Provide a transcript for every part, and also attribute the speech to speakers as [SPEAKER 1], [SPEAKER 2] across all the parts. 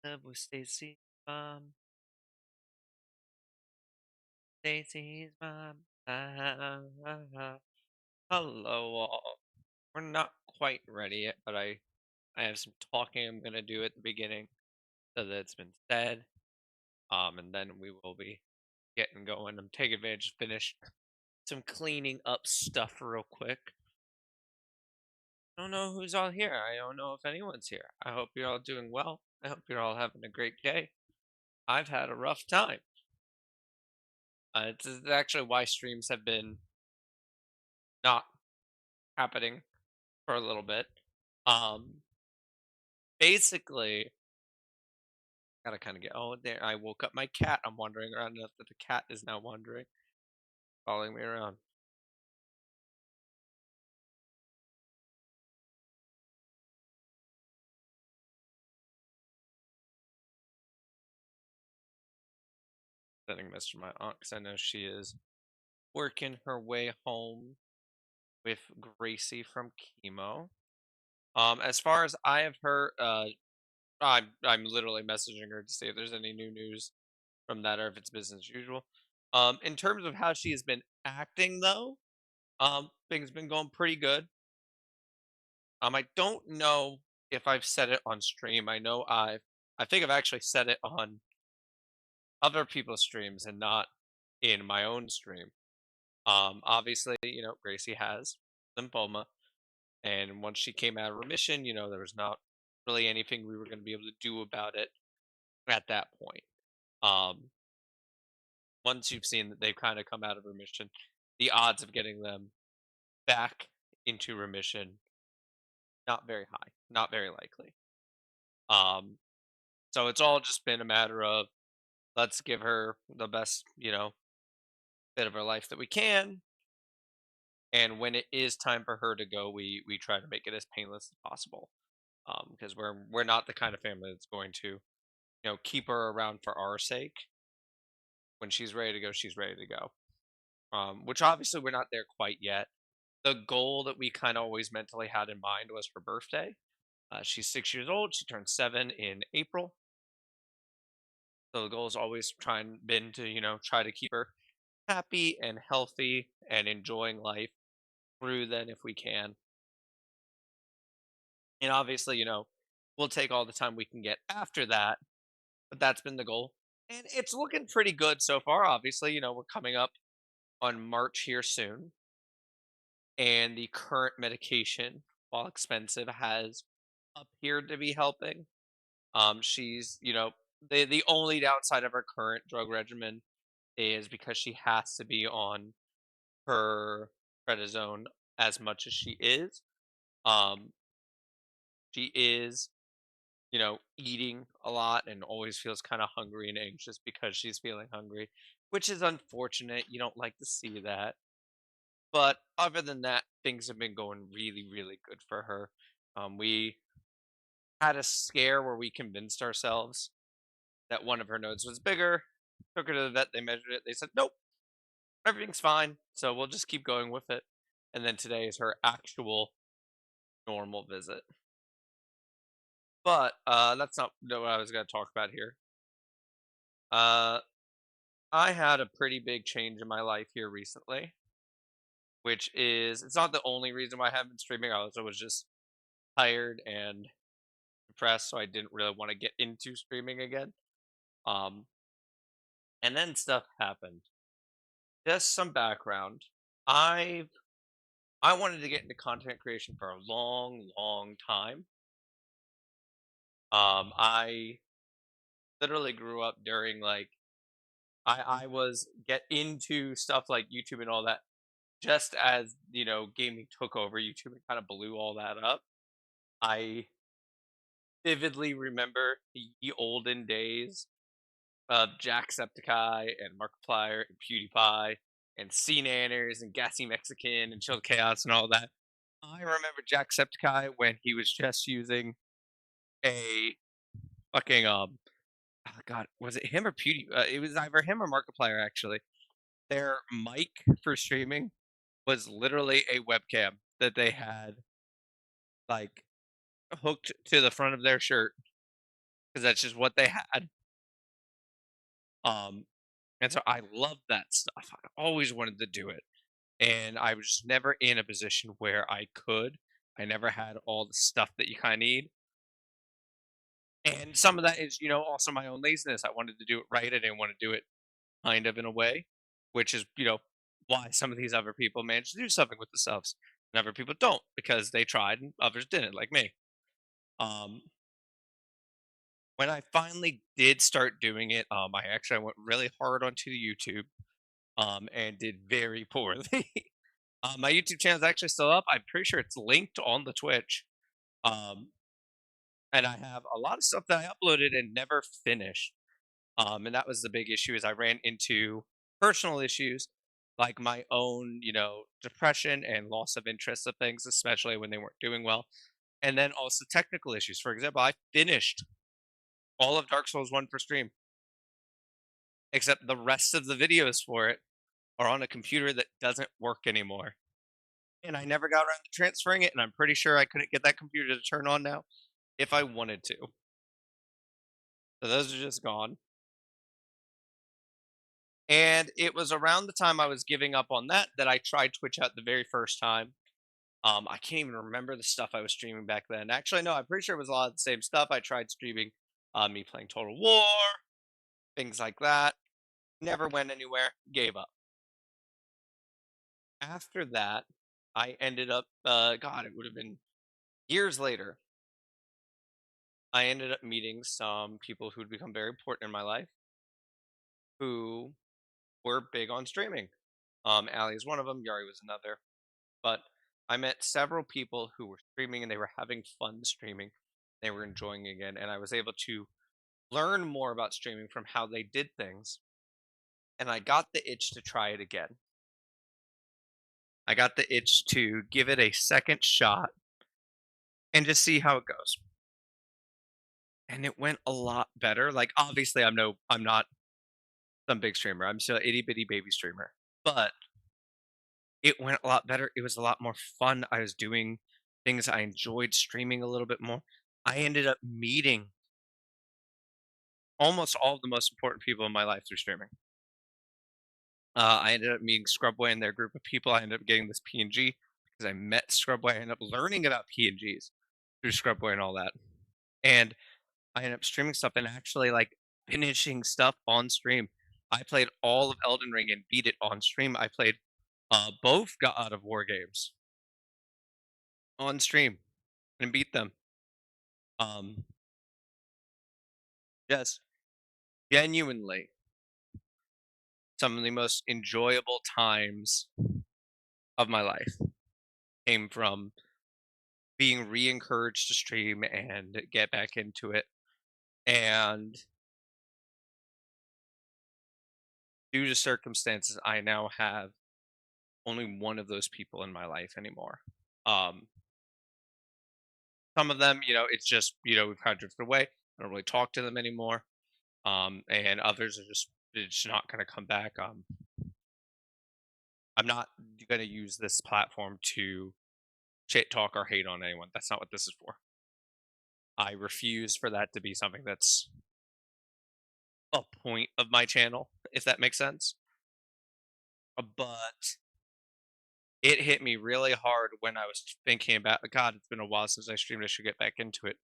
[SPEAKER 1] Live with Stacy's mom. Stacy's mom. Hello, all. We're not quite ready yet, but I have some talking I'm gonna do at the beginning so that it's been said. And then we will be getting going. I'm taking advantage to finish some cleaning up stuff real quick. I don't know who's all here. I don't know if anyone's here. I hope you're all doing well. I hope you're all having a great day. I've had a rough time. It's actually why streams have been not happening for a little bit. Um, Basically, gotta kind of get. Oh, there! I woke up my cat. I'm wandering around enough that the cat is now wandering, following me around. Sending a message to my aunt because I know she is working her way home with Gracie from chemo. As far as I have heard, I'm literally messaging her to see if there's any new news from that or if it's business as usual. In terms of how she has been acting, though, things been going pretty good. I don't know if I've said it on stream. I think I've actually said it on other people's streams and not in my own stream. Obviously, Gracie has lymphoma, and once she came out of remission, there was not really anything we were going to be able to do about it at that point. Um, Once you've seen that they've kind of come out of remission, the odds of getting them back into remission not very high, not very likely. Um, so it's all just been a matter of let's give her the best, bit of her life that we can. And when it is time for her to go, we try to make it as painless as possible. Because we're not the kind of family that's going to, keep her around for our sake. When she's ready to go, she's ready to go. Which obviously we're not there quite yet. The goal that we kind of always mentally had in mind was her birthday. She's 6 years old. She turned 7 in April. So the goal has always been to, try to keep her happy and healthy and enjoying life through then if we can. And obviously, we'll take all the time we can get after that, but that's been the goal. And it's looking pretty good so far. Obviously, we're coming up on March here soon. And the current medication, while expensive, has appeared to be helping. She's, the only downside of her current drug regimen is because she has to be on her prednisone as much as she is. Um, she is, eating a lot and always feels kind of hungry and anxious because she's feeling hungry, which is unfortunate. You don't like to see that. But other than that, things have been going really, really good for her. We had a scare where we convinced ourselves that one of her nodes was bigger. Took her to the vet, they measured it. They said, nope, everything's fine. So we'll just keep going with it. And then today is her actual normal visit. But that's not what I was going to talk about here. Uh, I had a pretty big change in my life here recently, which is it's not the only reason why I haven't been streaming. I also was just tired and depressed, so I didn't really want to get into streaming again. Um, and then stuff happened. Just some background. I I wanted to get into content creation for a long, long time. I literally grew up during like I was get into stuff like YouTube and all that just as gaming took over YouTube and kind of blew all that up. I vividly remember the olden days of Jacksepticeye and Markiplier and PewDiePie and C-Nanners and Gassy Mexican and Chill Chaos and all that. I remember Jacksepticeye when he was just using a fucking oh god, was it him or Pewdie? It was either him or Markiplier actually. Their mic for streaming was literally a webcam that they had like hooked to the front of their shirt because that's just what they had. Um, and so I loved that stuff. I always wanted to do it, and I was just never in a position where I could. I never had all the stuff that you kind of need, and some of that is, also my own laziness. I wanted to do it right. I didn't want to do it kind of in a way, which is, why some of these other people manage to do something with themselves, and other people don't because they tried and others didn't, like me. Um, when I finally did start doing it, I went really hard onto the YouTube, and did very poorly. My YouTube channel is actually still up. I'm pretty sure it's linked on the Twitch. Um, and I have a lot of stuff that I uploaded and never finished. And that was the big issue is I ran into personal issues like my own, depression and loss of interest of things, especially when they weren't doing well. And then also technical issues. For example, I finished all of Dark Souls 1 for stream, except the rest of the videos for it are on a computer that doesn't work anymore. And I never got around to transferring it, and I'm pretty sure I couldn't get that computer to turn on now if I wanted to. So those are just gone. And it was around the time I was giving up on that that I tried Twitch out the very first time. I can't even remember the stuff I was streaming back then. Actually, no, I'm pretty sure it was a lot of the same stuff. I tried streaming me playing Total War, things like that. Never went anywhere. Gave up. After that, I ended up, God, it would have been years later. I ended up meeting some people who'd become very important in my life who were big on streaming. Ali is one of them. Yari was another. But I met several people who were streaming and they were having fun streaming. They were enjoying it again, and I was able to learn more about streaming from how they did things. And I got the itch to try it again. I got the itch to give it a second shot and just see how it goes. And it went a lot better. Like obviously I'm not some big streamer. I'm still an itty bitty baby streamer. But it went a lot better. It was a lot more fun. I was doing things I enjoyed streaming a little bit more. I ended up meeting almost all of the most important people in my life through streaming. I ended up meeting Scrubway and their group of people. I ended up getting this PNG because I met Scrubway. I ended up learning about PNGs through Scrubway and all that. And I ended up streaming stuff and actually like finishing stuff on stream. I played all of Elden Ring and beat it on stream. I played both God of War games on stream and beat them. Um, just genuinely some of the most enjoyable times of my life came from being re-encouraged to stream and get back into it. And due to circumstances, I now have only one of those people in my life anymore. Um, some of them, it's just, we've kind of drifted away. I don't really talk to them anymore. And others are just, it's just not going to come back. I'm not going to use this platform to shit talk or hate on anyone. That's not what this is for. I refuse for that to be something that's a point of my channel, if that makes sense. But it hit me really hard when I was thinking about, God, it's been a while since I streamed. I should get back into it.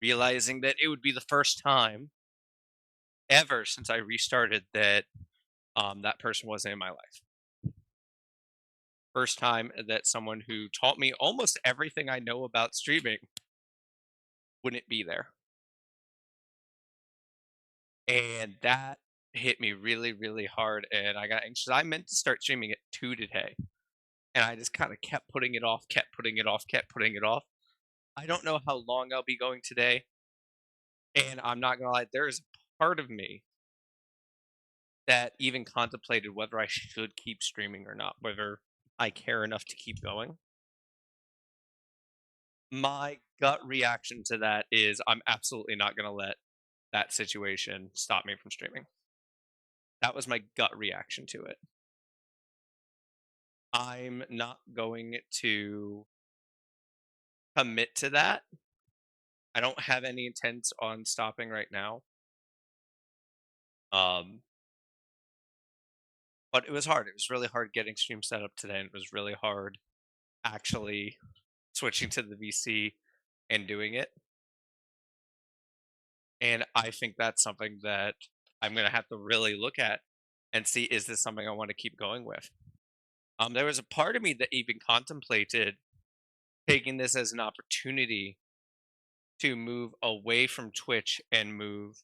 [SPEAKER 1] Realizing that it would be the first time ever since I restarted that that person wasn't in my life. First time that someone who taught me almost everything I know about streaming wouldn't be there. And that hit me really, really hard. And I got anxious. I meant to start streaming at 2 today. And I just kind of kept putting it off, kept putting it off, kept putting it off. I don't know how long I'll be going today. And I'm not gonna lie, there is a part of me that even contemplated whether I should keep streaming or not, whether I care enough to keep going. My gut reaction to that is I'm absolutely not gonna let that situation stop me from streaming. That was my gut reaction to it. I'm not going to commit to that I don't have any intent on stopping right now. Um, but it was hard. It was really hard getting stream set up today, and it was really hard actually switching to the VC and doing it. And I think that's something that I'm gonna have to really look at and see, is this something I want to keep going with? There was a part of me that even contemplated taking this as an opportunity to move away from Twitch and move.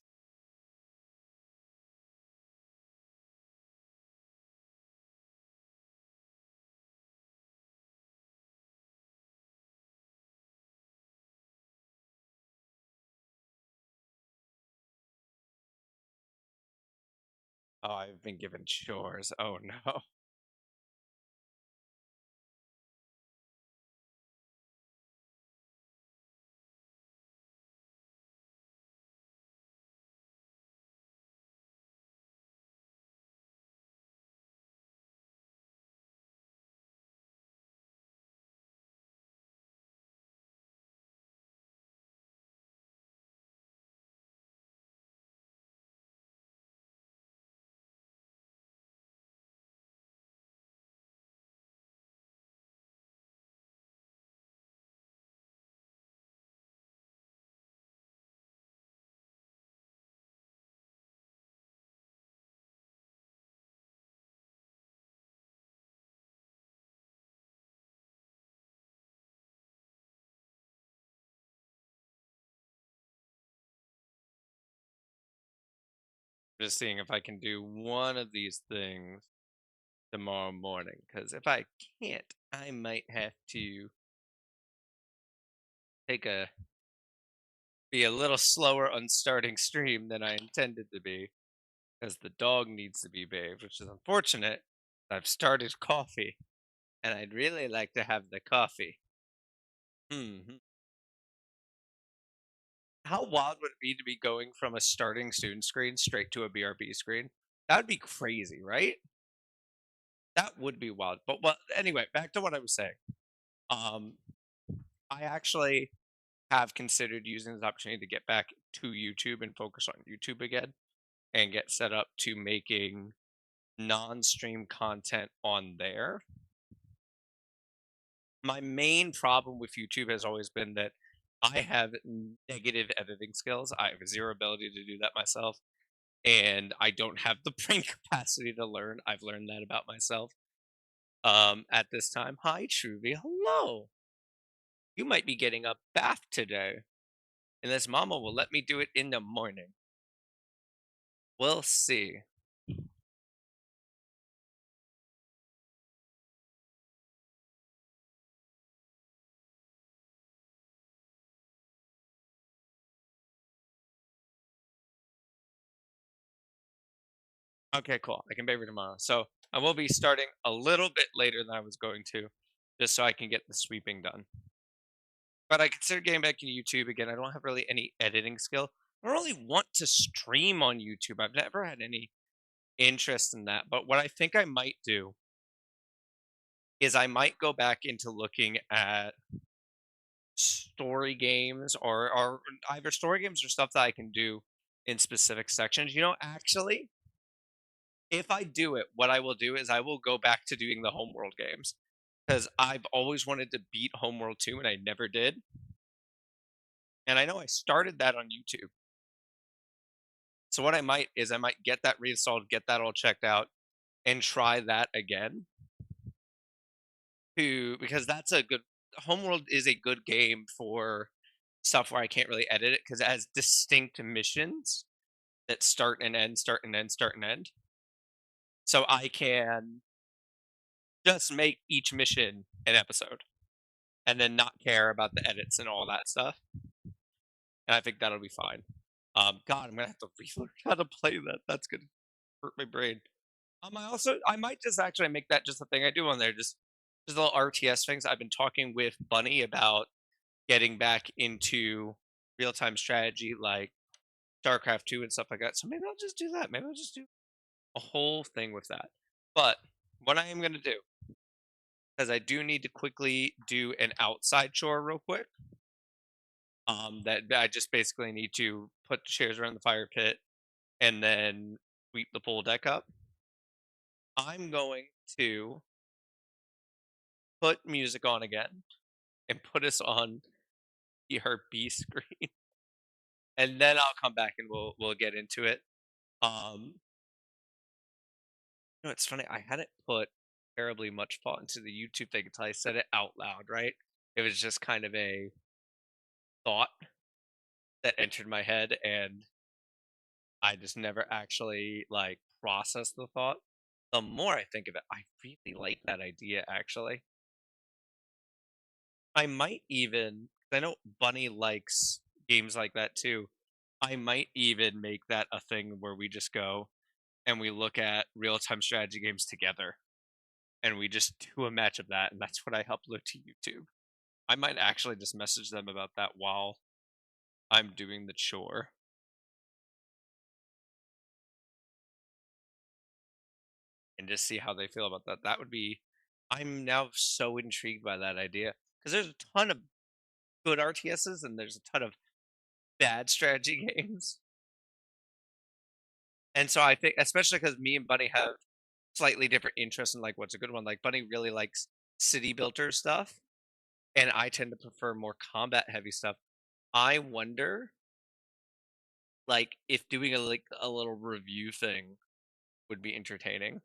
[SPEAKER 1] Oh, I've been given chores. Oh no. Just seeing if I can do one of these things tomorrow morning. Because if I can't, I might have to take a be a little slower on starting stream than I intended to be. Because the dog needs to be bathed, which is unfortunate. I've started coffee, and I'd really like to have the coffee. Hmm. How wild would it be to be going from a starting student screen straight to a BRB screen? That would be crazy, right? That would be wild. But well, anyway, back to what I was saying. Um, I actually have considered using this opportunity to get back to YouTube and focus on YouTube again and get set up to making non-stream content on there. My main problem with YouTube has always been that I have negative editing skills. I have zero ability to do that myself, and I don't have the brain capacity to learn. I've learned that about myself. At this time, hi Truby, hello. You might be getting a bath today, and this mama will let me do it in the morning. We'll see. Okay, cool. I can baby tomorrow. So I will be starting a little bit later than I was going to, just so I can get the sweeping done. But I consider getting back to YouTube again. I don't have really any editing skill. I don't really want to stream on YouTube. I've never had any interest in that. But what I think I might do is I might go back into looking at story games or either story games or stuff that I can do in specific sections. Actually, if I do it, what I will do is I will go back to doing the homeworld games because I've always wanted to beat Homeworld 2 and I never did. And I know I started that on YouTube. So what I might is I might get that reinstalled, get that all checked out, and try that again. Because that's a good Homeworld is a good game for stuff where I can't really edit it because it has distinct missions that start and end, start and end, start and end. So I can just make each mission an episode and then not care about the edits and all that stuff. And I think that'll be fine. God, I'm gonna have to relearn how to play that. That's gonna hurt my brain. I might just actually make that just a thing I do on there, just little RTS things. I've been talking with Bunny about getting back into real time strategy like StarCraft 2 and stuff like that. So maybe I'll just do that. Maybe I'll just do a whole thing with that. But what I am gonna do, because I do need to quickly do an outside chore real quick. That I just basically need to put the chairs around the fire pit and then sweep the pool deck up. I'm going to put music on again and put us on her B screen, and then I'll come back and we'll get into it. It's funny. I hadn't put terribly much thought into the YouTube thing until I said it out loud. Right? It was just kind of a thought that entered my head, and I just never actually like processed the thought. The more I think of it, I really like that idea. Actually, I might even. I know Bunny likes games like that too. I might even make that a thing where we just go and we look at real time strategy games together and we just do a match of that, and that's what I upload to YouTube. I might actually just message them about that while I'm doing the chore and just see how they feel about that. That would be I'm now so intrigued by that idea because there's a ton of good RTSs and there's a ton of bad strategy games. And so I think especially because me and Bunny have slightly different interests in like what's a good one. Like Bunny really likes city builder stuff, and I tend to prefer more combat heavy stuff. I wonder like if doing a little review thing would be entertaining.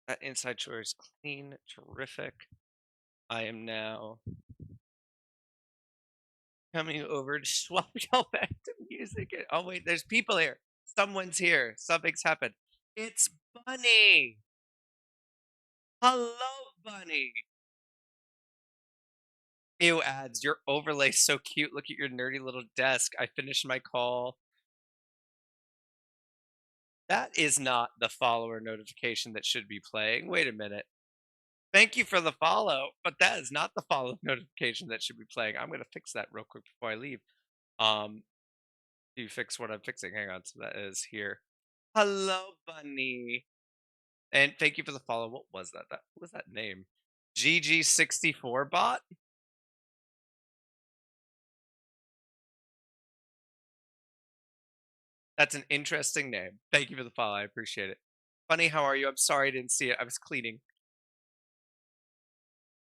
[SPEAKER 1] That inside shore is clean, terrific. I am now coming over to swap y'all back to music. Oh wait, there's people here. Someone's here. Something's happened. It's Bunny. Hello, Bunny. Ew, ads. Your overlay's so cute. Look at your nerdy little desk. I finished my call. That is not the follower notification that should be playing. Wait a minute. Thank you for the follow, but that is not the follow notification that should be playing. I'm gonna fix that real quick before I leave. Um, you fix what I'm fixing. Hang on. So that is here. Hello, Bunny. And thank you for the follow. What was that? What was that name? GG64 bot? That's an interesting name. Thank you for the follow. I appreciate it. Bunny, how are you? I'm sorry I didn't see it. I was cleaning.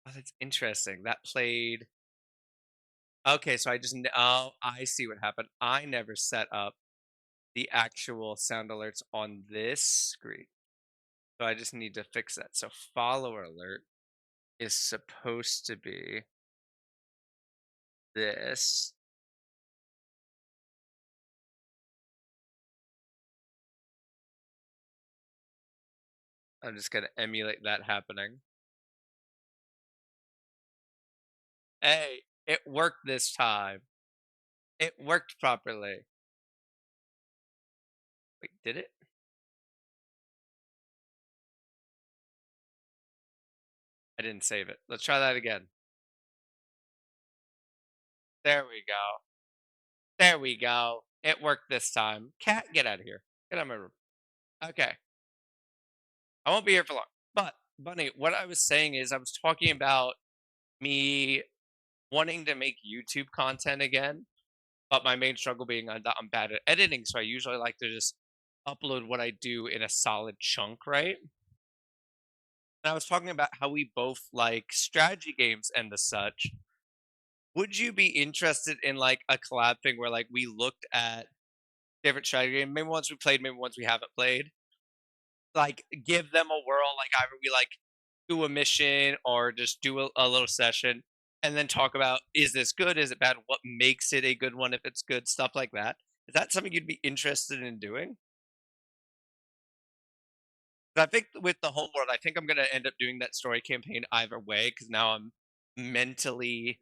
[SPEAKER 1] Oh, that's interesting. That played. Okay, so oh, I see what happened. I never set up the actual sound alerts on this screen. So I just need to fix that. So follower alert is supposed to be this. I'm just gonna emulate that happening. Hey, it worked this time. It worked properly. Wait, did it? I didn't save it. Let's try that again. There we go. There we go. It worked this time. Cat, get out of here. Get out of my room. Okay. I won't be here for long. But, Bunny, what I was saying is I was talking about me wanting to make YouTube content again, but my main struggle being I'm bad at editing. So I usually like to just upload what I do in a solid chunk, right? And I was talking about how we both like strategy games and the such. Would you be interested in like a collab thing where like we looked at different strategy games, maybe ones we played, maybe ones we haven't played, like give them a whirl, like either we like do a mission or just do a little session and then talk about is this good, is it bad, what makes it a good one if it's good, stuff like that. Is that something you'd be interested in doing? 'Cause I think with the homeworld, I think I'm gonna end up doing that story campaign either way because now I'm mentally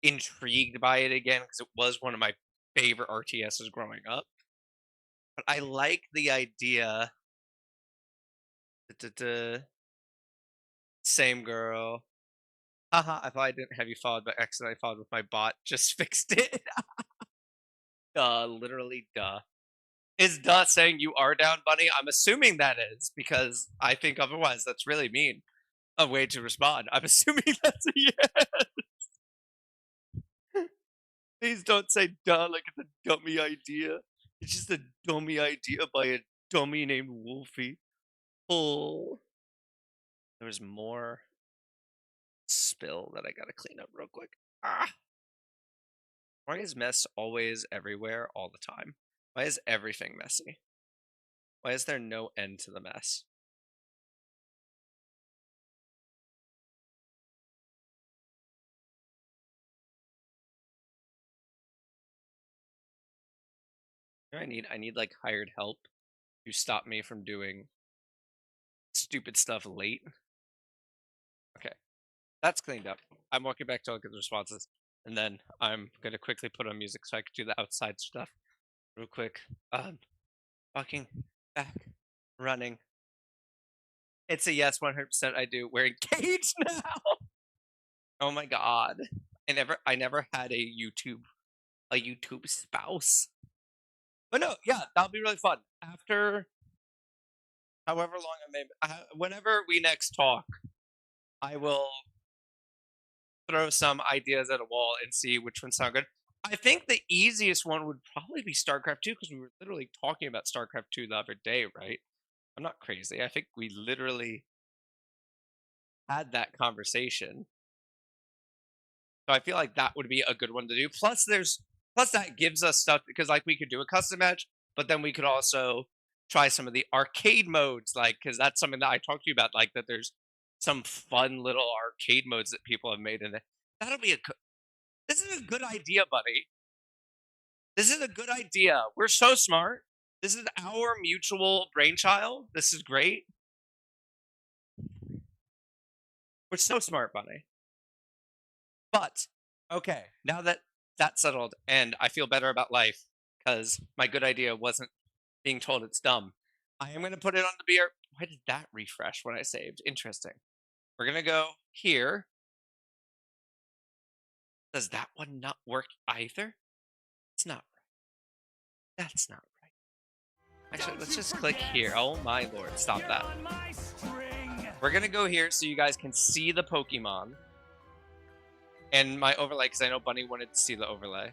[SPEAKER 1] intrigued by it again because it was one of my favorite RTSs growing up. But I like the idea duh. Same girl. Haha, I thought I didn't have you followed, but accidentally followed with my bot. Just fixed it. Duh, literally duh. Is duh saying you are down, bunny? I'm assuming that is because I think otherwise that's really mean. A way to respond. I'm assuming that's a yes. Please don't say duh like it's a dummy idea. It's just a dummy idea by a dummy named Wolfie. Oh, there's more spill that I gotta clean up real quick. Ah, why is mess always everywhere all the time? Why is everything messy? Why is there no end to the mess? You know what I need like hired help to stop me from doing stupid stuff late. Okay, that's cleaned up. I'm walking back to look at the responses, and then I'm gonna quickly put on music so I can do the outside stuff real quick. Walking back, running. It's a yes, 100% I do. We're engaged now. Oh my god. I never had a YouTube spouse. But no, yeah, that'll be really fun. After however long I may whenever we next talk, I will throw some ideas at a wall and see which ones sound good. I think the easiest one would probably be StarCraft 2 because we were literally talking about StarCraft 2 the other day, right? I'm not crazy. I think we literally had that conversation. So I feel like that would be a good one to do. Plus that gives us stuff because like we could do a custom match, but then we could also try some of the arcade modes, like because that's something that I talked to you about, like that there's some fun little arcade modes that people have made in it. That'll be this is a good idea, buddy. This is a good idea. We're so smart. This is our mutual brainchild. This is great. We're so smart, buddy. But okay, now that that's settled and I feel better about life because my good idea wasn't being told it's dumb, I am going to put it on the beer. Why did that refresh when I saved? Interesting. We're going to go here. Does that one not work either? It's not right. That's not right. Actually, let's just click here. Oh my lord, stop that. We're going to go here so you guys can see the Pokemon and my overlay because I know Bunny wanted to see the overlay.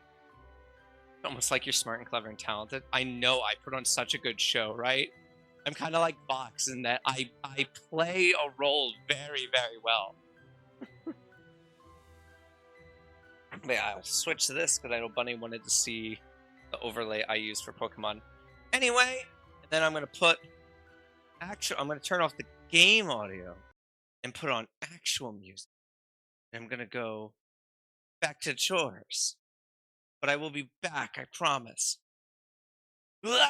[SPEAKER 1] Almost like you're smart and clever and talented. I know I put on such a good show, right? I'm kind of like Vox in that I play a role very, very well. But yeah, I'll switch to this because I know Bunny wanted to see the overlay I use for Pokemon. Anyway, and then I'm going to put I'm going to turn off the game audio and put on actual music. And I'm going to go back to chores. But I will be back, I promise. Blah!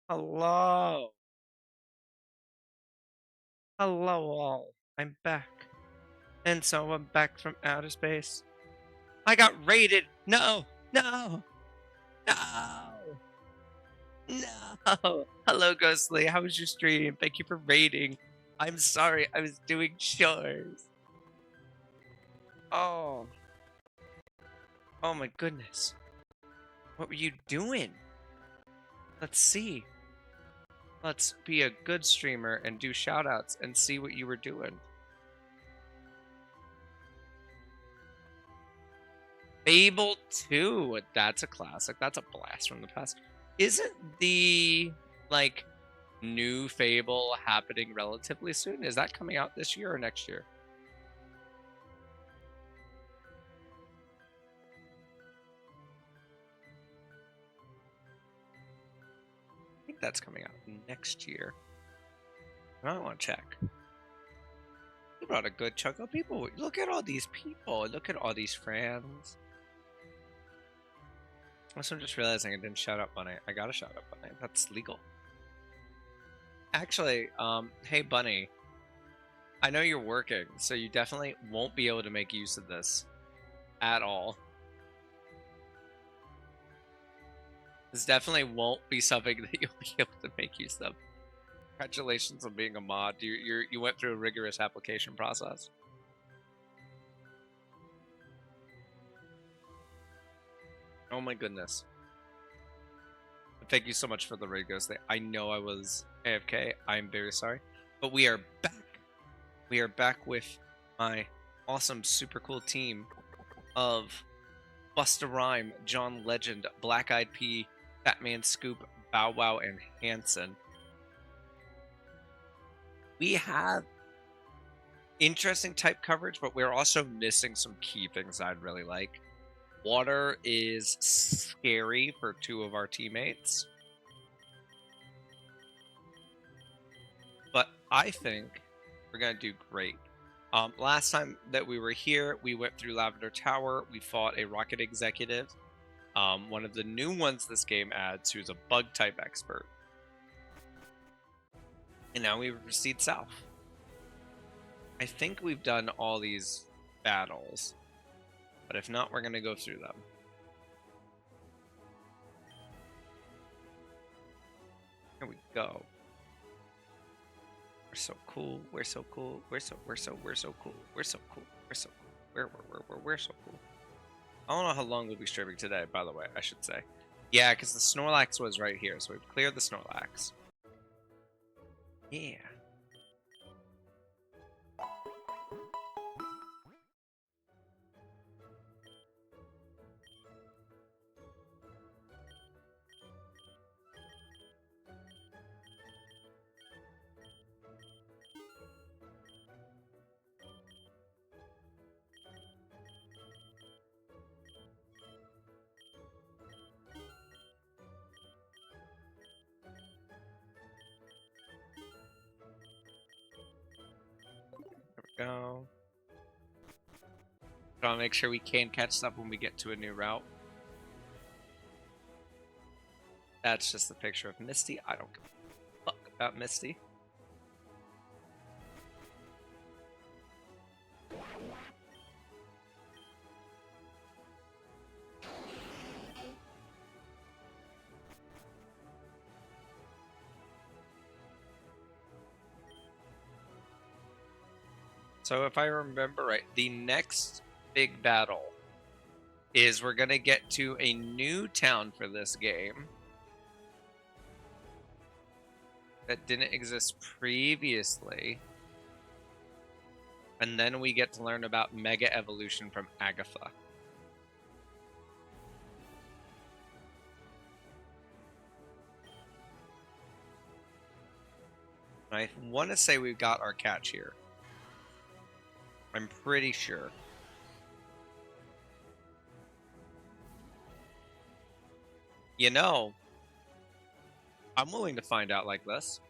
[SPEAKER 1] Hello. Hello all. I'm back. And so I'm back from outer space. I got raided. No. No. No. No. Hello, Ghostly. How was your stream? Thank you for raiding. I'm sorry. I was doing chores. Oh. Oh my goodness. What were you doing? Let's see. Let's be a good streamer and do shoutouts and see what you were doing. Fable 2. That's a classic. That's a blast from the past. Isn't the, like, new Fable happening relatively soon? Is that coming out this year or next year? I think that's coming out next year. I want to check. You brought a good chunk of people. Look at all these people. Look at all these friends. Also, I'm just realizing I didn't shout out Bunny. I gotta shout out Bunny. That's legal. Actually, hey Bunny. I know you're working, so you definitely won't be able to make use of this at all. This definitely won't be something that you'll be able to make use of. Congratulations on being a mod. You went through a rigorous application process. Oh my goodness. Thank you so much for the raid, Ghost. I know I was AFK. I'm very sorry. But we are back. We are back with my awesome, super cool team of Busta Rhyme, John Legend, Black Eyed Pea, Batman Scoop, Bow Wow, and Hanson. We have interesting type coverage, but we're also missing some key things I'd really like. Water is scary for two of our teammates. But I think we're going to do great. Last time that we were here, we went through Lavender Tower. We fought a rocket executive. One of the new ones this game adds, who's a bug type expert. And now we proceed south. I think we've done all these battles. But if not, we're going to go through them. Here we go. We're so cool. We're so cool. We're so cool. We're so cool. We're so cool. We're so cool. I don't know how long we'll be streaming today, by the way, I should say. Yeah, because the Snorlax was right here, so we've cleared the Snorlax. Yeah. Go. Trying to make sure we can catch stuff when we get to a new route. That's just a picture of Misty. I don't give a fuck about Misty. So if I remember right, the next big battle is we're going to get to a new town for this game that didn't exist previously. And then we get to learn about Mega Evolution from Agatha. I want to say we've got our catch here. I'm pretty sure. You know, I'm willing to find out like this.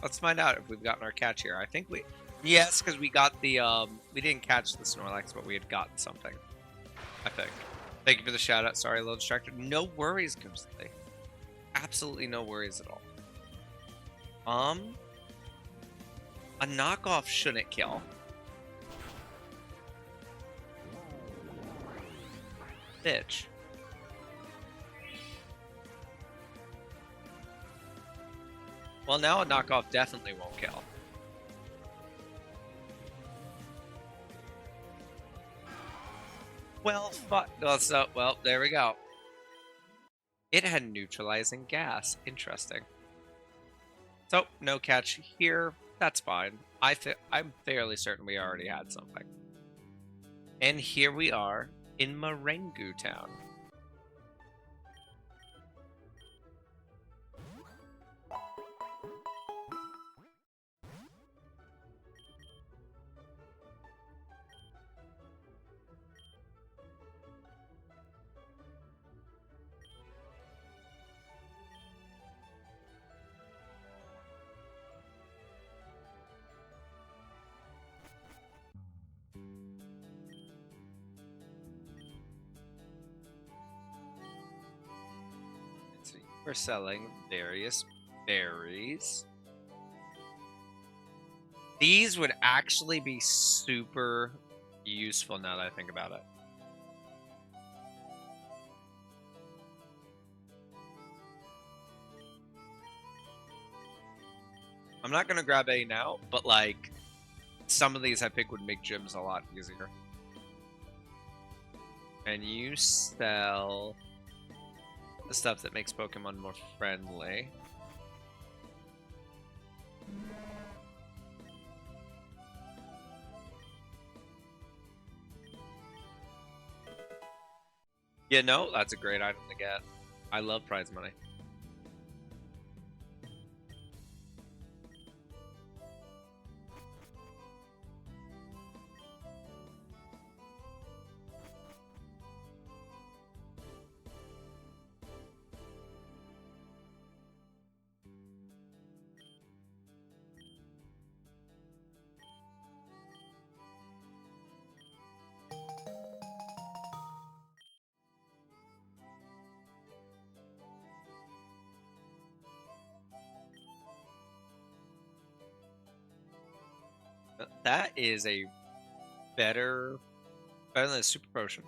[SPEAKER 1] Let's find out if we've gotten our catch here. I think we... Yes, because we got the... we didn't catch the Snorlax, but we had gotten something. I think. Thank you for the shout out. Sorry, a little distracted. No worries, Ghostly. Absolutely no worries at all. A knockoff shouldn't kill. Bitch. Well, now a knockoff definitely won't kill. Well, fuck. Well, there we go. It had neutralizing gas. Interesting. So, no catch here. That's fine. I'm fairly certain we already had something. And here we are in Marengu Town. So we're selling various berries. These would actually be super useful now that I think about it. I'm not going to grab A now, but like some of these I think would make gyms a lot easier. And you sell the stuff that makes Pokemon more friendly. Yeah, no, that's a great item to get. I love prize money. That is a better than a super potion.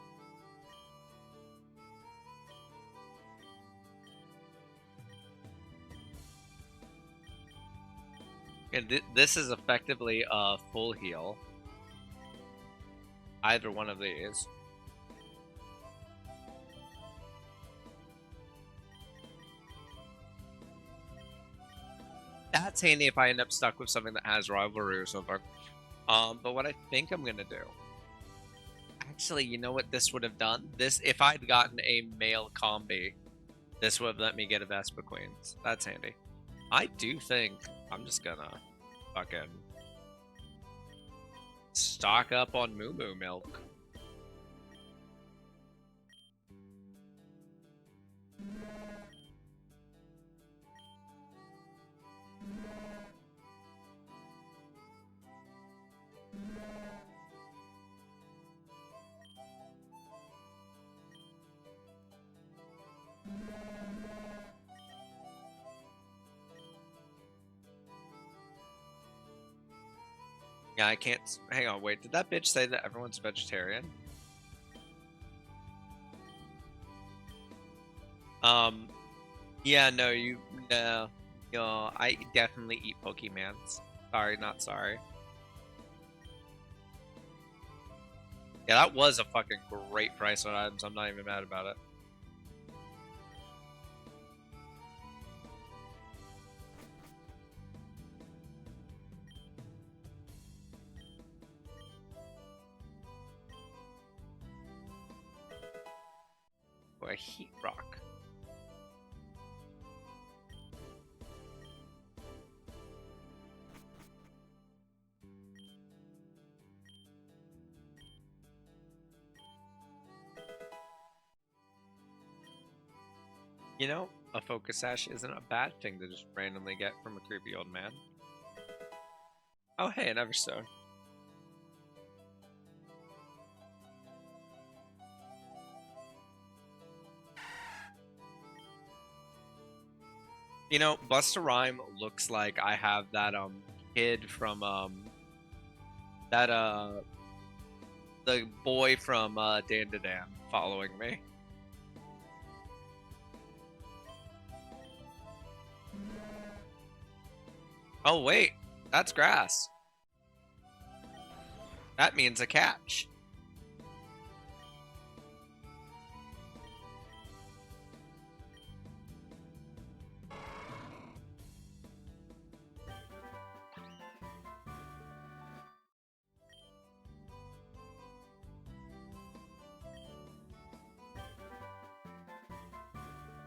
[SPEAKER 1] And this is effectively a full heal. Either one of these. That's handy if I end up stuck with something that has rivalry or something. But what I think I'm gonna do. Actually, you know what this would have done? This, if I'd gotten a male combi, this would have let me get a Vespa Queens. That's handy. I do think I'm just gonna fucking stock up on Moo Moo milk. Yeah, I can't. Hang on, wait. Did that bitch say that everyone's vegetarian? Yeah, no, no, I definitely eat Pokemons. Sorry, not sorry. Yeah, that was a fucking great price on items. I'm not even mad about it. Or a Heat Rock. You know, a Focus Sash isn't a bad thing to just randomly get from a creepy old man. Oh, hey, an Everstone. You know, Busta Rhyme looks like I have that kid from that the boy from Dan to Dan following me. Oh wait, that's grass. That means a catch.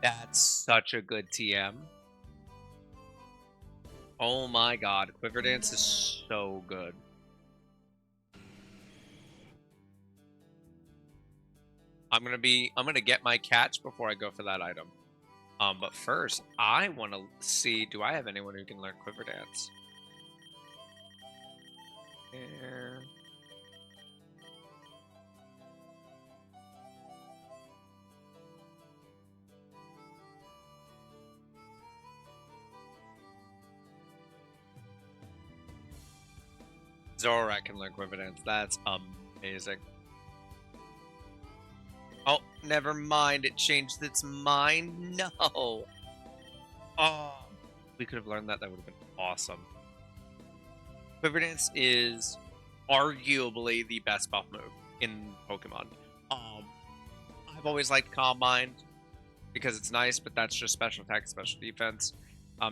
[SPEAKER 1] That's such a good TM. Oh my god, Quiver Dance is so good. I'm gonna get my catch before I go for that item. But first, I want to see, do I have anyone who can learn Quiver Dance? There. Zorak can learn Quiver Dance. That's amazing. Oh, never mind. It changed its mind. No. Oh, we could have learned that. That would have been awesome. Quiver Dance is arguably the best buff move in Pokemon. I've always liked Calm Mind because it's nice, but that's just special attack and special defense.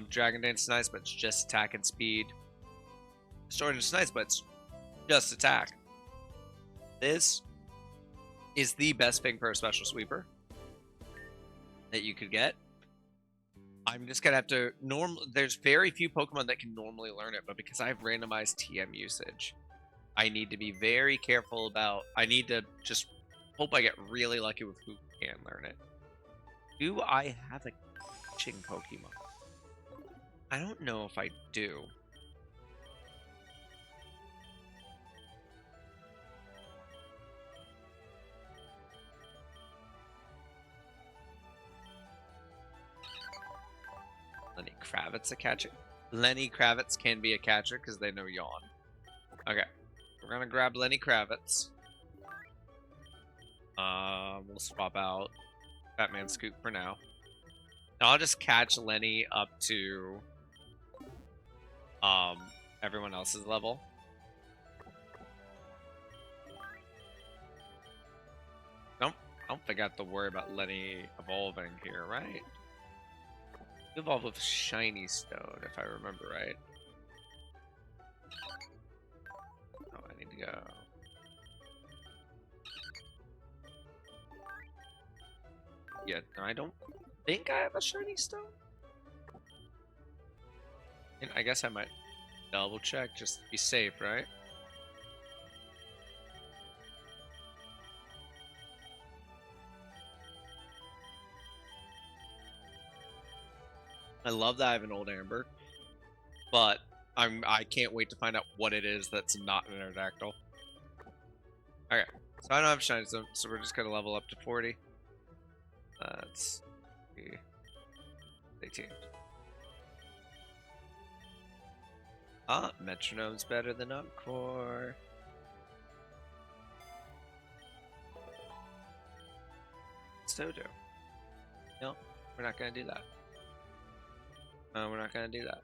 [SPEAKER 1] Dragon Dance is nice, but it's just attack and speed. Sword is nice, but it's just attack. This is the best thing for a special sweeper that you could get. I'm just gonna have to there's very few Pokemon that can normally learn it, but because I have randomized TM usage, I need to be very careful about. I need to just hope I get really lucky with who can learn it. Do I have a catching Pokemon? I don't know if I do. Lenny Kravitz a catcher? Lenny Kravitz can be a catcher because they know Yawn. Okay, we're gonna grab Lenny Kravitz. We'll swap out Batman Scoop for now. And I'll just catch Lenny up to everyone else's level. I don't think I have to worry about Lenny evolving here, right? You evolve with Shiny Stone, if I remember right. Oh, I need to go. Yeah, no, I don't think I have a Shiny Stone. And I guess I might double check just to be safe, right? I love that I have an old Amber, but I can't wait to find out what it is that's not an Aerodactyl. Okay, so I don't have Shiny Stone, so we're just gonna level up to 40. Let's see. 18. Ah, Metronome's better than Encore. So do. No, we're not gonna do that. We're not gonna do that.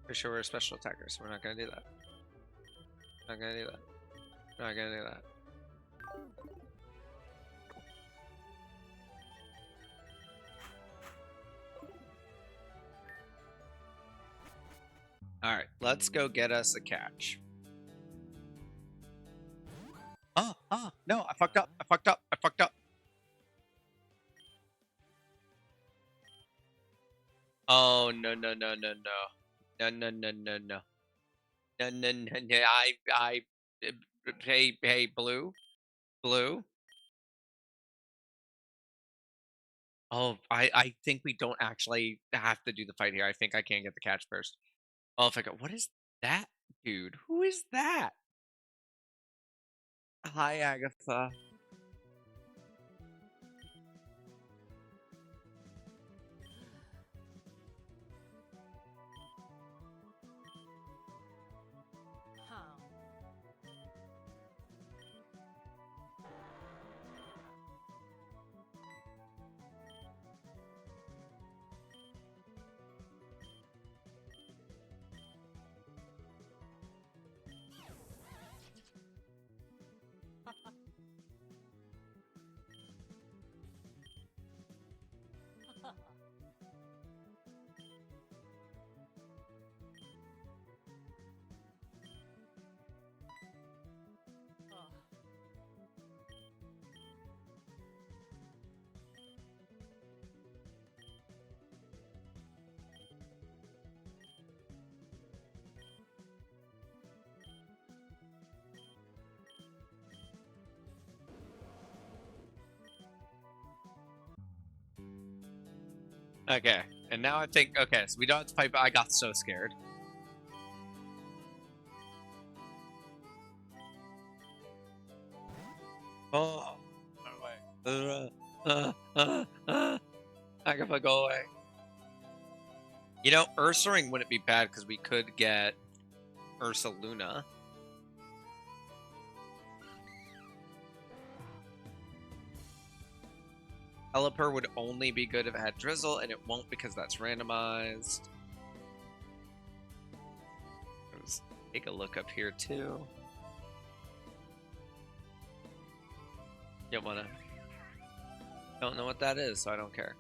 [SPEAKER 1] For sure we're special attackers. We're not gonna do that. Not gonna do that. Not gonna do that. Alright, let's go get us a catch. No, I fucked up. I fucked up. I fucked up. Oh, no, no, no, no, no. No, no, no, no, no. No, no, no, no. Hey, Blue? Blue? Oh, I think we don't actually have to do the fight here. I think I can get the catch first. Oh, if I go, what is that dude? Who is that? Hi, Agatha. Okay, and now I think, okay, so we don't have to fight, but I got so scared. Oh, no way. Agatha, go away. You know, Ursaring wouldn't be bad because we could get Ursaluna. Pelipper would only be good if it had Drizzle, and it won't because that's randomized. Let's take a look up here too. Don't know what that is, so I don't care.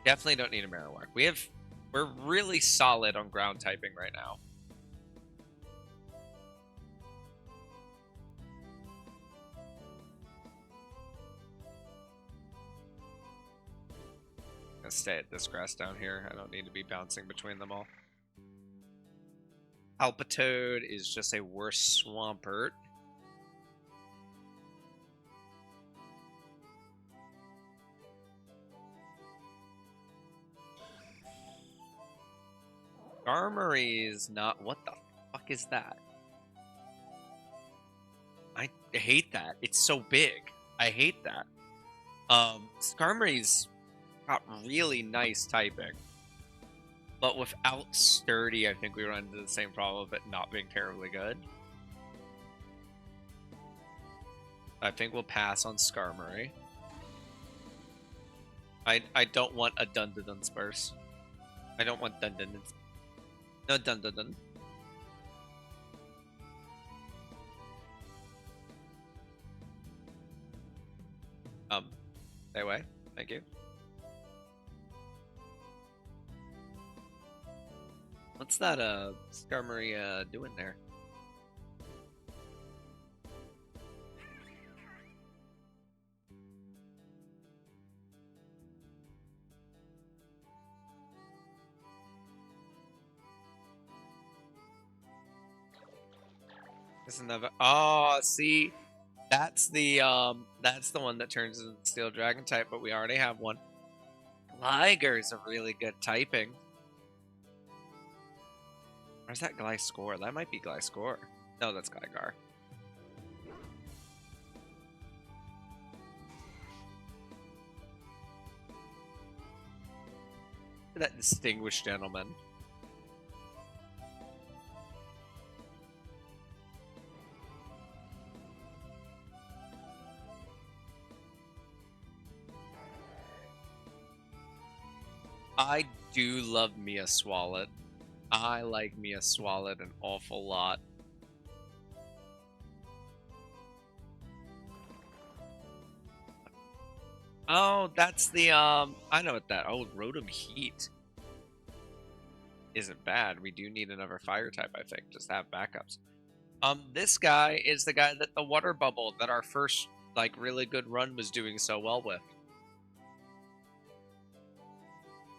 [SPEAKER 1] Definitely don't need a Marowak. We're really solid on ground typing right now. I'm gonna stay at this grass down here. I don't need to be bouncing between them all. Palpitoad is just a worse Swampert. Armory is not. What the fuck is that? I hate that. It's so big. I hate that. Skarmory's got really nice typing. But without Sturdy, I think we run into the same problem of it not being terribly good. I think we'll pass on Skarmory. I don't want a Dun-Dun-Dun Spurs. I don't want Dun-Dun-Dun. No Dun-Dun-Dun. Stay away. Thank you. What's that Skarmory doing there? This is another. Oh, see, that's the one that turns into the Steel Dragon type, but we already have one. Gligar is a really good typing. Where's that Gliscor? That might be Gliscor. No, that's Gligar. That distinguished gentleman. I do love Mia Swallet. I like Mia Swallet an awful lot. Oh, that's the I know what that. Oh, Rotom Heat isn't bad. We do need another fire type, I think. Just have backups. This guy is the guy that the water bubble that our first like really good run was doing so well with.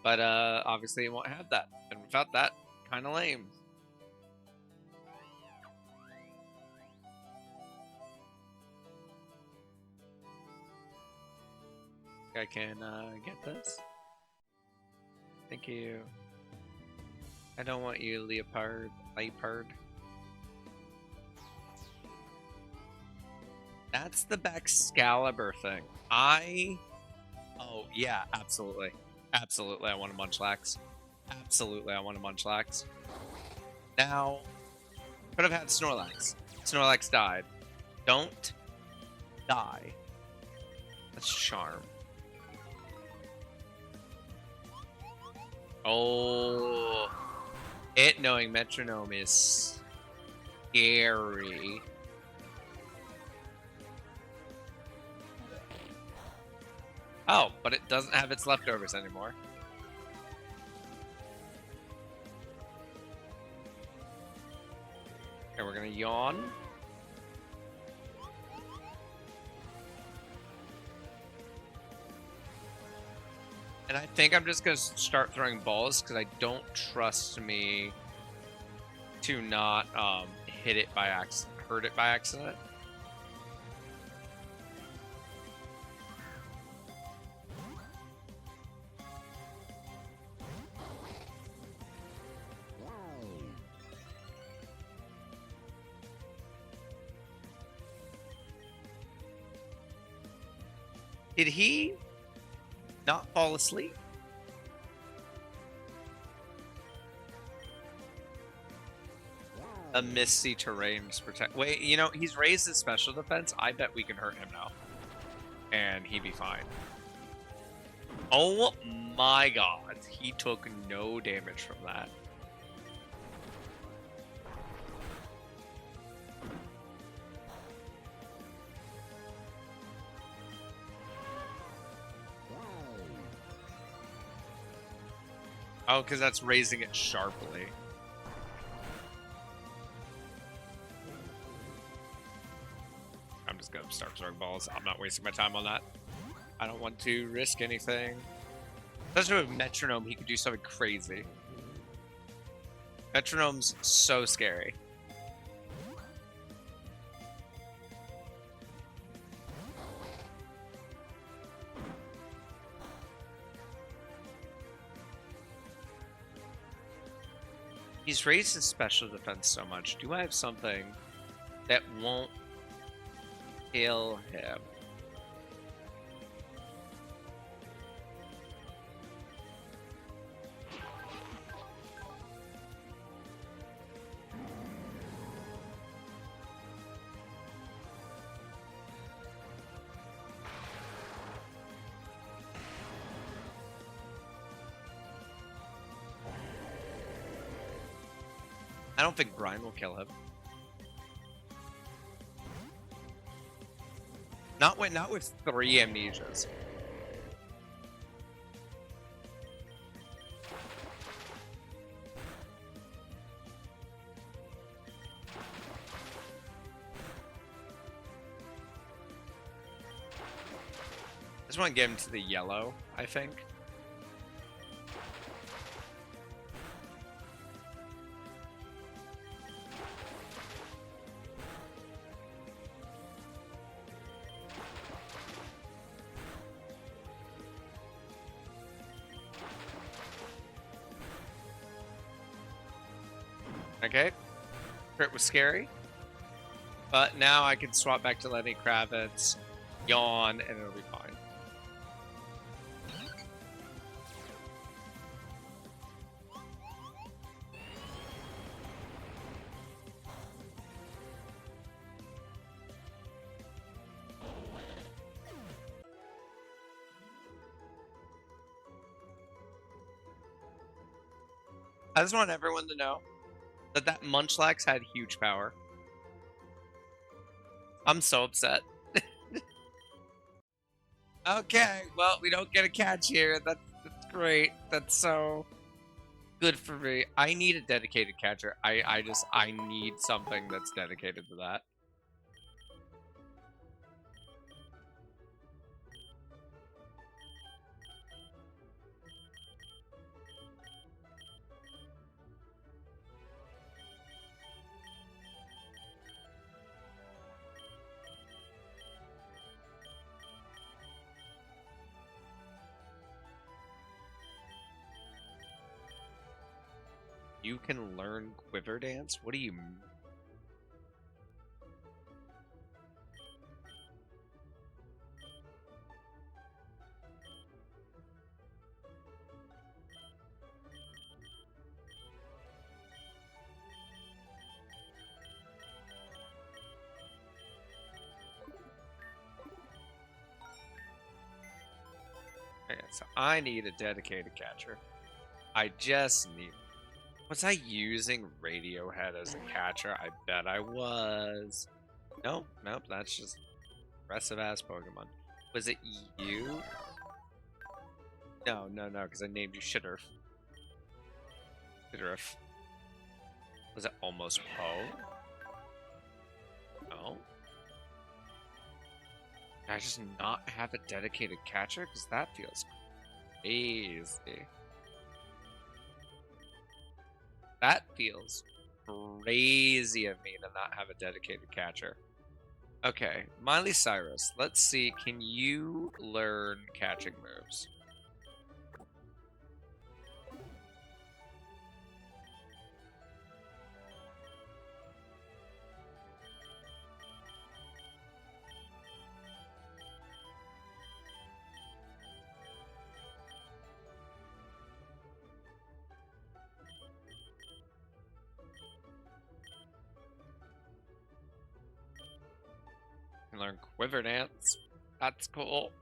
[SPEAKER 1] But obviously it won't have that. And without that, kind of lame. I can get this. Thank you. I don't want you, Leopard. That's the Excalibur thing. Oh, yeah, absolutely. Absolutely, I want a Munchlax. Absolutely, I want a Munchlax. Now, could have had Snorlax. Snorlax died. Don't die. That's Charm. Oh, it knowing Metronome is scary. Oh, but it doesn't have its leftovers anymore. Okay, we're gonna yawn. And I think I'm just gonna start throwing balls because I don't trust me to not hurt it by accident. Did he not fall asleep? A misty terrain to protect. Wait, you know, he's raised his special defense. I bet we can hurt him now. And he'd be fine. Oh my god. He took no damage from that. Oh, because that's raising it sharply. I'm just gonna start throwing balls. I'm not wasting my time on that. I don't want to risk anything. Especially with Metronome, he could do something crazy. Metronome's so scary. He's raised his special defense so much. Do I have something that won't kill him? I don't think Brian will kill him. Not with 3 amnesias. I just want to get him to the yellow, I think. Okay, crit was scary, but now I can swap back to Lenny Kravitz, yawn, and it'll be fine. I just want everyone to know that Munchlax had huge power. I'm so upset. Okay, well, we don't get a catch here. That's great. That's so good for me. I need a dedicated catcher. I need something that's dedicated to that. You can learn Quiver Dance? What do you mean? Okay, so I need a dedicated catcher. I just need... Was I using Radiohead as a catcher? I bet I was. Nope, that's just aggressive ass Pokemon. Was it you? No, because I named you Shitterf. Shitterf. Was it almost Poe? No. Did I just not have a dedicated catcher? Because that feels crazy. That feels crazy of me to not have a dedicated catcher. Okay, Miley Cyrus. Let's see. Can you learn catching moves? can learn Quiver Dance. That's cool.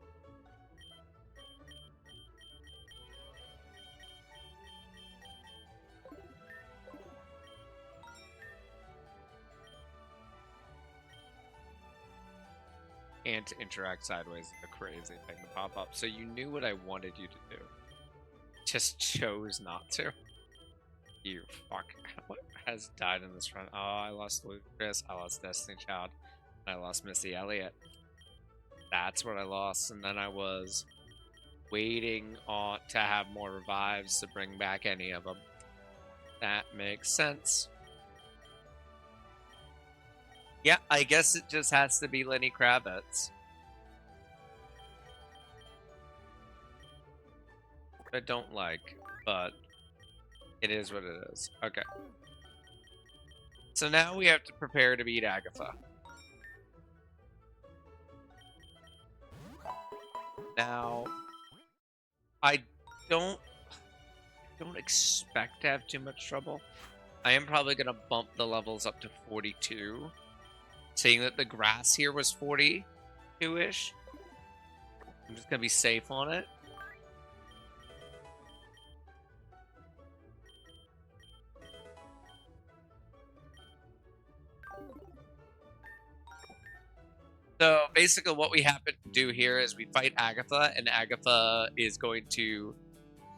[SPEAKER 1] And to interact sideways is a crazy thing to pop up. So you knew what I wanted you to do. Just chose not to. You fuck. What has died in this run? Oh, I lost Lucas. I lost Destiny Child. I lost Missy Elliott. That's what I lost. And then I was waiting on to have more revives to bring back any of them. That makes sense. Yeah, I guess it just has to be Lenny Kravitz. I don't like, but it is what it is. Okay. So now we have to prepare to beat Agatha. Now, I don't expect to have too much trouble. I am probably going to bump the levels up to 42. Seeing that the grass here was 42-ish. I'm just going to be safe on it. So basically what we have to do here is we fight Agatha, and Agatha is going to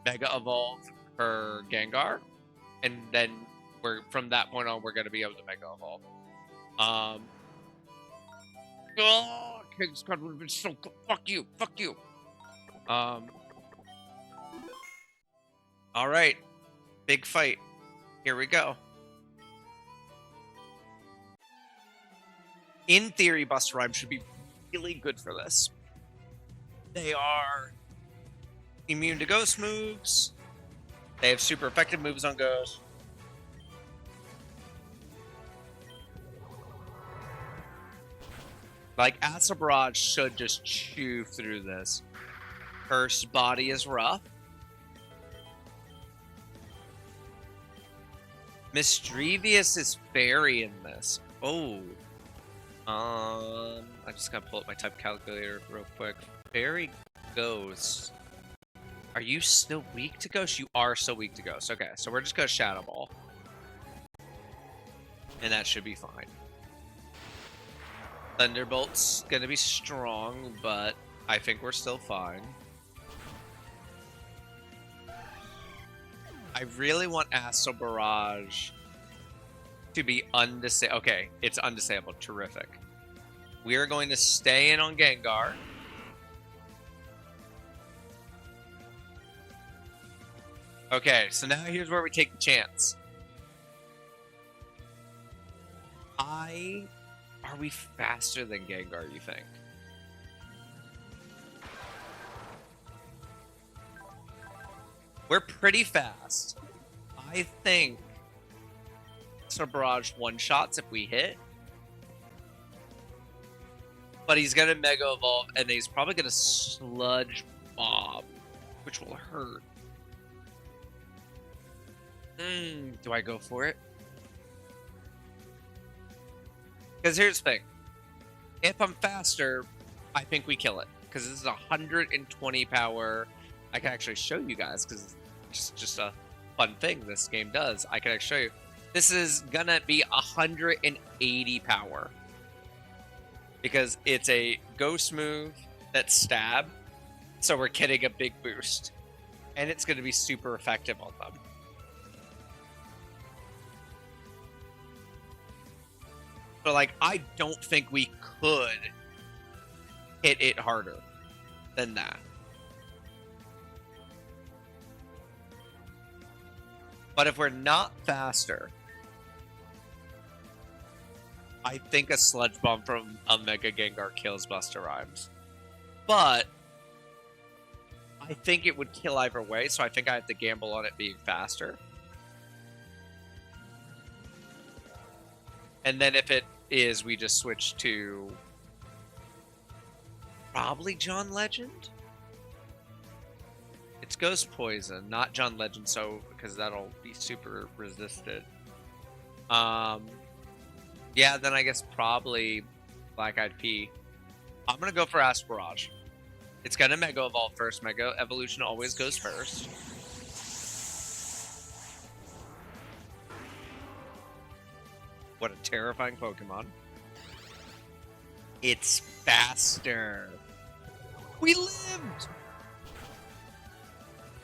[SPEAKER 1] Mega Evolve her Gengar. And then from that point on, we're going to be able to Mega Evolve. Oh, King's Card would have been so good. Fuck you. Fuck you. All right. Big fight. Here we go. In theory, Buster Rhymes should be really good for this. They are immune to ghost moves. They have super effective moves on ghost. Like, Acid Barrage should just chew through this. Cursed Body is rough. Mischievous is Fairy in this. Oh. I just gotta pull up my type calculator real quick. Fairy Ghost. Are you still weak to Ghost? You are still weak to Ghost. Okay, so we're just gonna Shadow Ball. And that should be fine. Thunderbolt's gonna be strong, but I think we're still fine. I really want Astral Barrage to be undisabled. Okay, it's undisabled. Terrific. We are going to stay in on Gengar. Okay, so now here's where we take the chance. Are we faster than Gengar, you think? We're pretty fast. I think Astral Barrage one-shots if we hit. But he's going to Mega Evolve, and he's probably going to Sludge Bomb, which will hurt. Do I go for it? Because here's the thing. If I'm faster, I think we kill it. Because this is 120 power. I can actually show you guys, because it's just a fun thing this game does. I can actually show you. This is going to be 180 power. Because it's a ghost move that's stab. So we're getting a big boost. And it's going to be super effective on them. So, like, I don't think we could hit it harder than that. But if we're not faster, I think a Sludge Bomb from a Mega Gengar kills Buster Rhymes. But I think it would kill either way, so I think I have to gamble on it being faster. And then if it is, we just switch to probably John Legend. It's Ghost Poison, not John Legend, so because that'll be super resisted. Yeah, then I guess probably Black Eyed Pea. I'm gonna go for Asperage. It's gonna Mega Evolve first. Mega Evolution always goes first. What a terrifying Pokemon. It's faster. We lived!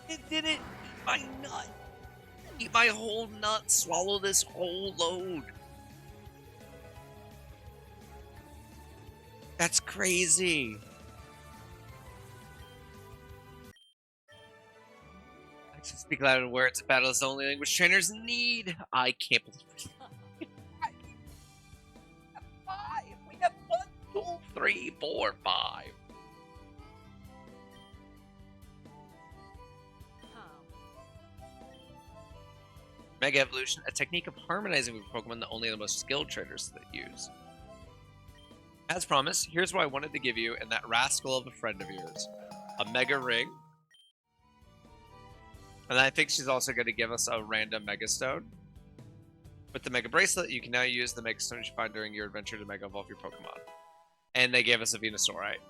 [SPEAKER 1] It did it! Eat my nut! Eat my whole nut! Swallow this whole load! That's crazy! I just speak louder words. Battle is the only language trainers need. I can't believe it. Five! We have 1, 2, 3, 4, 5. Mega Evolution, a technique of harmonizing with Pokemon that only the most skilled trainers that use. As promised, here's what I wanted to give you and that rascal of a friend of yours. A Mega Ring. And I think she's also going to give us a random Mega Stone. With the Mega Bracelet, you can now use the Mega Stones you find during your adventure to Mega Evolve your Pokemon. And they gave us a Venusaurite.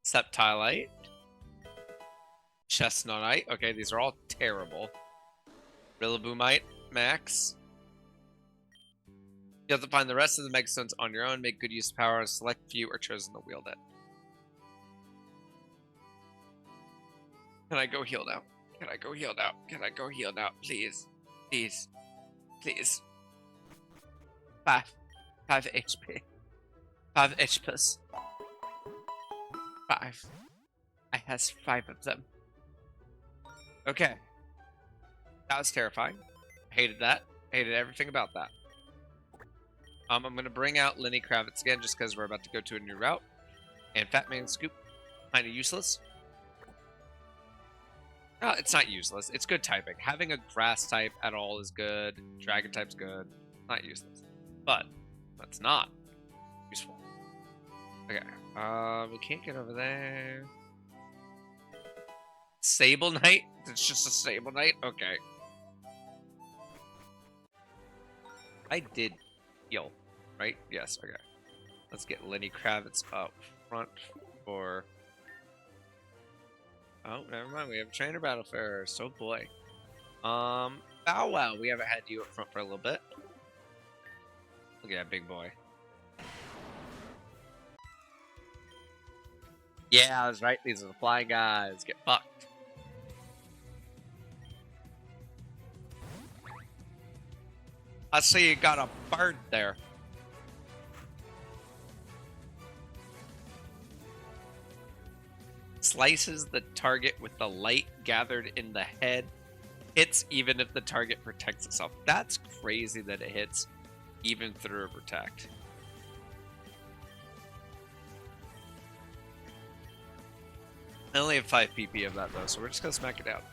[SPEAKER 1] Septilite. Chestnutite. Okay, these are all terrible. Rillaboomite, Max. You have to find the rest of the Mega Stones on your own, make good use of power, select few, or chosen to wield it. Can I go heal now? Can I go heal now? Can I go heal now? Please. Please. Please. 5 HP. 5 HP. 5. I has 5 of them. Okay. That was terrifying. Hated that. Hated everything about that. I'm going to bring out Lenny Kravitz again just because we're about to go to a new route. And Fat Man Scoop. Kind of useless. No, it's not useless. It's good typing. Having a grass type at all is good. Dragon type's good. Not useless. But that's not useful. Okay. We can't get over there. Sable Knight? It's just a Sable Knight? Okay. I did heal, right? Yes, okay. Let's get Lenny Kravitz up front for... Oh, never mind. We have a trainer battle first. Oh boy. Bow Wow. We haven't had you up front for a little bit. Look at that big boy. Yeah, I was right. These are the flying guys. Get fucked. I see you got a bird there. Slices the target with the light gathered in the head. Hits even if the target protects itself. That's crazy that it hits even through a protect. I only have 5 PP of that though, so we're just gonna smack it out.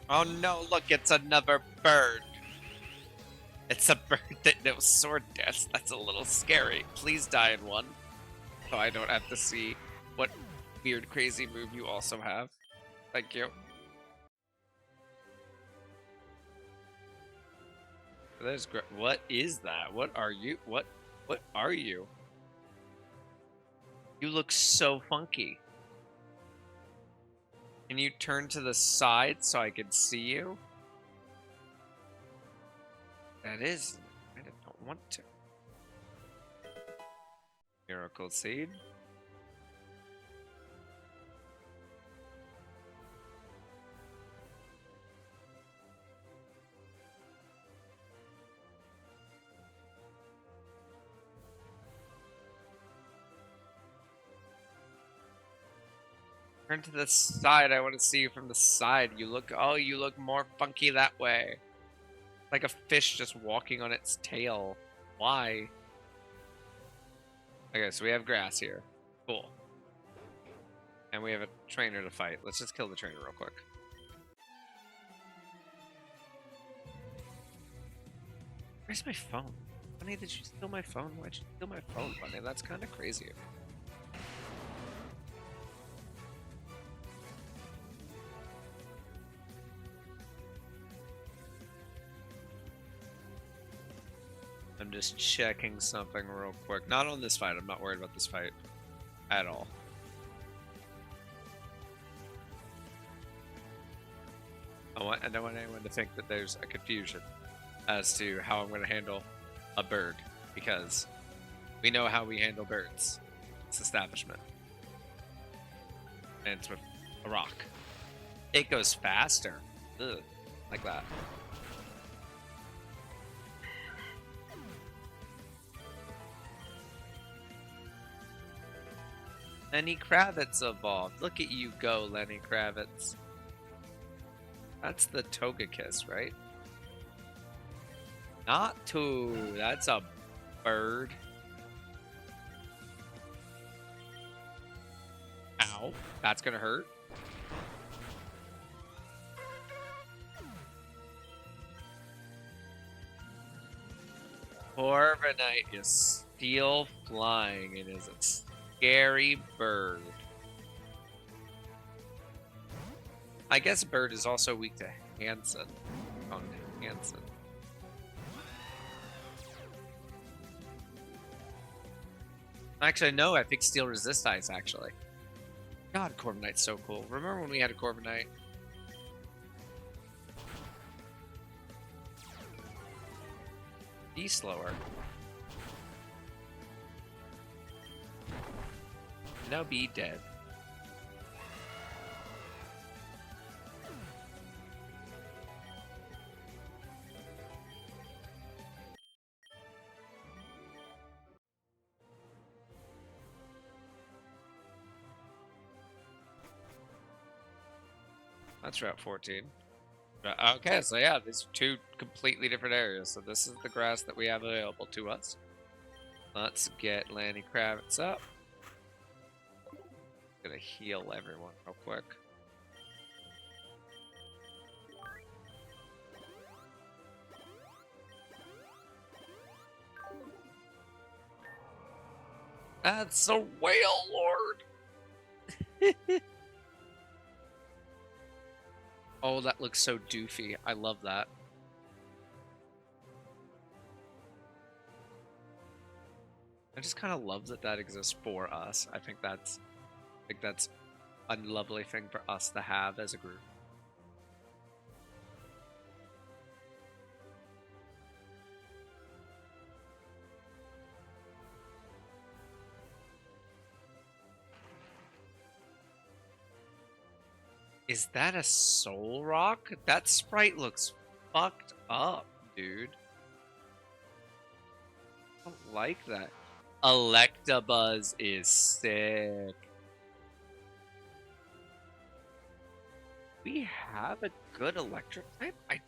[SPEAKER 1] Oh no, look, it's another bird. It's a bird that knows sword dance. That's a little scary. Please die in one, so I don't have to see what weird, crazy move you also have. Thank you. There's great. What is that? What are you? What are you? You look so funky. Can you turn to the side so I can see you? That is... I don't want to. Miracle Seed. Turn to the side. I want to see you from the side. You look... Oh, you look more funky that way. Like a fish just walking on its tail. Why? Okay, so we have grass here. Cool. And we have a trainer to fight. Let's just kill the trainer real quick. Where's my phone? Bunny, did you steal my phone? Why'd you steal my phone, Bunny? That's kind of crazy. I'm just checking something real quick. Not on this fight. I'm not worried about this fight at all. I don't want anyone to think that there's a confusion as to how I'm going to handle a bird, because we know how we handle birds. It's establishment. And it's with a rock. It goes faster. Ugh, like that. Lenny Kravitz evolved. Look at you go, Lenny Kravitz. That's the Togekiss, right? Not two. That's a bird. Ow. That's gonna hurt. Corviknight is still flying. It is a scary bird. I guess bird is also weak to Hansen. On Hansen. Actually, no, I think Steel Resist Ice, actually. God, Corviknight's so cool. Remember when we had a Corviknight? Be slower. Now be dead. That's Route 14. Okay, so yeah, these are two completely different areas. So this is the grass that we have available to us. Let's get Lenny Kravitz up. Gonna heal everyone real quick. That's a whale lord. Oh, that looks so doofy. I love that. I just kind of love that that exists for us. I think that's a lovely thing for us to have as a group. Is that a soul rock? That sprite looks fucked up, dude. I don't like that. Electabuzz is sick. We have a good electric type? I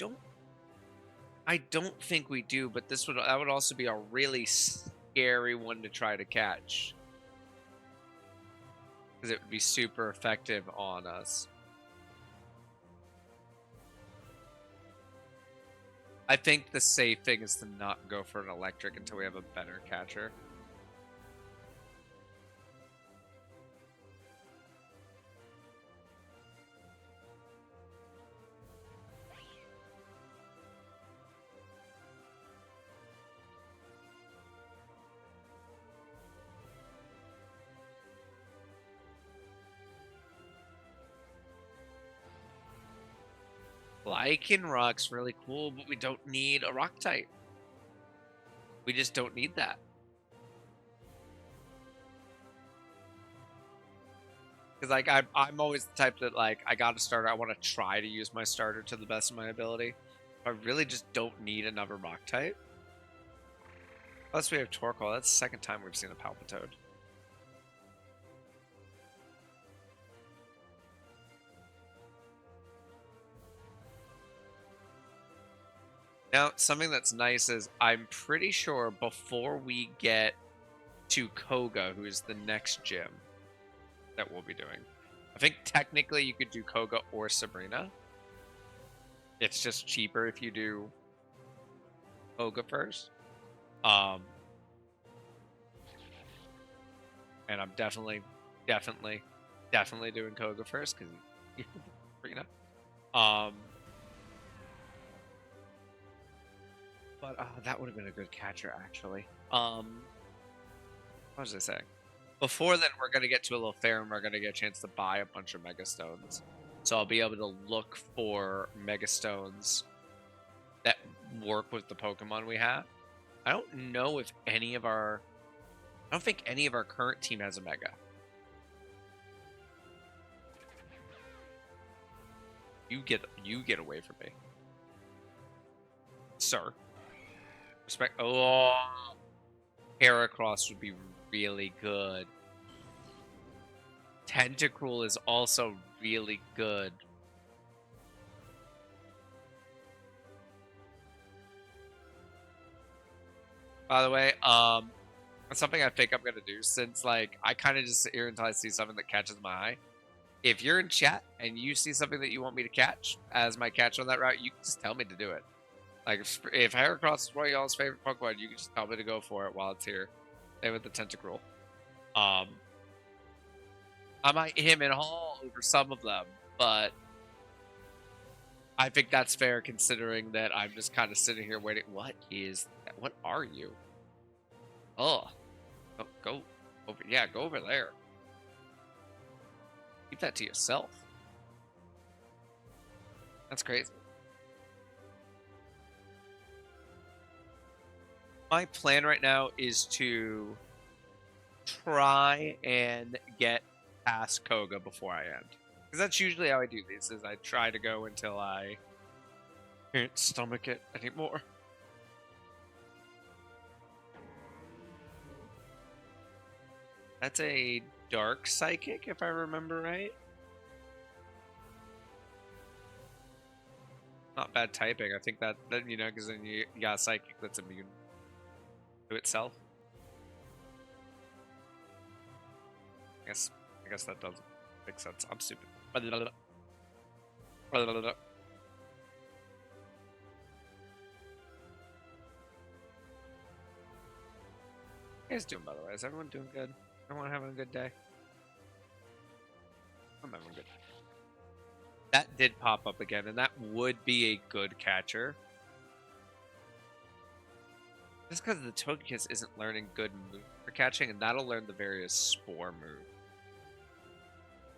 [SPEAKER 1] don't think we do, but that would also be a really scary one to try to catch. Because it would be super effective on us. I think the safe thing is to not go for an electric until we have a better catcher. Lycanrock's really cool, but we don't need a rock type. We just don't need that. Because like I'm always the type that like I got a starter. I want to try to use my starter to the best of my ability. I really just don't need another rock type. Plus we have Torkoal. That's the second time we've seen a Palpitoad. Now, something that's nice is I'm pretty sure before we get to Koga, who is the next gym that we'll be doing, I think technically you could do Koga or Sabrina. It's just cheaper if you do Koga first. And I'm definitely doing Koga first because Sabrina. But that would have been a good catcher, actually. What was I saying? Before then, we're gonna get to a little fair, and we're gonna get a chance to buy a bunch of Mega Stones. So I'll be able to look for Mega Stones that work with the Pokemon we have. I don't know if any of our... I don't think any of our current team has a Mega. You get away from me, sir. Respect. Oh, Heracross would be really good. Tentacruel is also really good. By the way, something I think I'm gonna do, since like I kind of just sit here until I see something that catches my eye. If you're in chat and you see something that you want me to catch as my catch on that route, you can just tell me to do it. Like if Heracross is one of y'all's favorite Pokemon, you can just tell me to go for it while it's here. Same with the Tentacruel. I might him and haul over some of them, but I think that's fair considering that I'm just kind of sitting here waiting. What is that? What are you? Oh, go over. Yeah, go over there. Keep that to yourself. That's crazy. My plan right now is to try and get past Koga before I end. Because that's usually how I do these, is I try to go until I can't stomach it anymore. That's a Dark Psychic, if I remember right. Not bad typing. I think that you know, because then you got a Psychic that's immune to itself. I guess that doesn't make sense. I'm stupid. You guys doing, by the way? Is everyone doing good? Everyone having a good day? I'm having a good day. That did pop up again, and that would be a good catcher. Just because the Togekiss isn't learning good moves for catching, and that'll learn the various Spore move.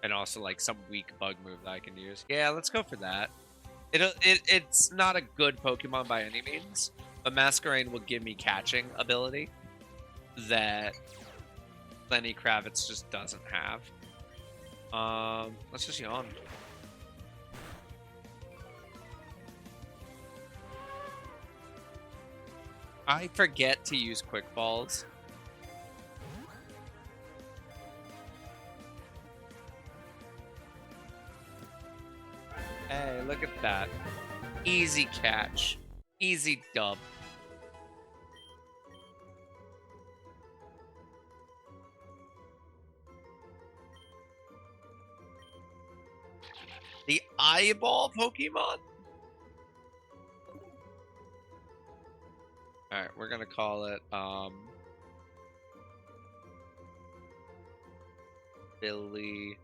[SPEAKER 1] And also, like, some weak bug move that I can use. Yeah, let's go for that. It's not a good Pokemon by any means, but Masquerain will give me catching ability that Lenny Kravitz just doesn't have. Let's just yawn. I forget to use Quick Balls. Hey, look at that. Easy catch. Easy dub. The Eyeball Pokemon? Alright, we're gonna call it, Billy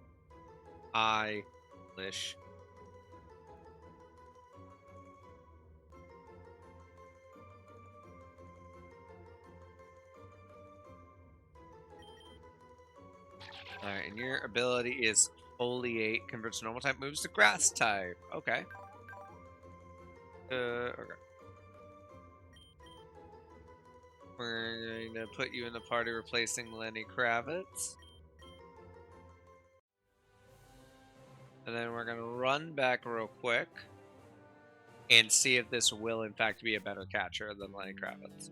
[SPEAKER 1] Eilish. Alright, and your ability is Foliate, converts normal type moves to grass type. Okay. Okay. We're going to put you in the party replacing Lenny Kravitz. And then we're going to run back real quick and see if this will, in fact, be a better catcher than Lenny Kravitz.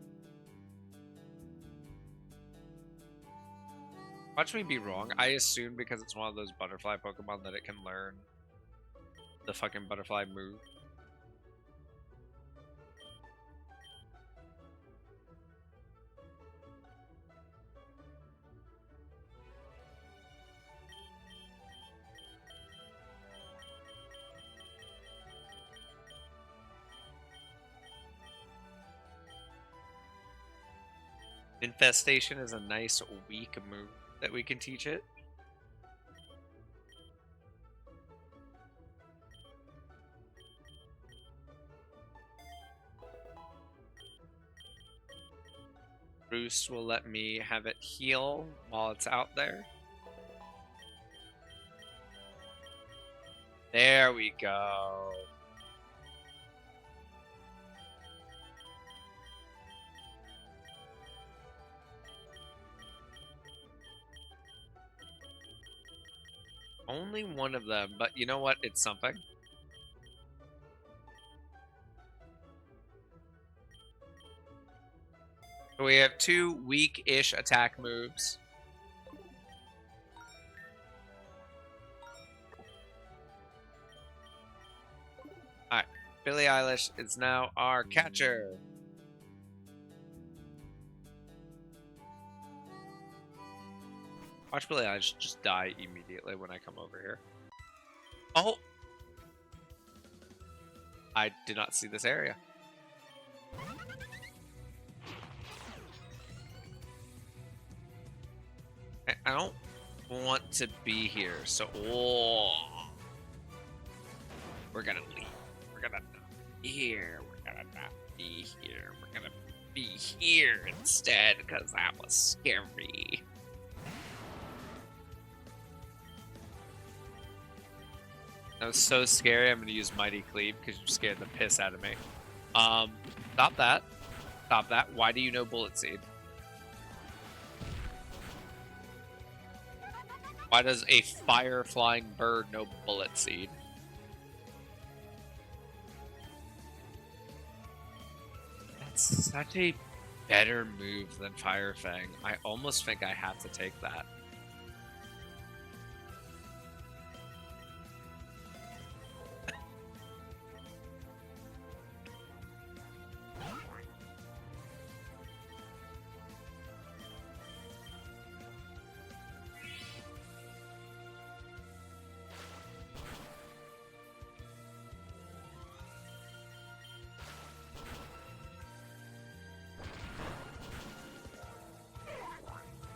[SPEAKER 1] Watch me be wrong. I assume because it's one of those butterfly Pokemon that it can learn the fucking butterfly move. Infestation is a nice weak move that we can teach it. Roost will let me have it heal while it's out there. There we go. Only one of them, but you know what? It's something. So we have 2 weak-ish attack moves. Alright, Billie Eilish is now our catcher. Watch Billie Eilish just die immediately when I come over here. Oh! I did not see this area. I don't want to be here, so... Oh. We're gonna leave. We're gonna not be here. We're gonna not be here. We're gonna be here instead, because that was scary. That was so scary, I'm gonna use Mighty Cleave, because you scared the piss out of me. Stop that. Stop that. Why do you know Bullet Seed? Why does a fire-flying bird know Bullet Seed? That's such a better move than Fire Fang. I almost think I have to take that.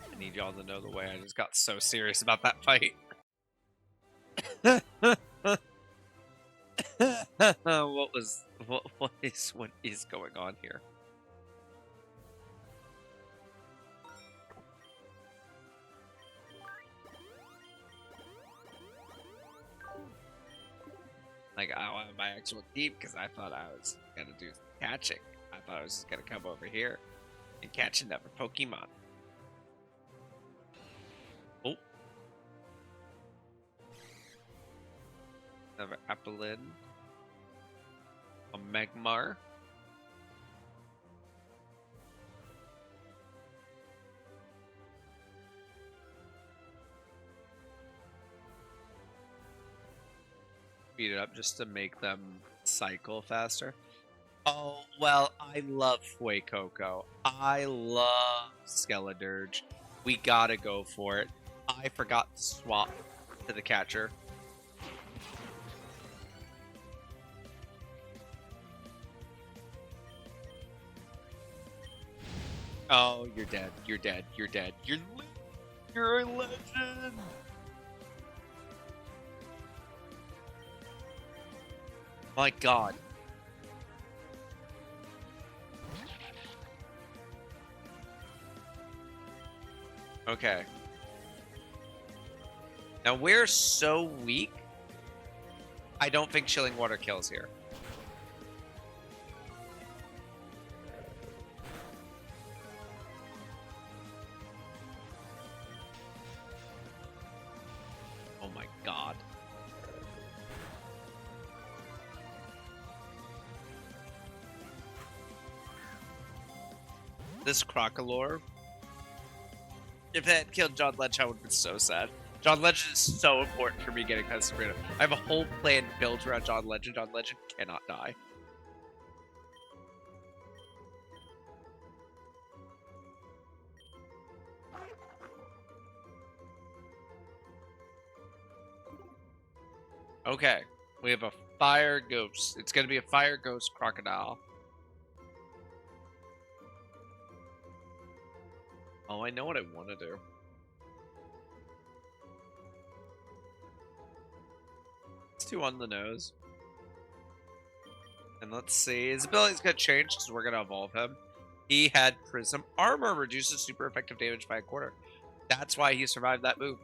[SPEAKER 1] I need y'all to know the way I just got so serious about that fight. what is going on here? Like, I don't have my actual team because I thought I was gonna do catching. I thought I was just gonna come over here and catch another Pokemon. Oh. Another Applin. A Magmar. Speed it up just to make them cycle faster. Oh, well, I love Fuecoco. I love Skeledirge. We gotta go for it. I forgot to swap to the catcher. Oh, you're dead. You're dead. You're dead. You're a legend. My God. Okay. Now we're so weak. I don't think Chilling Water kills here. Oh my God. This Crocolore. If that had killed John Ledge, I would have been so sad. John Legend is so important for me getting past Sabrina. I have a whole plan built around John Legend. John Legend cannot die. Okay, we have a Fire Ghost. It's going to be a Fire Ghost Crocodile. Oh, I know what I want to do. It's too on the nose. And let's see. His ability's going to change because we're going to evolve him. He had Prism Armor, reduces super effective damage by a quarter. That's why he survived that move.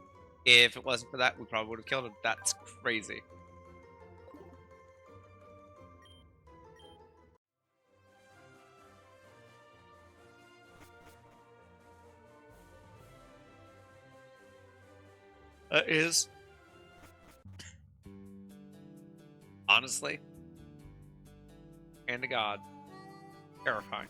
[SPEAKER 1] If it wasn't for that, we probably would have killed him. That's crazy. That is honestly, hand to God, terrifying.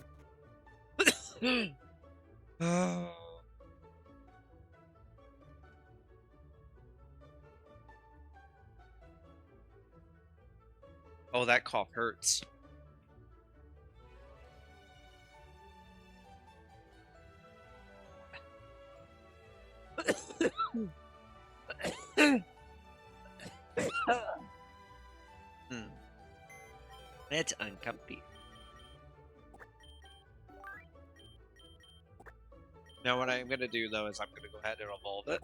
[SPEAKER 1] Oh, that cough hurts. It's uncomfy. Now, what I'm going to do, though, is I'm going to go ahead and evolve it.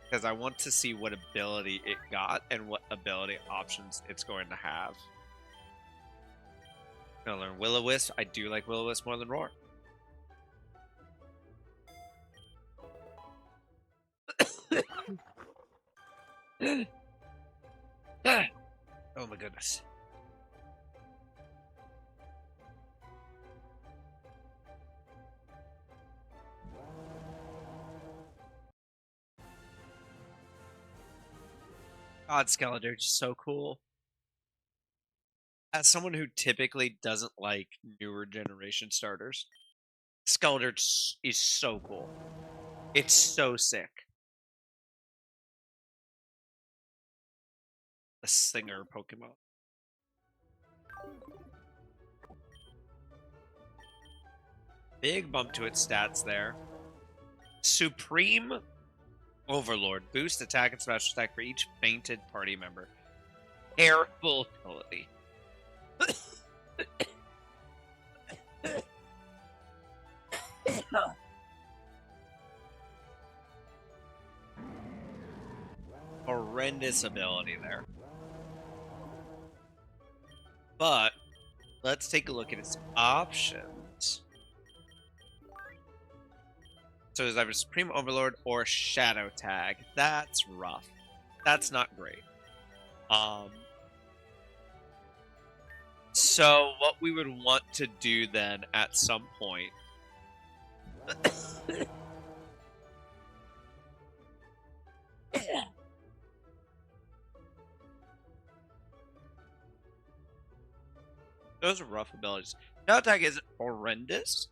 [SPEAKER 1] Because I want to see what ability it got and what ability options it's going to have. I'm going to learn Will-O-Wisp. I do like Will-O-Wisp more than Roar. Oh my goodness. God, Skeletor is so cool. As someone who typically doesn't like newer generation starters, Skeletor is so cool. It's so sick. A singer Pokemon. Big bump to its stats there. Supreme Overlord. Boost attack and special attack for each fainted party member. Careful ability. Horrendous ability there. But let's take a look at its options. So there's either Supreme Overlord or Shadow Tag. That's rough. That's not great. So what we would want to do then at some point those are rough abilities. Shadow Tag is horrendous.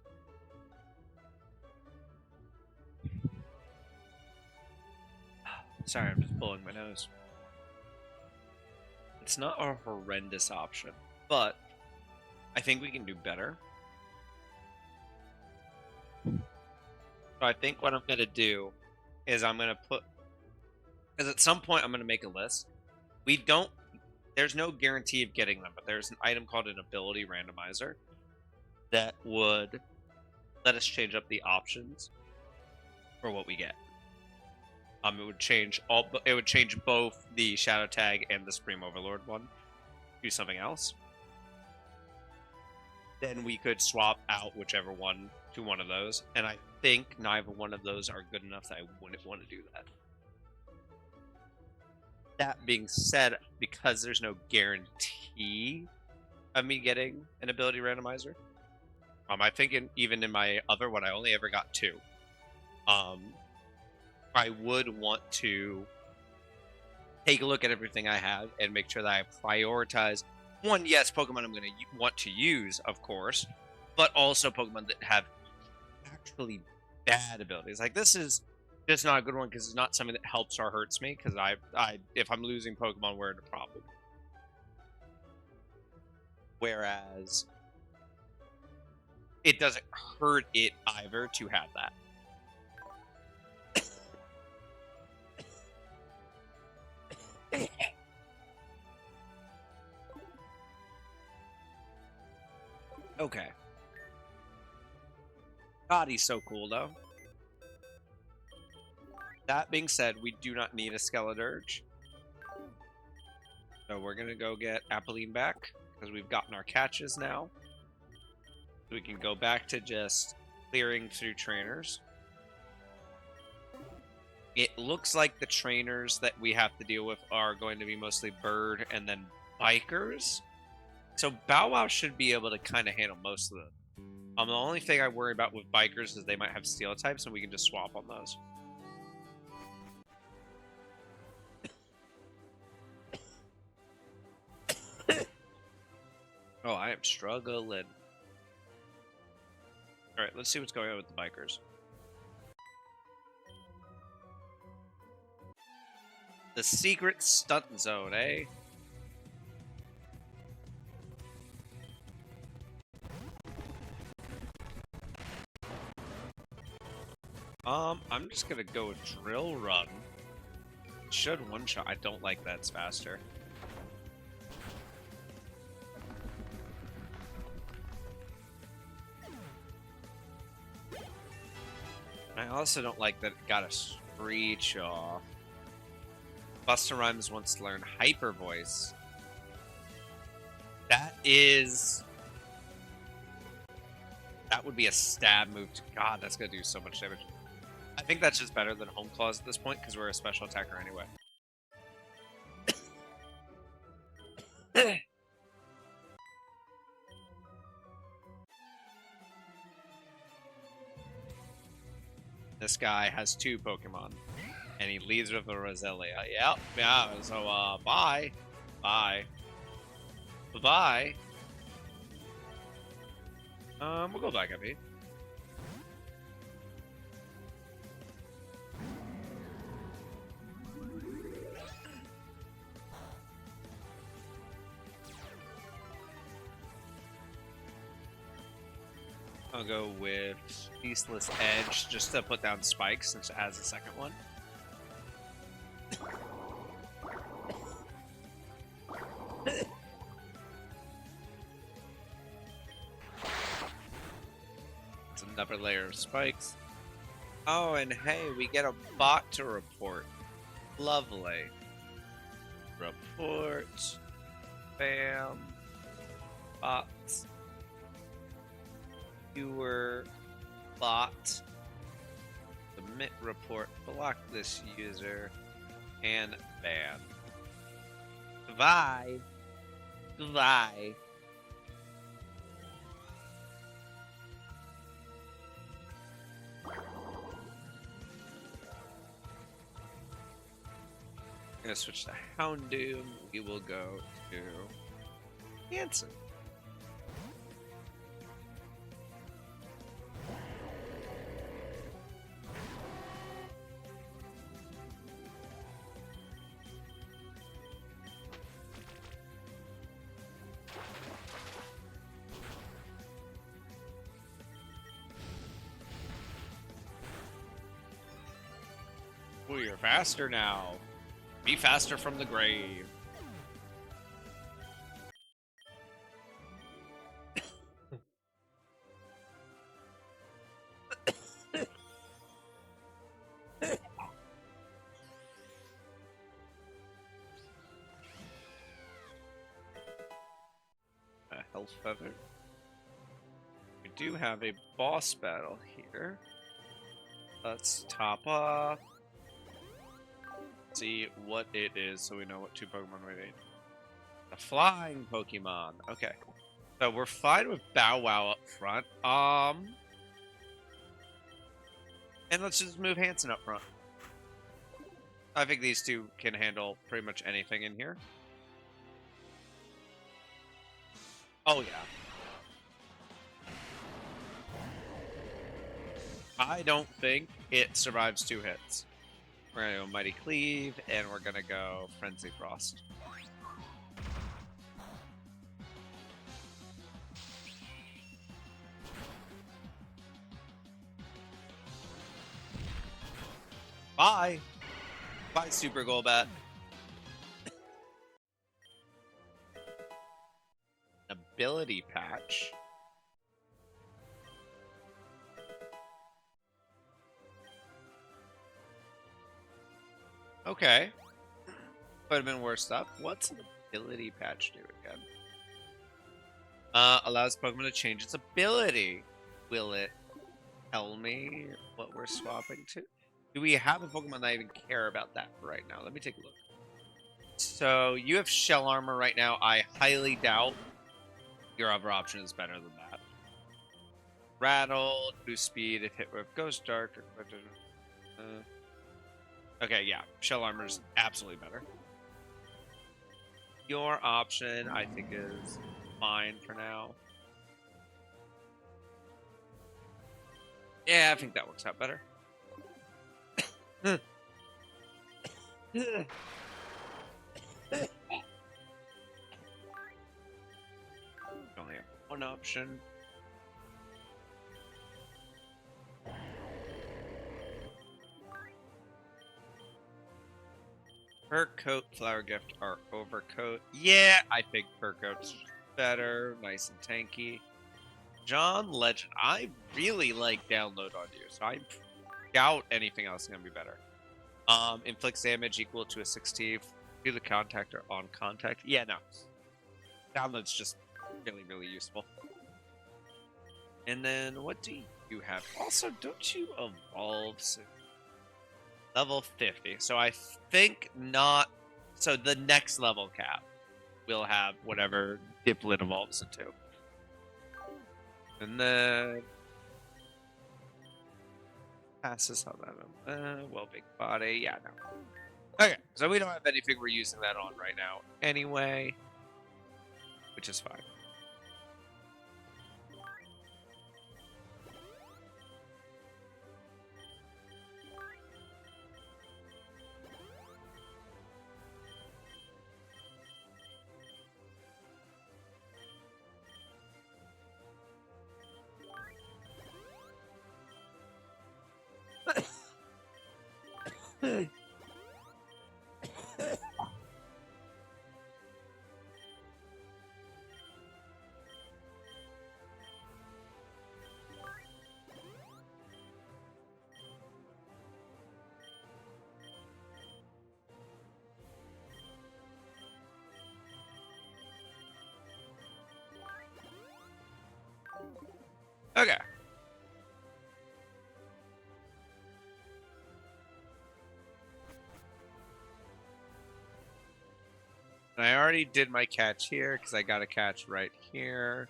[SPEAKER 1] Sorry, I'm just blowing my nose. It's not a horrendous option, but I think we can do better. So I think what I'm going to do is I'm going to put, because at some point I'm going to make a list. There's no guarantee of getting them, but there's an item called an ability randomizer that would let us change up the options for what we get. It would change both the Shadow Tag and the Supreme Overlord one to something else. Then we could swap out whichever one to one of those, and I think neither one of those are good enough that I wouldn't want to do that. That being said, because there's no guarantee of me getting an ability randomizer, I think even in my other one, I only ever got 2. I would want to take a look at everything I have and make sure that I prioritize one, yes, Pokemon I'm going to want to use, of course, but also Pokemon that have actually bad abilities. Like, this is just not a good one because it's not something that helps or hurts me, because if I'm losing Pokemon, we're in a problem. Whereas it doesn't hurt it either to have that. Okay. God, he's so cool, though. That being said, we do not need a Skeledirge. So we're going to go get Apolline back, because we've gotten our catches now. We can go back to just clearing through trainers. It looks like the trainers that we have to deal with are going to be mostly bird and then bikers. So Bow Wow should be able to kind of handle most of them. The only thing I worry about with bikers is they might have steel types, and we can just swap on those. Oh, I am struggling. All right, let's see what's going on with the bikers. The secret stunt zone, eh? I'm just gonna go with Drill Run. Should one shot. I don't like that's faster. I also don't like that it got a Screech off. Busta Rhymes wants to learn Hyper Voice. That would be a stab move. God, that's gonna do so much damage. I think that's just better than Home Claws at this point because we're a special attacker anyway. This guy has 2 Pokemon, and he leads with a Roselia. Yep, yeah, so, bye. Bye. Bye-bye. We'll go back up, I'll go with Ceaseless Edge just to put down spikes since it has a second one. It's another layer of spikes. Oh, and hey, we get a bot to report. Lovely. Report. Bam. Bots. Viewer. Bot. Submit report. Block this user. And ban. Goodbye. Goodbye. I'm gonna switch to Houndoom. We will go to Hanson. Oh, you're faster now. Be faster from the grave. A health feather. We do have a boss battle here. Let's top up. See what it is so we know what 2 Pokemon we need. The flying Pokemon. Okay. So we're fine with Bow Wow up front. And let's just move Hanson up front. I think these 2 can handle pretty much anything in here. Oh, yeah. I don't think it survives 2 hits. We're going to go Mighty Cleave, and we're going to go Frenzy Frost. Bye! Bye, Super Golbat. Ability Patch. Okay. Could have been worse stuff. What's an ability patch do again? Allows Pokemon to change its ability. Will it tell me what we're swapping to? Do we have a Pokemon that I even care about that right now? Let me take a look. So you have Shell Armor right now. I highly doubt your other option is better than that. Rattle, boost speed if hit with Ghost Dark. Okay, yeah. Shell Armor is absolutely better. Your option, I think, is fine for now. Yeah, I think that works out better. Only have one option. Fur coat, flower gift, or overcoat. Yeah, I think fur coat's better, nice and tanky. John Legend, I really like download on you, so I doubt anything else is gonna be better. Inflicts damage equal to a 60 to the contact or on contact. Yeah, no. Download's just really, really useful. And then what do you have? Also, don't you evolve soon? Level 50. So I think not. So the next level cap will have whatever Diplet evolves into. And then passes on that. Well, big body. Yeah, no. Okay, so we don't have anything we're using that on right now anyway, which is fine. Okay. And I already did my catch here because I got a catch right here.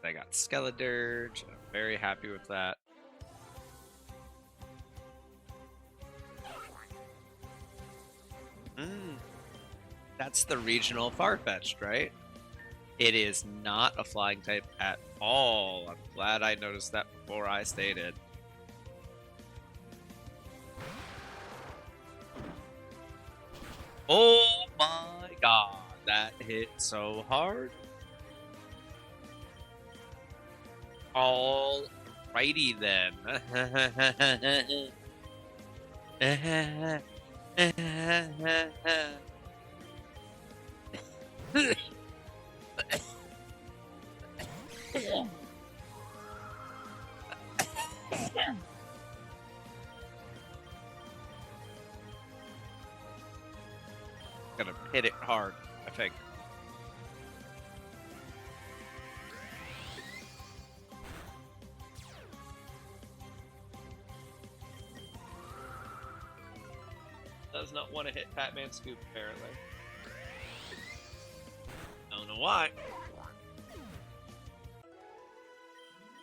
[SPEAKER 1] I got Skeledirge. I'm very happy with that. That's the regional Farfetch'd, right? It is not a flying type at all. I'm glad I noticed that before I stated. Oh my god, that hit so hard. Alrighty then. Gonna hit it hard, I think. Does not want to hit Batman Scoop, apparently. Don't know why.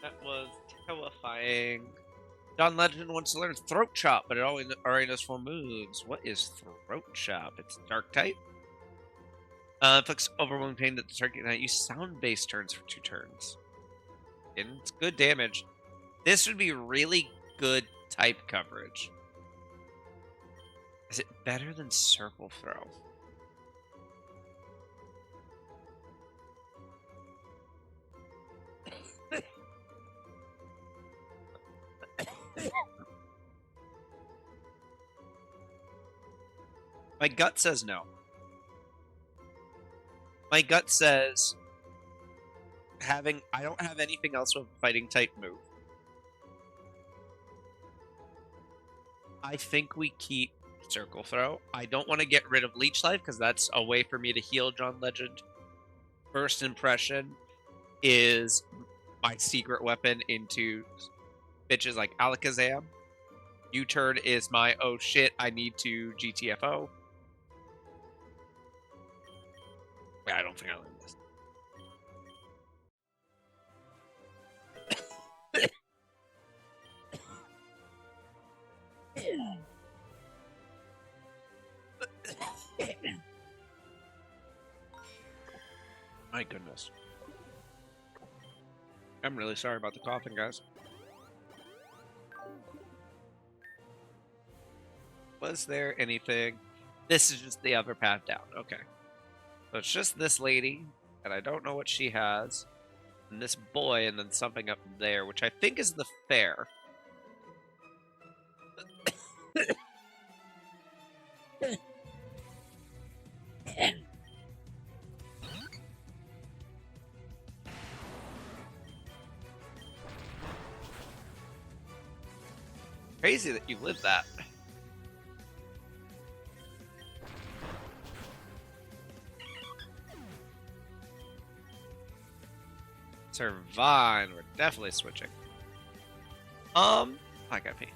[SPEAKER 1] That was terrifying. John Legend wants to learn Throat Chop, but it already knows 4 moves. What is Throat Chop? It's Dark type. Inflicts overwhelming pain that the target cannot use sound-based turns for 2 turns. And it's good damage. This would be really good type coverage. Is it better than Circle Throw? My gut says no. My gut says I don't have anything else with a fighting type move. I think we keep Circle Throw. I don't want to get rid of Leech Life because that's a way for me to heal John Legend. First Impression is my secret weapon into bitches like Alakazam. U-Turn is my, oh shit, I need to GTFO. Yeah, I don't think I learned this. My goodness. I'm really sorry about the coughing, guys. Was there anything? This is just the other path down. Okay. So it's just this lady, and I don't know what she has. And this boy, and then something up there, which I think is the fair. Crazy that you lived that. Servine, we're definitely switching. I got pee.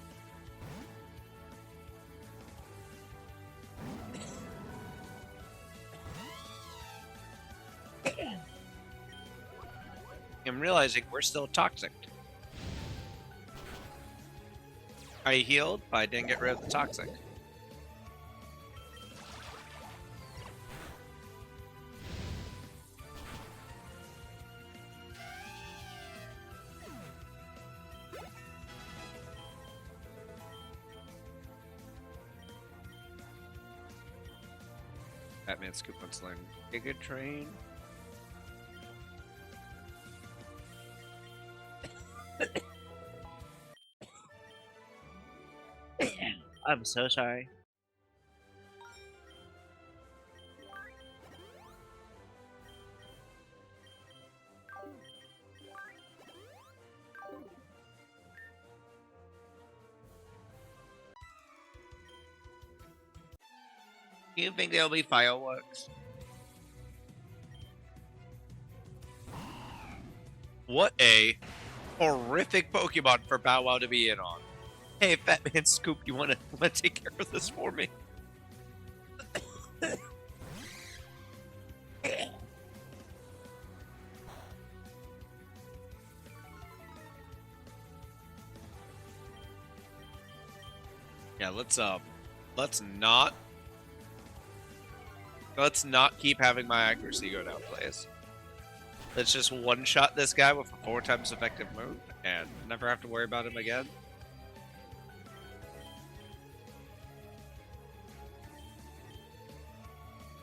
[SPEAKER 1] I'm realizing we're still toxic. I healed, but I didn't get rid of the toxic. Batman Scoop wants to learn Giga Train. I'm so sorry. Do you think there'll be fireworks? What a horrific Pokemon for Bow Wow to be in on. Hey, Fatman Scoop, you wanna take care of this for me? Yeah, let's not keep having my accuracy go down, please. Let's just one-shot this guy with a 4 times effective move and never have to worry about him again.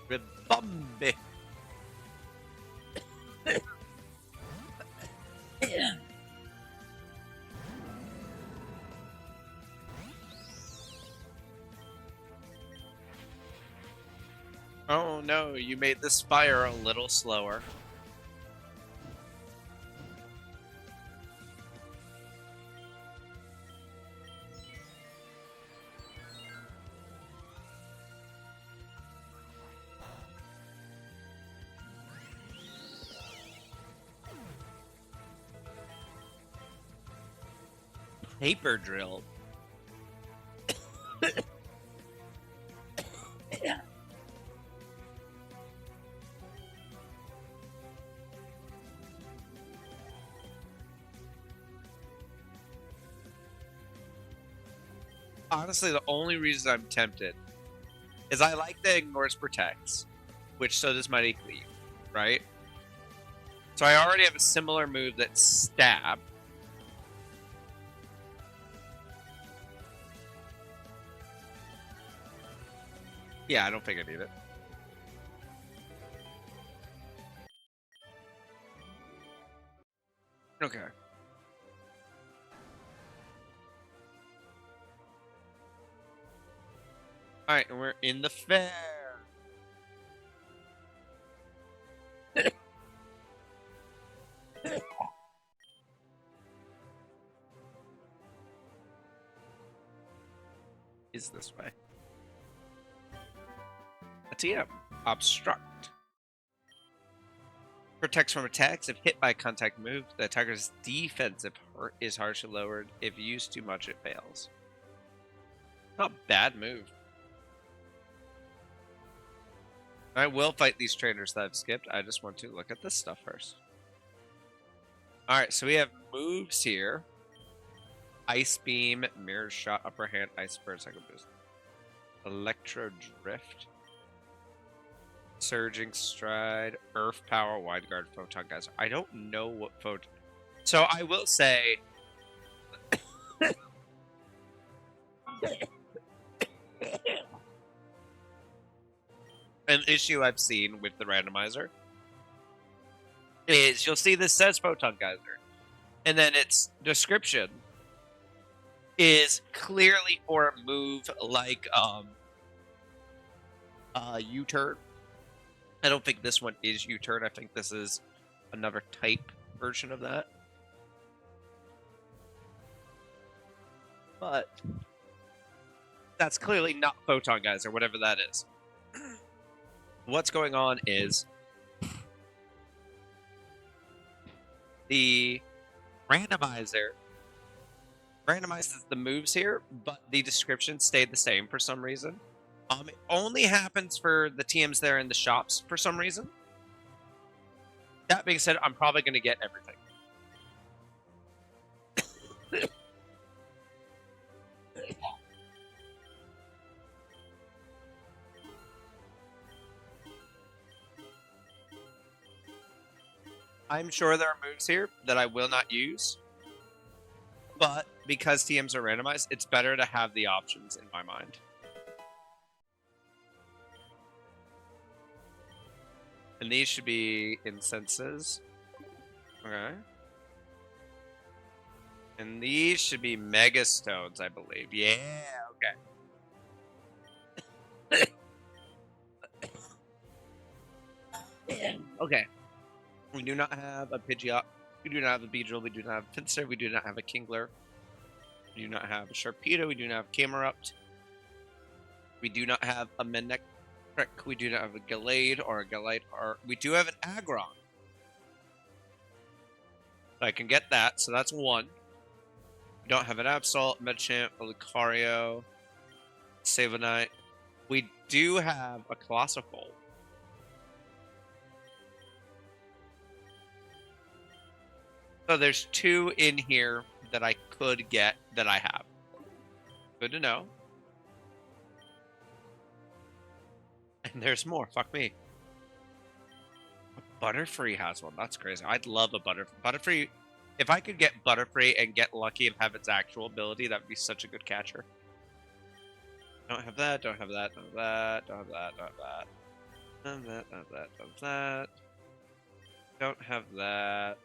[SPEAKER 1] Ribombi. Oh no, you made this fire a little slower. Paper drill. Honestly, the only reason I'm tempted is I like that Ignores Protects, which so does Mighty Cleave, right? So I already have a similar move that's Stab. Yeah, I don't think I need it. Okay. Alright, and we're in the fair. Is this way. TM. Obstruct. Protects from attacks if hit by a contact move. The attacker's defensive is harshly lowered. If used too much, it fails. Not a bad move. I will fight these trainers that I've skipped. I just want to look at this stuff first. Alright, so we have moves here. Ice Beam, Mirror Shot, Upper Hand, Ice Bird, Second Boost. Electro Drift. Surging Stride, Earth Power, Wide Guard, Photon Geyser. I don't know what photon... So I will say... An issue I've seen with the randomizer is you'll see this says Photon Geyser, and then its description is clearly for a move like U-turn. I don't think this one is U-turn. I think this is another type version of that. But that's clearly not Photon Geyser, whatever that is. What's going on is the randomizer randomizes the moves here, but the description stayed the same for some reason. It only happens for the TMs there in the shops for some reason. That being said, I'm probably going to get everything. I'm sure there are moves here that I will not use, but because TMs are randomized, it's better to have the options in my mind. And these should be incenses. Okay. And these should be mega stones, I believe. Yeah, okay. Okay. We do not have a Pidgeot. We do not have a Beedrill. We do not have a Pinsir. We do not have a Kingler. We do not have a Sharpedo. We do not have a Camerupt. We do not have a Manectric. We do not have a Gallade or a Galite. Or we do have an Aggron. I can get that, so that's one. We don't have an Absol, Medichamp, a Lucario, Savanite. We do have a Colossal. So there's two in here that I could get that I have. Good to know. And there's more. Fuck me. Butterfree has one. That's crazy. I'd love a Butterfree. If I could get Butterfree and get lucky and have its actual ability, that would be such a good catcher. Don't have that. Don't have that. Don't have that. Don't have that. Don't have that. Don't have that. Don't have that. Don't have that. Don't have that.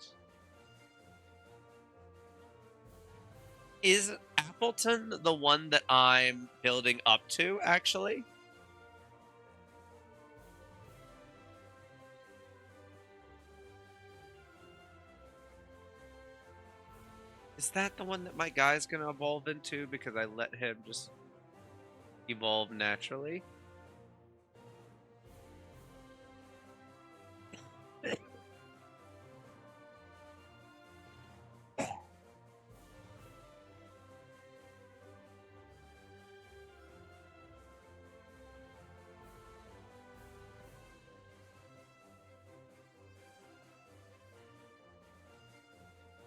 [SPEAKER 1] Is Appleton the one that I'm building up to, actually? Is that the one that my guy's gonna evolve into because I let him just evolve naturally?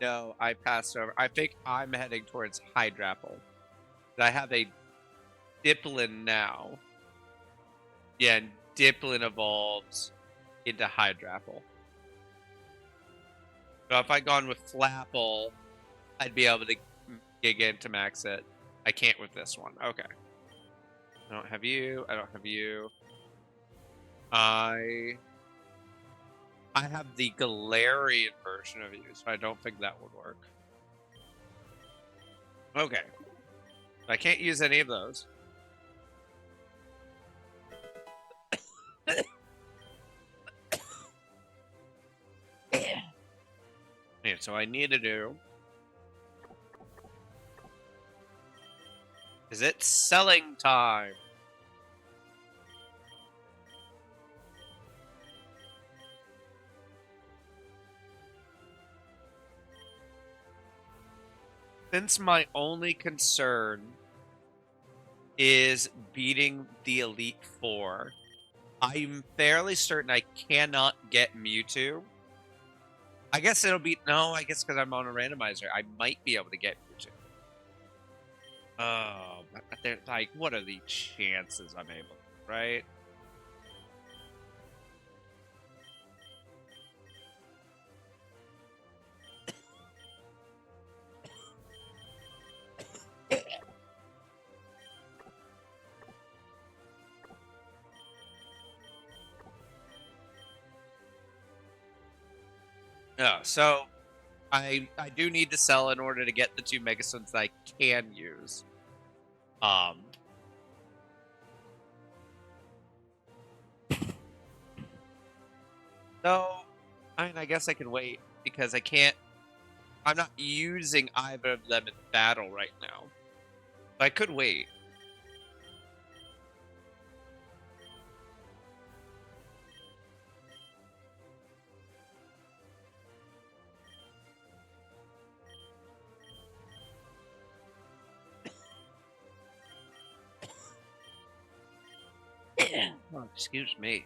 [SPEAKER 1] No, I passed over. I think I'm heading towards Hydrapple. I have a Dipplin now. Yeah, and Dipplin evolves into Hydrapple. So if I'd gone with Flapple, I'd be able to gig in to max it. I can't with this one. Okay. I don't have you. I don't have you. I have the Galarian version of you, so I don't think that would work. Okay. I can't use any of those. Yeah, so I need to do... Is it selling time? Since my only concern is beating the Elite Four, I'm fairly certain I cannot get Mewtwo. I guess it'll be no. I guess because I'm on a randomizer, I might be able to get Mewtwo. Oh, but they're like, what are the chances I'm able? Right? Yeah. So I do need to sell in order to get the 2 Megastones that I can use. Um. So, I mean, I guess I can wait because I can't. I'm not using either of them in battle right now. But I could wait. Oh, excuse me.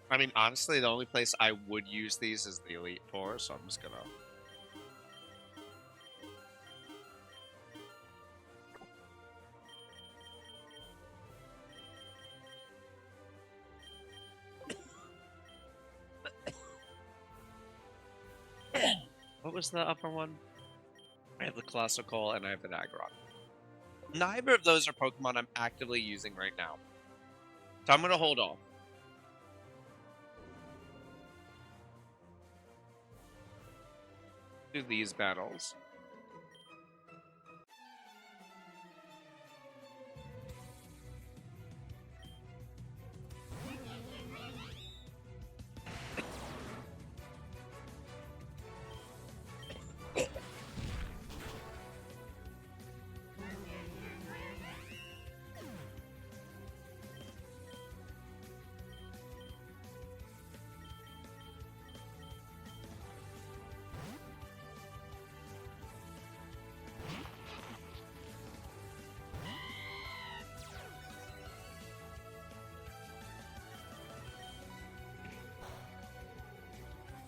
[SPEAKER 1] I mean, honestly, the only place I would use these is the Elite Four, so I'm just gonna. What was the upper one? I have the Classical and I have the Aggron. Neither of those are Pokemon I'm actively using right now. So I'm gonna hold off. Do these battles.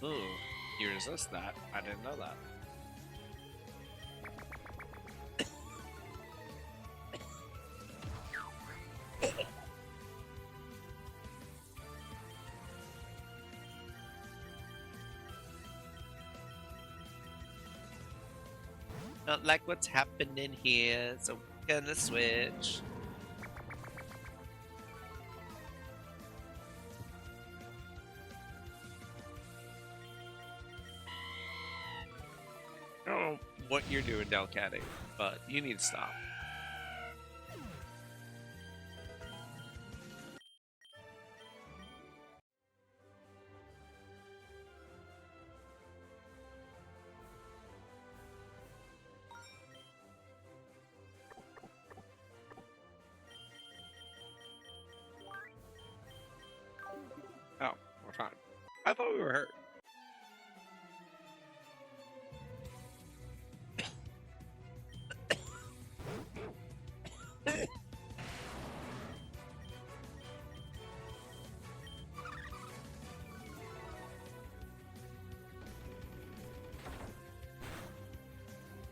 [SPEAKER 1] Ooh, you resist that. I didn't know that. Not like what's happening here, so we're gonna switch. I don't know what you're doing, Delcatty, but you need to stop. Oh, we're fine. I thought we were hurt.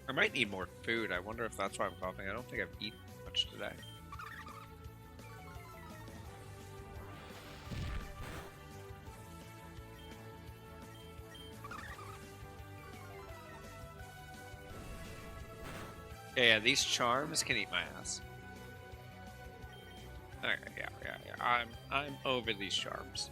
[SPEAKER 1] I might need more food. I wonder if that's why I'm coughing. I don't think I've eaten much today. Yeah, these charms can eat my ass. Okay, yeah. I'm over these charms.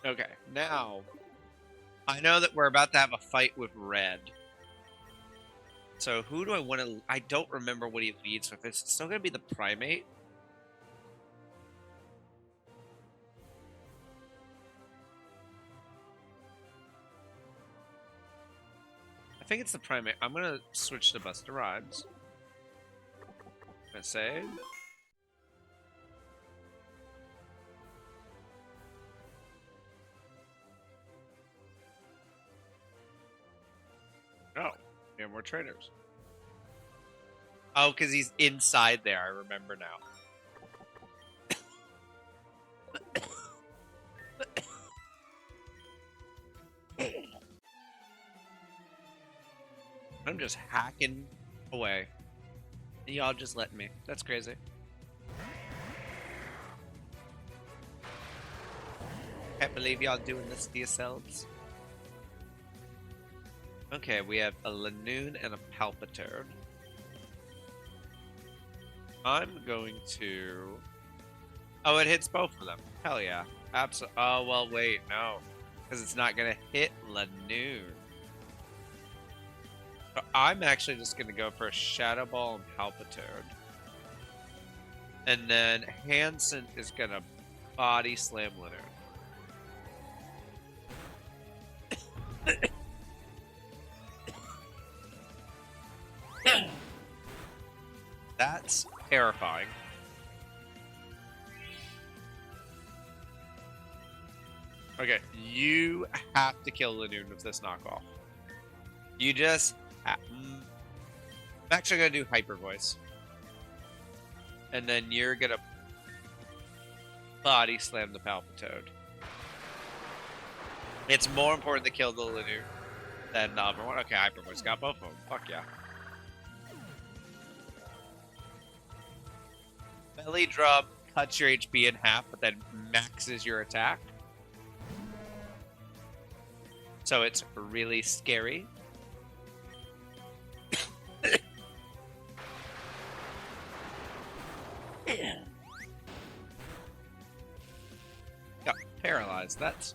[SPEAKER 1] Okay, now I know that we're about to have a fight with red. So who do I want to? I don't remember what he leads with. It's still gonna be the primate. I think it's the primate. I'm gonna switch to Busta Rhymes. I'm gonna save. Oh, there are more traders. Oh, because he's inside there. I remember now. I'm just hacking away. Y'all just letting me. That's crazy. Can't believe y'all doing this to yourselves. Okay, we have a Lanoon and a Palpitoad. I'm going to... Oh, it hits both of them. Hell yeah. Absolutely. Oh, well, wait. No. Because it's not going to hit Lanoon. So I'm actually just going to go for a Shadow Ball and Palpitoad. And then Hanson is going to Body Slam Lanoon. That's terrifying. Okay, you have to kill Lanoon with this knockoff. You just... I'm actually going to do Hyper Voice. And then you're going to Body Slam the Palpitoad. It's more important to kill the Lanoon than the other one. Okay, Hyper Voice got both of them. Fuck yeah. Belly Drum cuts your HP in half, but then maxes your attack. So it's really scary. Got paralyzed. That's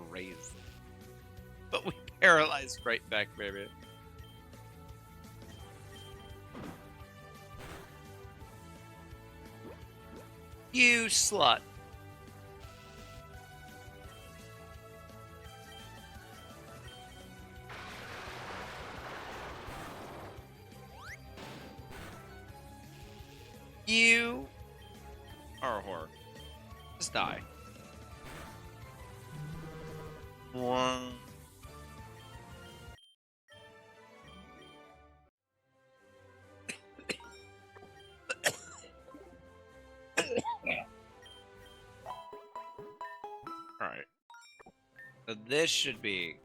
[SPEAKER 1] crazy. But we paralyzed right back, baby. You slut. You are a whore. Just die. One. Alright. So this should be...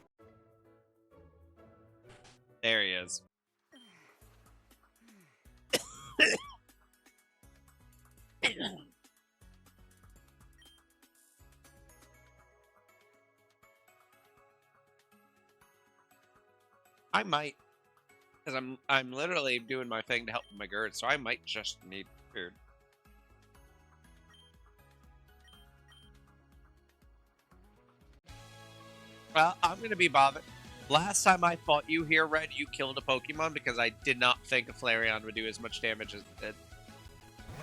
[SPEAKER 1] There he is. I might, because I'm literally doing my thing to help with my GERD, so I might just need food. Well, I'm gonna be bothered. Last time I fought you here, Red, you killed a Pokemon because I did not think a Flareon would do as much damage as it did.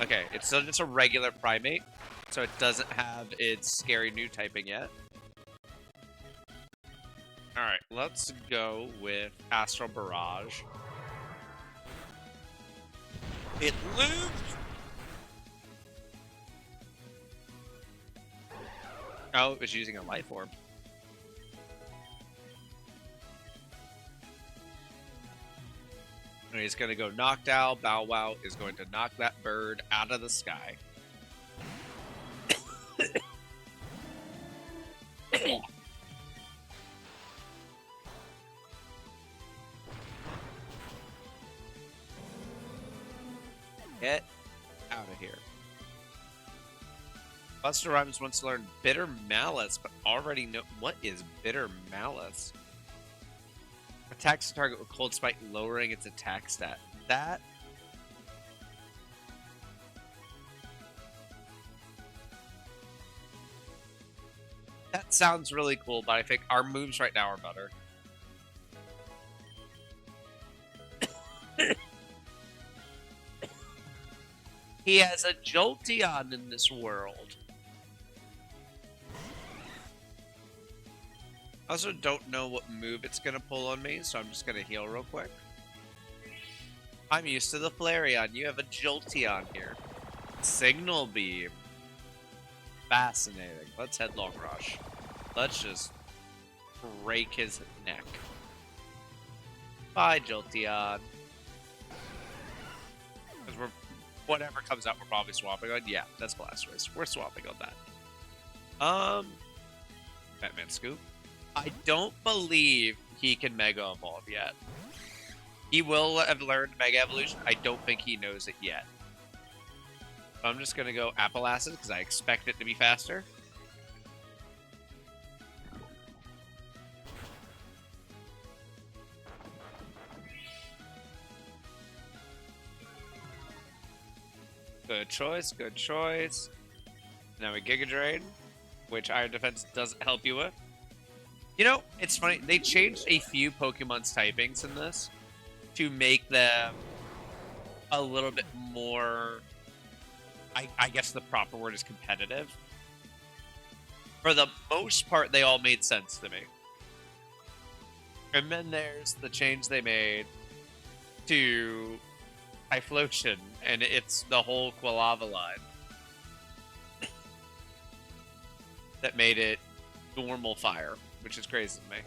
[SPEAKER 1] Okay, it's still just a regular Primate, so it doesn't have its scary new typing yet. Alright, let's go with Astral Barrage. It lives! Oh, it was using a Life Orb. And he's going to go Knockdown. Bow Wow is going to knock that bird out of the sky. Get out of here. Busta Rhymes wants to learn Bitter Malice, but already know what is Bitter Malice. Attacks the target with Cold Spike, lowering its attack stat. That... That sounds really cool, but I think our moves right now are better. He has a Jolteon in this world. I also don't know what move it's going to pull on me, so I'm just going to heal real quick. I'm used to the Flareon. You have a Jolteon here. Signal Beam. Fascinating. Let's Headlong Rush. Let's just break his neck. Bye, Jolteon. Because whatever comes out, we're probably swapping on. Yeah, that's Blastoise. We're swapping on that. Batman Scoop. I don't believe he can Mega Evolve yet. He will have learned Mega Evolution. I don't think he knows it yet. So I'm just going to go Apple Acid because I expect it to be faster. Good choice, good choice. Now we Giga Drain, which Iron Defense doesn't help you with. You know, it's funny. They changed a few Pokemon's typings in this to make them a little bit more, I guess the proper word is competitive. For the most part, they all made sense to me. And then there's the change they made to Typhlosion, and it's the whole Quilava line that made it normal fire, which is crazy to me.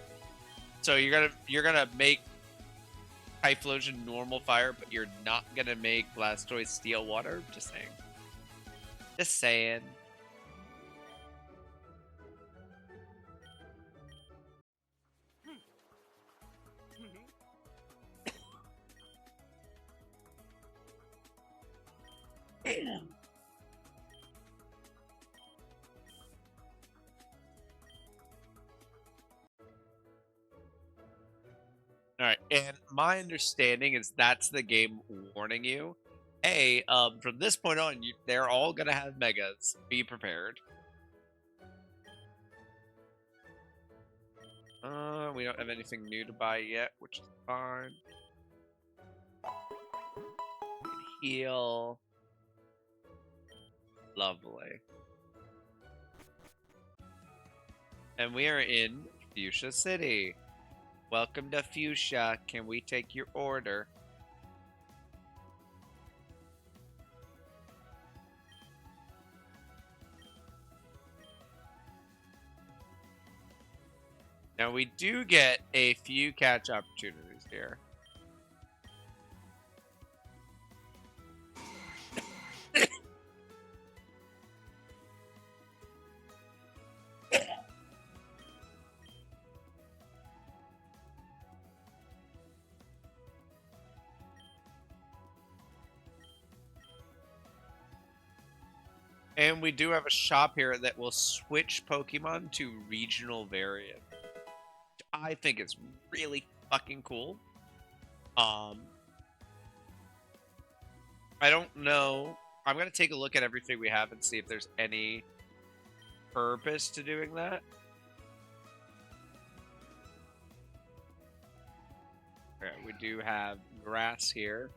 [SPEAKER 1] So you're gonna make Typhlosion normal fire, but you're not gonna make Blastoise steel water. Just saying. Just saying. All right, and my understanding is that's the game warning you. Hey, from this point on, they're all gonna have megas. Be prepared. We don't have anything new to buy yet, which is fine. Heal. Lovely. And we are in Fuchsia City. Welcome to Fuchsia. Can we take your order? Now we do get a few catch opportunities here. And we do have a shop here that will switch Pokemon to regional variant. I think it's really fucking cool. I don't know. I'm going to take a look at everything we have and see if there's any purpose to doing that. Okay, we do have grass here.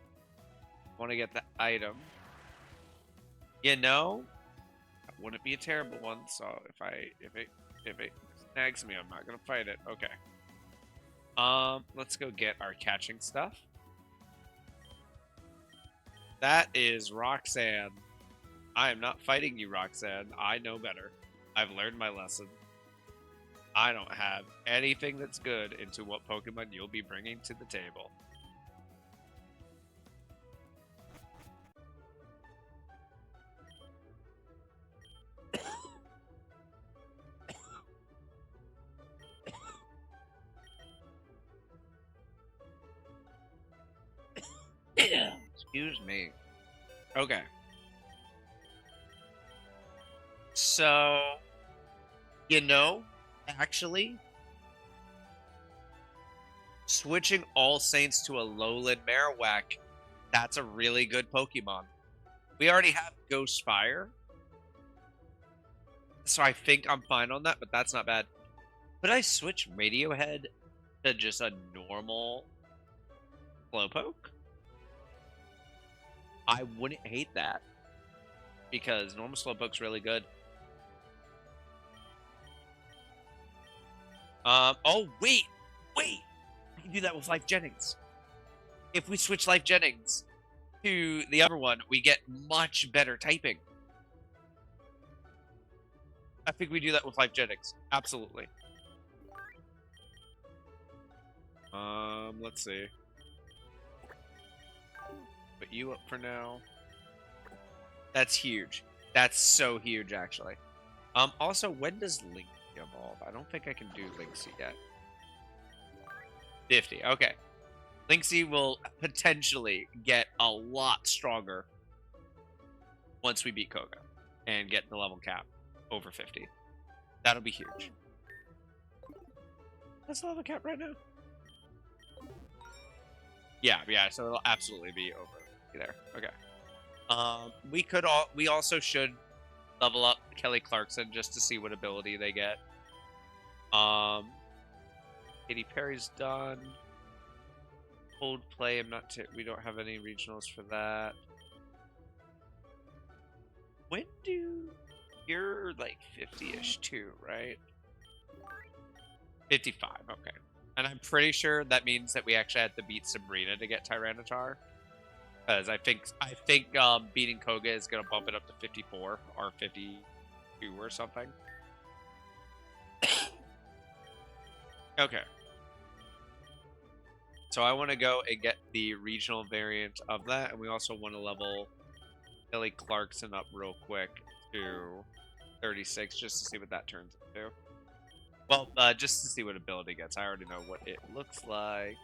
[SPEAKER 1] Want to get the item. You know, that wouldn't be a terrible one. So if it snags me, I'm not gonna fight it. Okay. Let's go get our catching stuff. That is Roxanne. I am not fighting you, Roxanne. I know better. I've learned my lesson. I don't have anything that's good into what Pokemon you'll be bringing to the table. Excuse me. Okay. So, you know, actually, switching All Saints to a Lowland Marowak, that's a really good Pokemon. We already have Ghost Fire. So I think I'm fine on that, but that's not bad. Could I switch Radiohead to just a normal Slowpoke? I wouldn't hate that because normal Slowpoke's really good. Oh wait, we can do that with Life Jennings. If we switch Life Jennings to the other one, we get much better typing. I think we do that with Life Jennings. Absolutely. Let's see. Put you up for now. That's huge. That's so huge, actually. Also, when does Link evolve? I don't think I can do Linksy yet. 50. Okay. Linksy will potentially get a lot stronger once we beat Koga and get the level cap over 50. That'll be huge. That's the level cap right now. Yeah, so it'll absolutely be over there. Okay. We also should level up Kelly Clarkson just to see what ability they get. Katy Perry's done. Coldplay, we don't have any regionals for that. When you're like 50-ish too, right? 55, okay. And I'm pretty sure that means that we actually had to beat Sabrina to get Tyranitar. Because I think beating Koga is gonna bump it up to 54 or 52 or something. Okay. So I want to go and get the regional variant of that, and we also want to level Kelly Clarkson up real quick to 36 just to see what that turns into. Well, just to see what ability gets. I already know what it looks like.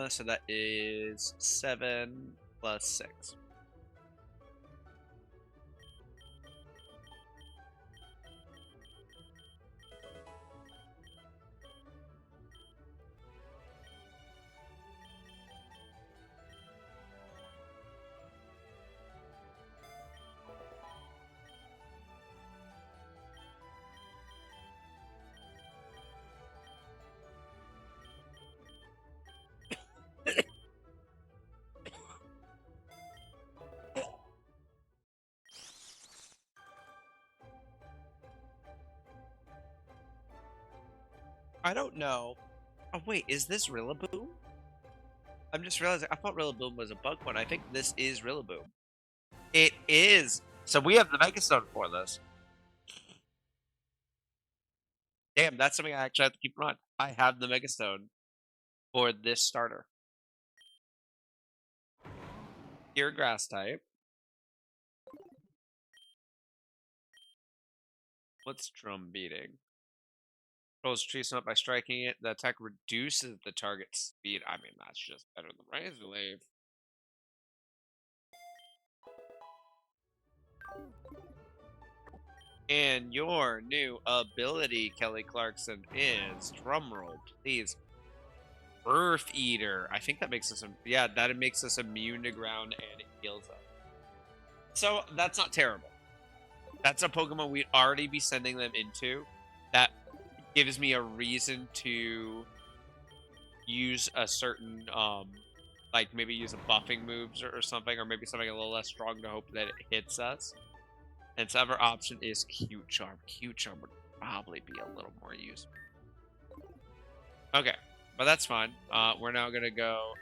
[SPEAKER 1] So that is 7 plus 6. I don't know. Oh wait, is this Rillaboom? I'm just realizing I thought Rillaboom was a bug one. I think this is Rillaboom. It is. So we have the Megastone for this. Damn, that's something I actually have to keep in mind. I have the Megastone for this starter. Pure Grass type. What's Drum Beating? Controls tree stump by striking it. The attack reduces the target's speed. I mean, that's just better than Razor Leaf. And your new ability, Kelly Clarkson, is drumroll, please. Earth Eater. I think that makes us that makes us immune to ground and it heals us. So that's not terrible. That's a Pokemon we'd already be sending them into. That gives me a reason to use a certain like maybe use a buffing moves or something, or maybe something a little less strong to hope that it hits us. And its other option is Cute Charm. Cute Charm would probably be a little more useful. Okay, but that's fine. We're now gonna go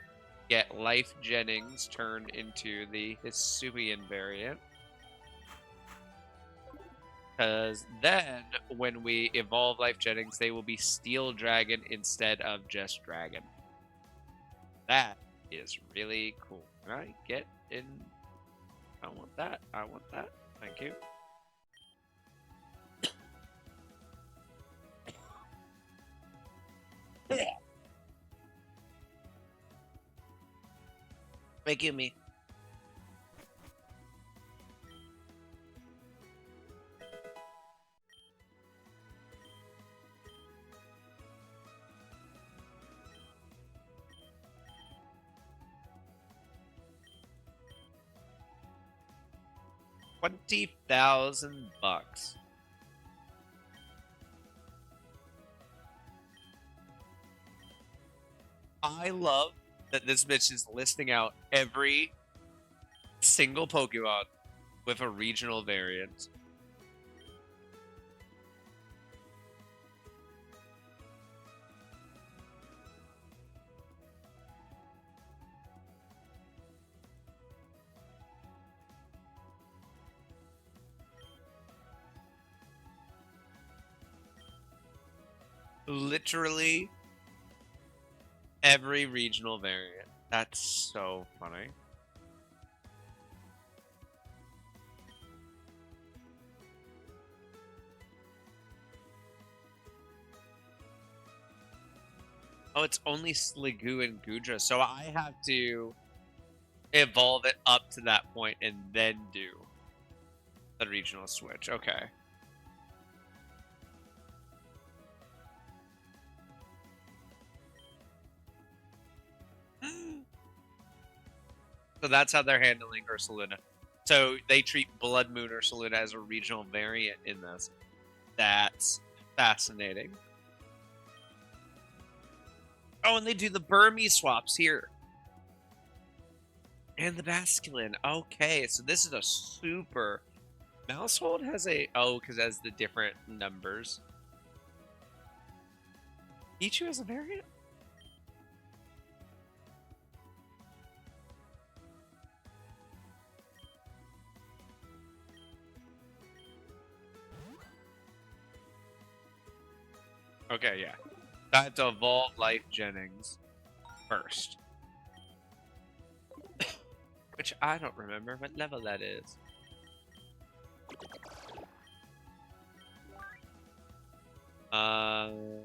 [SPEAKER 1] get Life Jennings turned into the Hisuian variant. Because then, when we evolve Life Jennings, they will be Steel Dragon instead of just Dragon. That is really cool. Can I get in? I want that. I want that. Thank you. Thank you, me. $20,000. I love that this bitch is listing out every single Pokemon with a regional variant. Literally every regional variant. That's so funny. Oh, it's only Sliggoo and Gudra, so I have to evolve it up to that point and then do the regional switch. Okay. So that's how they're handling Ursaluna. So they treat Blood Moon Ursaluna as a regional variant in this. That's fascinating. Oh, and they do the Burmese swaps here. And the Basculin. Okay, so this is a super... Mousehold has a... Oh, because it has the different numbers. Pichu has a variant? Okay, yeah. I have to evolve Life Jennings first. Which I don't remember what level that is. Oh,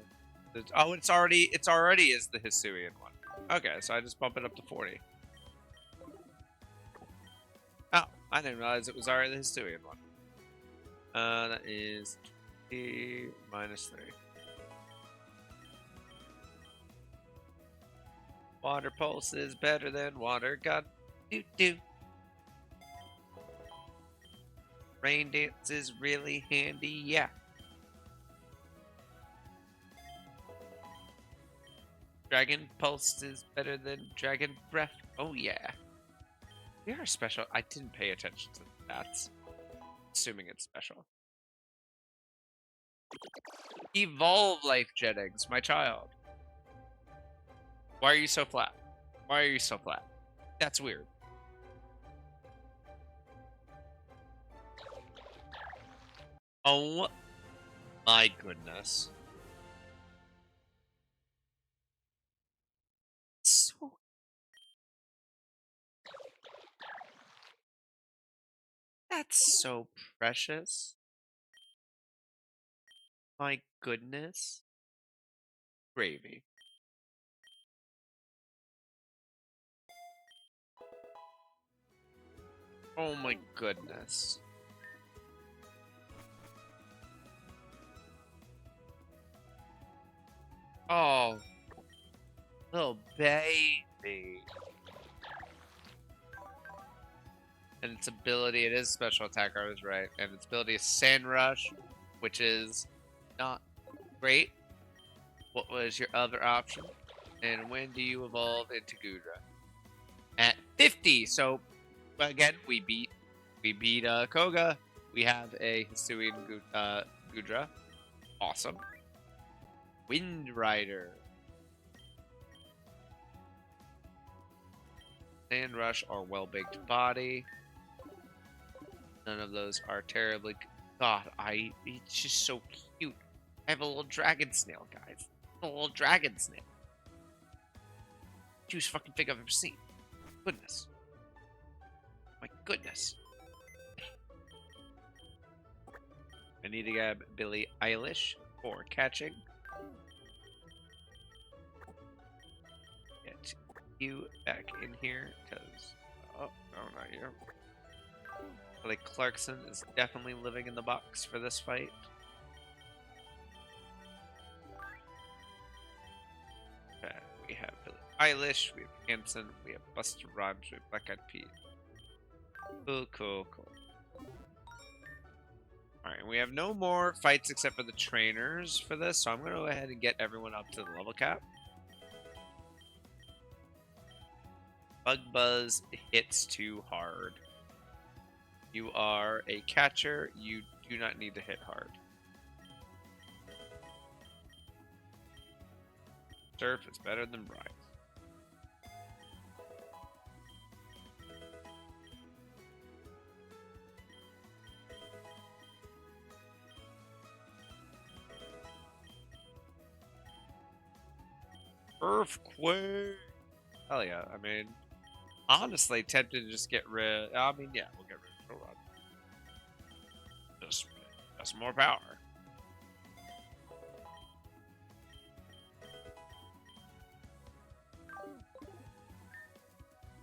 [SPEAKER 1] it's already is the Hisuian one. Okay, so I just bump it up to 40. Oh, I didn't realize it was already the Hisuian one. That is -3. Water pulse is better than water gun. Do. Rain dance is really handy, yeah. Dragon pulse is better than dragon breath. Oh yeah. They are special. I didn't pay attention to that. Assuming it's special. Evolve Life Jennings, my child. Why are you so flat? Why are you so flat? That's weird. Oh my goodness. So that's so precious. My goodness. Gravy. Oh my goodness. Oh, little baby. And its ability, it is special attack, I was right. And its ability is Sand Rush, which is not great. What was your other option? And when do you evolve into Gudra? At 50. So again, we beat Koga. We have a Hisuian Gudra. Awesome. Wind Rider. Sand Rush or Well-Baked Body. None of those are terribly... God, it's just so cute. I have a little dragon snail, guys. A little dragon snail. Cutest fucking thing I've ever seen. Goodness. My goodness. I need to grab Billie Eilish for catching. Get you back in here, because... Oh, no, not you. Like Clarkson is definitely living in the box for this fight. Okay, we have Billie Eilish, we have Hanson, we have Buster Rhymes, we have Black Eyed Peas. Cool. Alright, we have no more fights except for the trainers for this, so I'm going to go ahead and get everyone up to the level cap. Bug Buzz hits too hard. You are a catcher. You do not need to hit hard. Surf is better than Brine. Earthquake! Hell yeah, I mean, honestly, tempted to just get rid. I mean, yeah, we'll get rid of Rod. Just more power.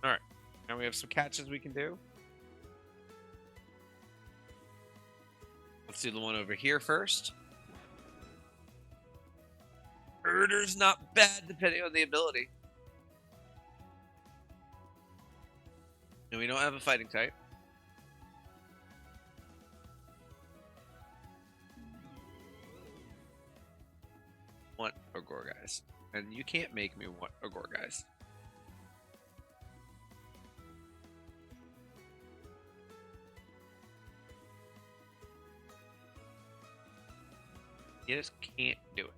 [SPEAKER 1] Alright, now we have some catches we can do. Let's do the one over here first. Murder's not bad depending on the ability. And we don't have a fighting type. Want a Gorgeist. And you can't make me want a Gorgeist. You just can't do it.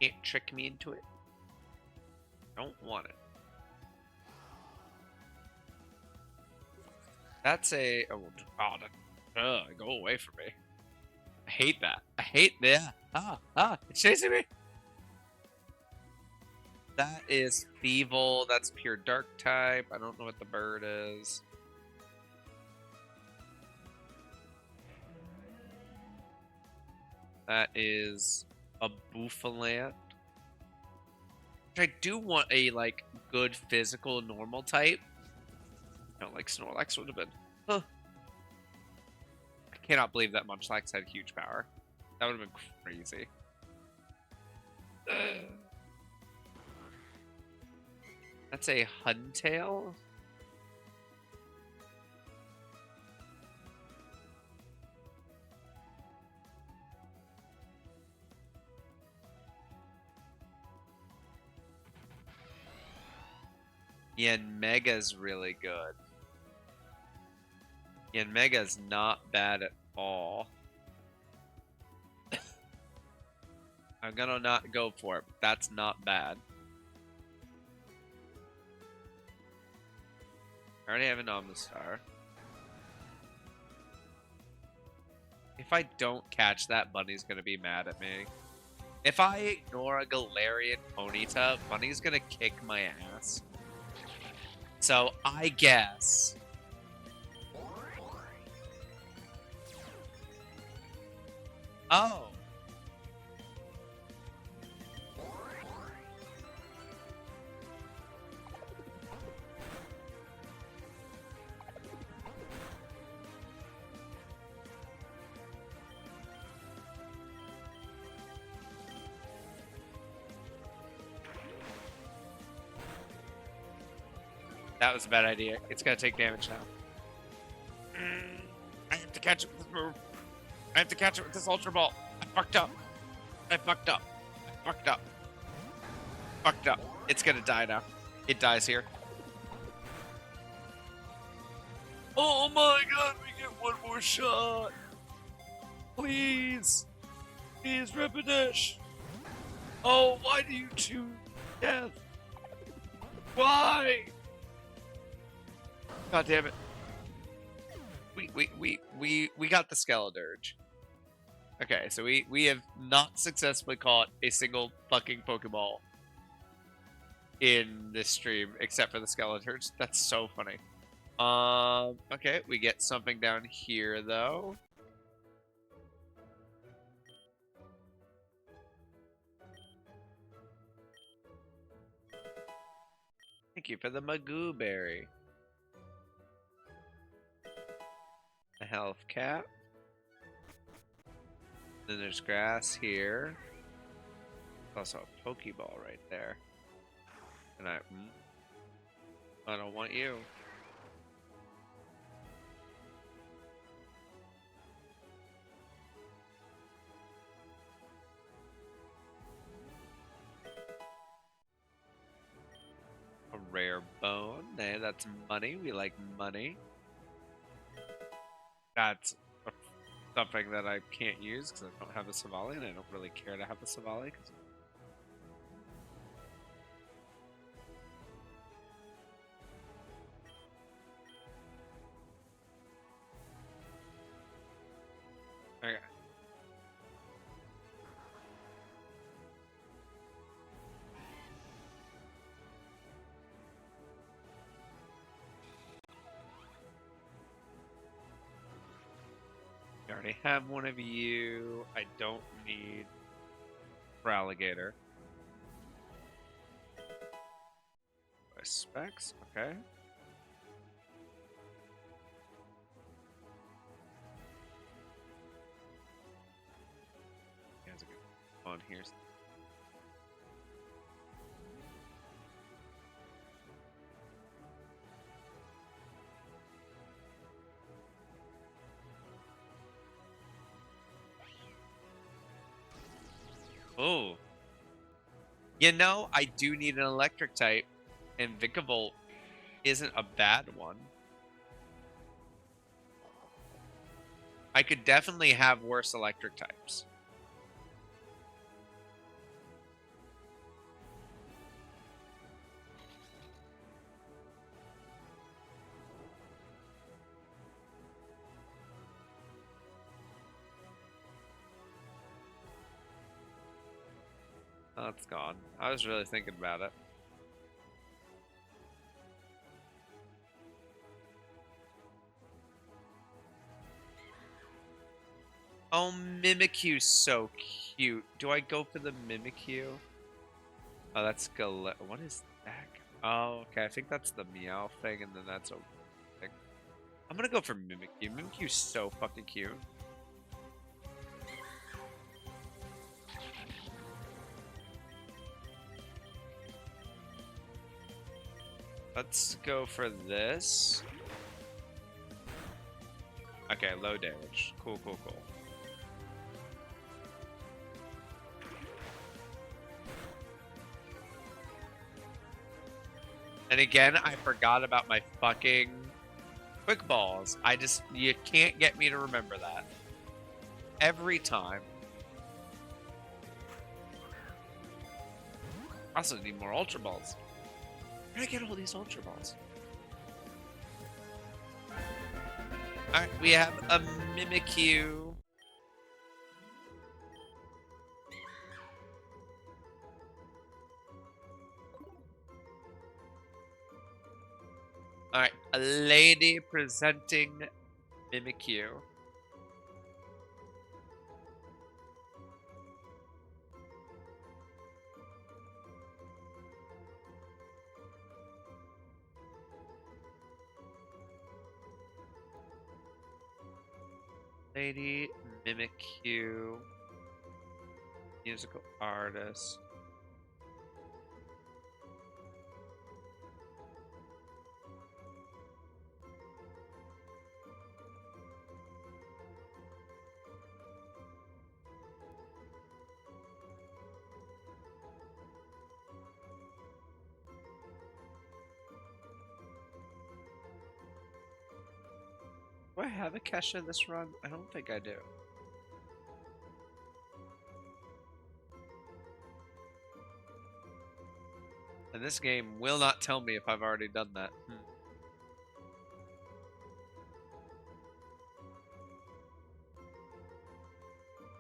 [SPEAKER 1] Can't trick me into it. Don't want it. That's a... Oh, God. Go away from me. I hate that. I hate that. It's chasing me. That is Feeble. That's pure dark type. I don't know what the bird is. That is a Bouffalant. I do want a, like, good physical normal type. No, like Snorlax would have been. Huh. I cannot believe that Munchlax had huge power. That would have been crazy. That's a Huntail? Yanmega's really good. Yanmega's not bad at all. I'm gonna not go for it, but that's not bad. I already have an Omastar. If I don't catch that, Bunny's gonna be mad at me. If I ignore a Galarian Ponyta, Bunny's gonna kick my ass. So, I guess... Oh. That was a bad idea. It's gonna take damage now. I have to catch it with this move. I have to catch it with this Ultra Ball. I fucked up. I fucked up. I fucked up. Fucked up. It's gonna die now. It dies here. Oh my god, we get one more shot. Please. Please, Rapidash. Oh, why do you choose death? Why? God damn it. We got the Skeledirge. Okay, so we have not successfully caught a single fucking Pokeball in this stream, except for the Skeledirge. That's so funny. Okay, we get something down here, though. Thank you for the Magoo Berry. A health cap. Then there's grass here. Also a Pokeball right there. And I don't want you. rare bone. Hey, that's money. We like money. That's something that I can't use because I don't have a Savali, and I don't really care to have a Savali. Okay. I already have one of you. I don't need for alligator. Specs, okay. He has a good one here. Oh. You know, I do need an electric type, and Vikavolt isn't a bad one. I could definitely have worse electric types. Oh, it's gone. I was really thinking about it. Oh, Mimikyu's so cute. Do I go for the Mimikyu? Oh, that's what is that? Oh, okay. I think that's the Meow thing, and then that's a thing. I'm gonna go for Mimikyu. Mimikyu's so fucking cute. Let's go for this. Okay, low damage. Cool, cool, cool. And again, I forgot about my fucking quick balls. You can't get me to remember that. Every time. I also need more Ultra Balls. Where did I get all these Ultra Balls? Alright, we have a Mimikyu. Alright, a lady presenting Mimikyu. Lady Mimikyu. Musical artist. Do I have a Kesha in this run? I don't think I do. And this game will not tell me if I've already done that.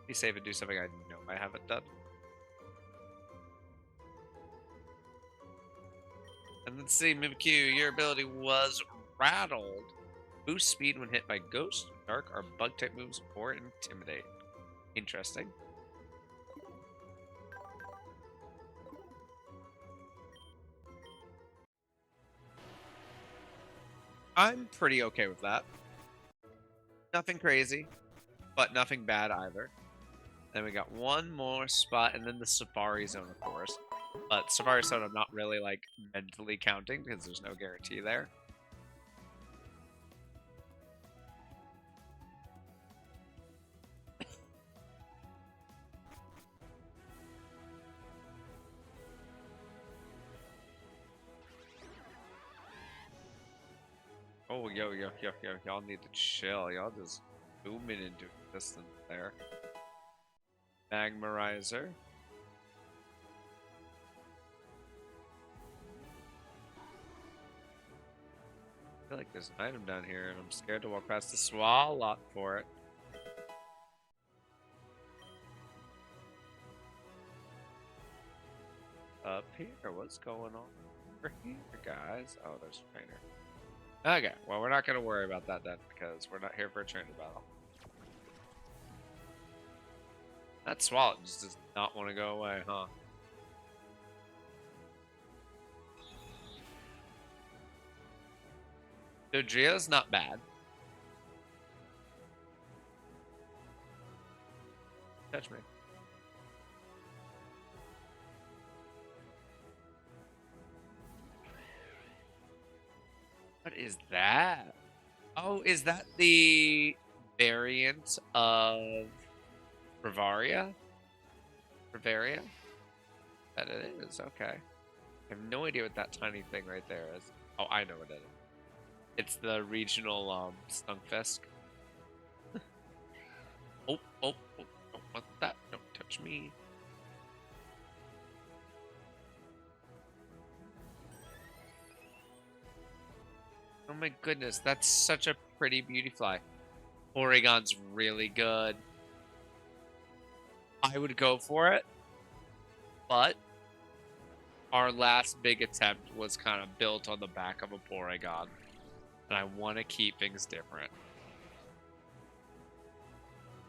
[SPEAKER 1] Be safe and do something I know I haven't done. And let's see, Mimikyu, your ability was rattled. Boost speed when hit by Ghost, Dark, or Bug-type moves, or Intimidate. Interesting. I'm pretty okay with that. Nothing crazy, but nothing bad either. Then we got one more spot, and then the Safari Zone, of course. But Safari Zone I'm not really, like, mentally counting, because there's no guarantee there. Oh, yo. Y'all need to chill. Y'all just zooming into existence there. Magmarizer. I feel like there's an item down here, and I'm scared to walk past the Swalot for it. Up here, what's going on over here, guys? Oh, there's a trainer. Okay, well, we're not going to worry about that then, because we're not here for a trainer battle. That Swalot just does not want to go away, huh? Dodria's not bad. Touch me. What is that? Oh, is that the variant of Bavaria? Bavaria? That it is, okay. I have no idea what that tiny thing right there is. Oh, I know what it is. It's the regional Stunkfest. Oh, don't want that. Don't touch me. Oh my goodness, that's such a pretty Beautyfly. Oregon's really good. I would go for it, but our last big attempt was kind of built on the back of a Porygon, and I want to keep things different.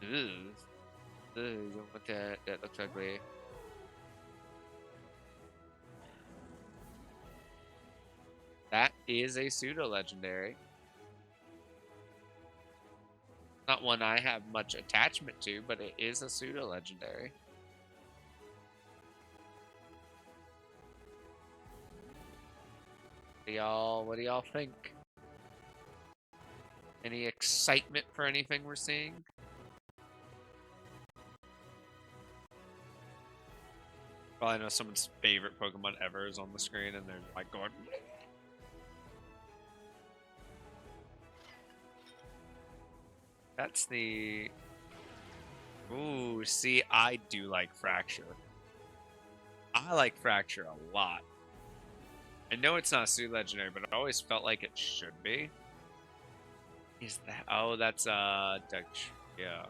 [SPEAKER 1] Ew. Ew, don't want that. That looks ugly. That is a pseudo-legendary. Not one I have much attachment to, but it is a pseudo-legendary. What do y'all think? Any excitement for anything we're seeing? Probably know someone's favorite Pokemon ever is on the screen, and they're like going. That's the. Ooh, see, I do like Fracture. I like Fracture a lot. I know it's not a pseudo legendary, but I always felt like it should be. Is that? Oh, that's Dutch. Yeah.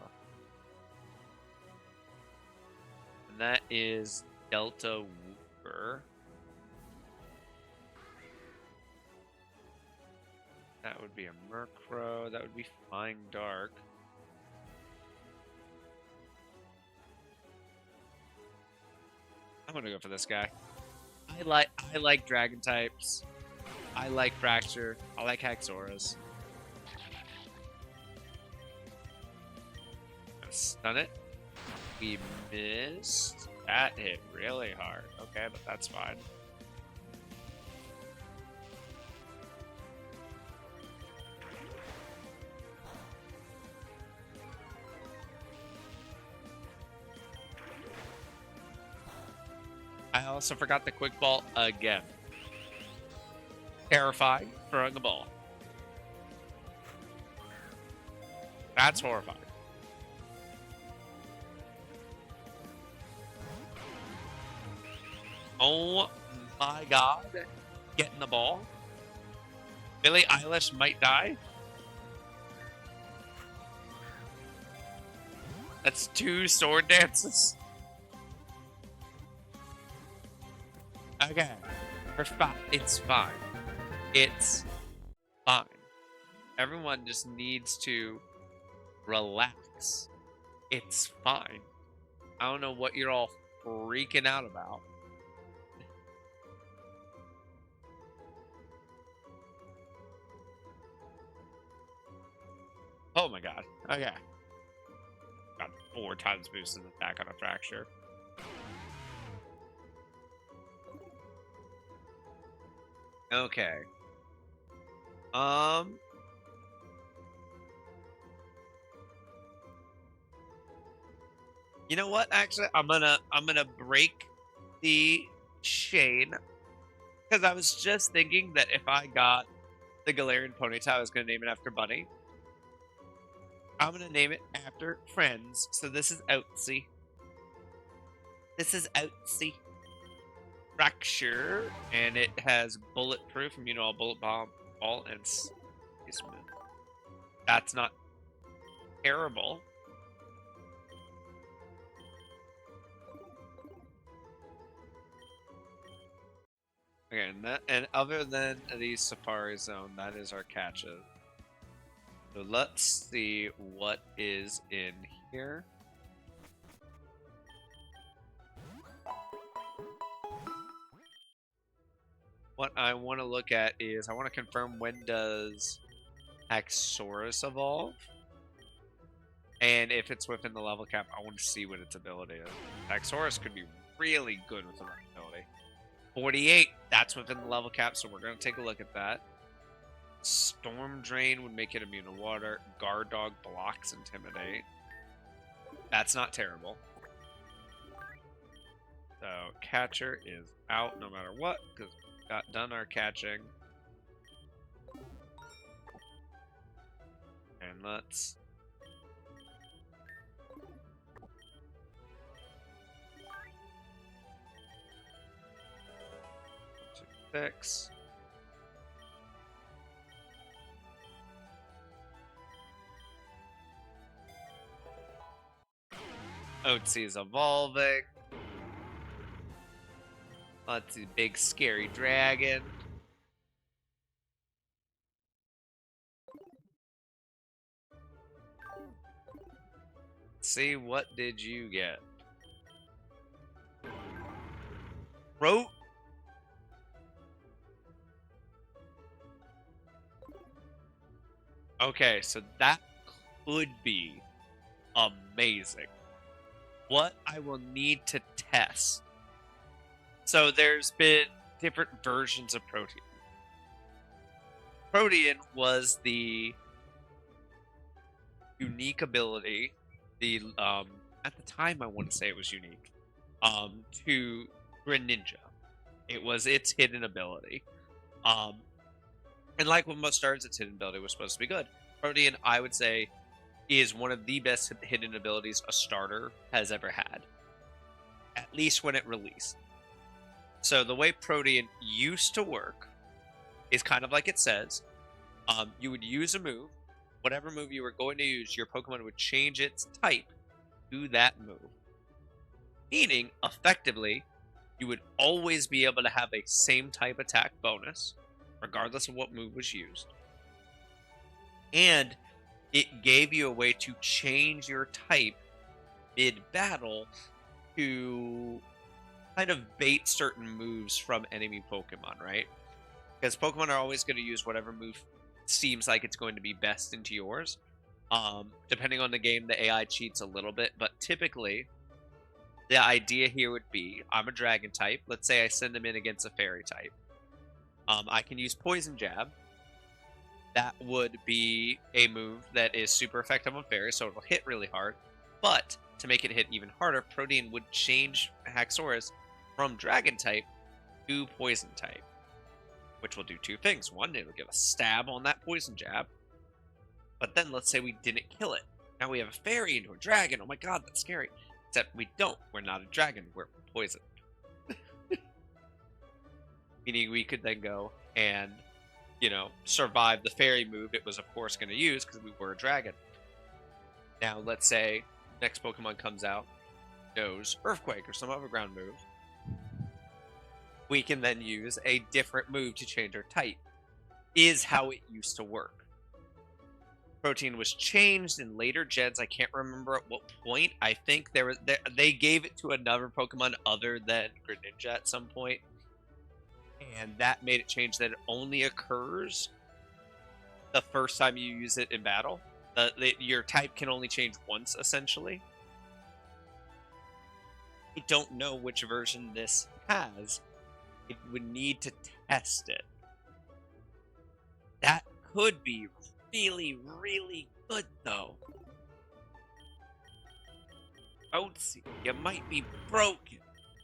[SPEAKER 1] And that is Delta Wooper. That would be a Murkrow. That would be Flying Dark. I'm gonna go for this guy. I like Dragon types. I like Fracture. I like Haxorus. Gonna stun it. We missed. That hit really hard. Okay, but that's fine. I also forgot the quick ball again. Terrifying, throwing the ball. That's horrifying. Oh my god. Getting the ball. Billie Eilish might die. That's 2 sword dances. Okay. We're fine. It's fine. It's fine. Everyone just needs to relax. It's fine. I don't know what you're all freaking out about. Oh my god. Okay. Got 4 times boosted attack on a Fracture. Okay. You know what? Actually, I'm gonna break the chain because I was just thinking that if I got the Galarian Ponyta. I was going to name it after Bunny. I'm going to name it after Friends. So this is Outsy. This is Outsy. Fracture. And it has bulletproof, immune all bullet bomb, all, and that's not terrible. Okay, and other than the Safari Zone, that is our catches. So let's see what is in here. What I want to look at is I want to confirm, when does Haxorus evolve? And if it's within the level cap, I want to see what its ability is. Haxorus could be really good with the right ability. 48, that's within the level cap, so we're going to take a look at that. Storm Drain would make it immune to water. Guard Dog blocks Intimidate. That's not terrible. So Catcher is out no matter what, because we got done our catching. And let's... Fix. Oatsy is evolving. Let's see, big scary dragon. Let's see, what did you get? Rote. Okay, so that could be amazing. What I will need to test. So there's been different versions of Protean. Protean was the unique ability, the at the time I want to say it was unique, to Greninja. It was its hidden ability. And like with most stars, its hidden ability was supposed to be good. Protean, I would say, is one of the best hidden abilities a starter has ever had. At least when it released. So the way Protean used to work is kind of like it says. You would use a move. Whatever move you were going to use, your Pokemon would change its type to that move. Meaning, effectively, you would always be able to have a same type attack bonus, regardless of what move was used. And it gave you a way to change your type mid-battle to kind of bait certain moves from enemy Pokemon, right? Because Pokemon are always going to use whatever move seems like it's going to be best into yours. Depending on the game, the AI cheats a little bit, but typically, the idea here would be, I'm a Dragon type. Let's say I send them in against a Fairy type. I can use Poison Jab. That would be a move that is super effective on Fairy, so it'll hit really hard. But to make it hit even harder, Protean would change Haxorus from Dragon type to Poison type, which will do two things. One, it'll give a stab on that Poison Jab. But then let's say we didn't kill it. Now we have a Fairy into a Dragon. Oh my god, that's scary. Except we don't. We're not a Dragon. We're Poison. Meaning we could then go and, you know, survive the Fairy move it was, of course, going to use because we were a Dragon. Now, let's say next Pokemon comes out, knows Earthquake or some other ground move. We can then use a different move to change our type. Is how it used to work. Protean was changed in later gens. I can't remember at what point. I think they gave it to another Pokemon other than Greninja at some point. And that made it change that it only occurs the first time you use it in battle. Your type can only change once, essentially. I don't know which version this has. It would need to test it. That could be really, really good, though. Outsy, you might be broken.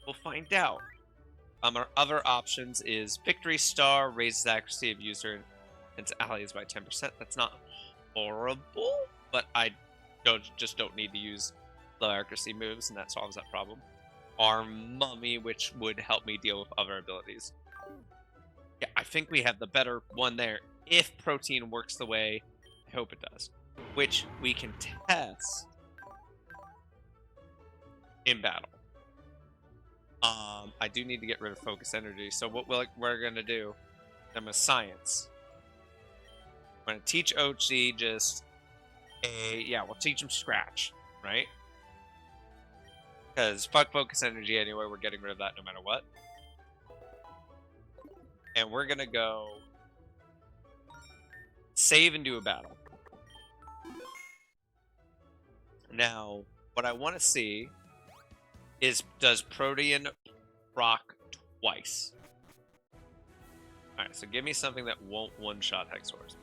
[SPEAKER 1] We'll find out. Our other options is Victory Star, raises accuracy of user Its allies by 10%. That's not horrible, but I just don't need to use low accuracy moves, and that solves that problem. Our mummy, which would help me deal with other abilities. Yeah, I think we have the better one there if protein works the way I hope it does, which we can test in battle. I do need to get rid of focus energy, so what we're gonna do, I'm a science. I'm gonna teach Ochi just we'll teach him scratch, right? Because fuck focus energy anyway, we're getting rid of that no matter what. And we're gonna go save and do a battle. Now, what I want to see is, does Protean proc twice? Alright, so give me something that won't one-shot Hexors.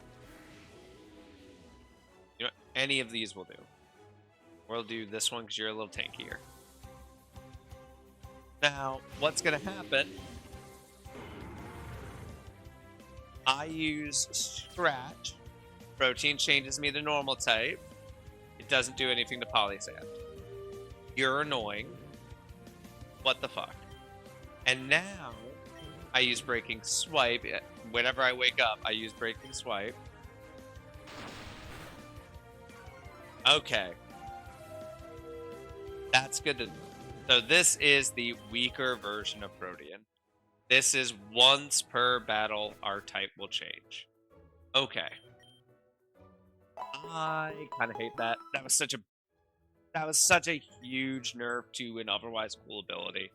[SPEAKER 1] You know, any of these will do. We'll do this one because you're a little tankier. Now, what's going to happen? I use Scratch. Protein changes me to normal type. It doesn't do anything to Polysand. You're annoying. What the fuck? And now, I use Breaking Swipe. Whenever I wake up, I use Breaking Swipe. Okay. That's good to know. So this is the weaker version of Protean. This is once per battle, our type will change. Okay. I kind of hate that. That was such a huge nerf to an otherwise cool ability.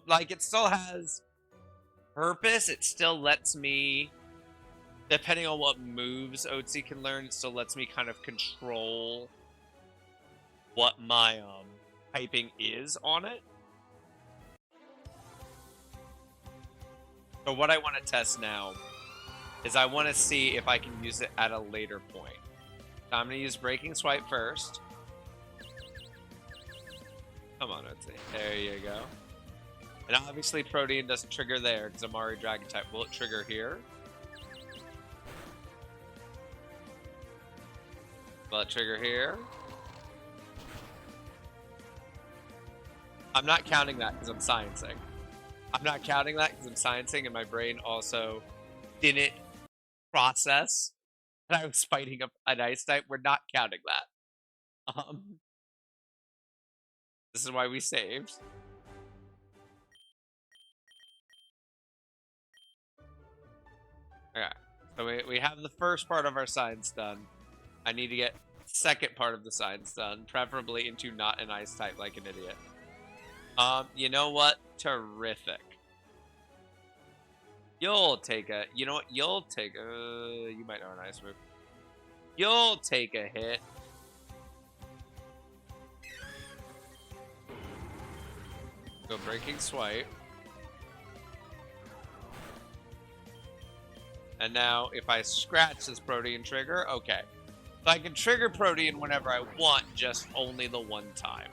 [SPEAKER 1] Like, it still has purpose. It still lets me, depending on what moves Otzi can learn, it still lets me kind of control what my typing is on it. So what I want to test now is I want to see if I can use it at a later point. So I'm going to use Breaking Swipe first. Come on, Otzi. There you go. And obviously Protean doesn't trigger there because I'm already Dragon type. Will it trigger here? Will it trigger here? I'm not counting that because I'm sciencing. I'm not counting that because I'm sciencing, and my brain also didn't process that I was fighting an ice type. We're not counting that. This is why we saved. Okay, so we have the first part of our science done. I need to get the second part of the science done, preferably into not an ice type like an idiot. You know what? Terrific. You'll take a, you know what? You'll take a, you might know an ice move. You'll take a hit. Go Breaking Swipe. And now, if I scratch this Protean trigger, okay. So I can trigger Protean whenever I want, just only the one time.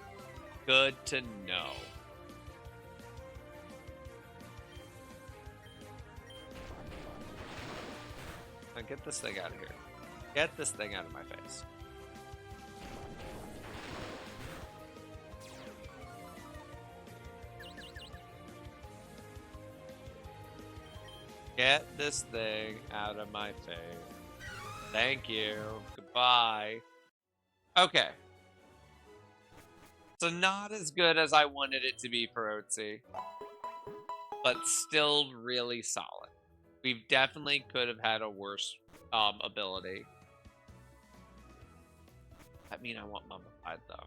[SPEAKER 1] Good to know. Now get this thing out of here. Get this thing out of my face. Get this thing out of my face. Thank you. Goodbye. Okay. So not as good as I wanted it to be for Otzi, but still really solid. We definitely could have had a worse ability. I mean, I want Mummified though.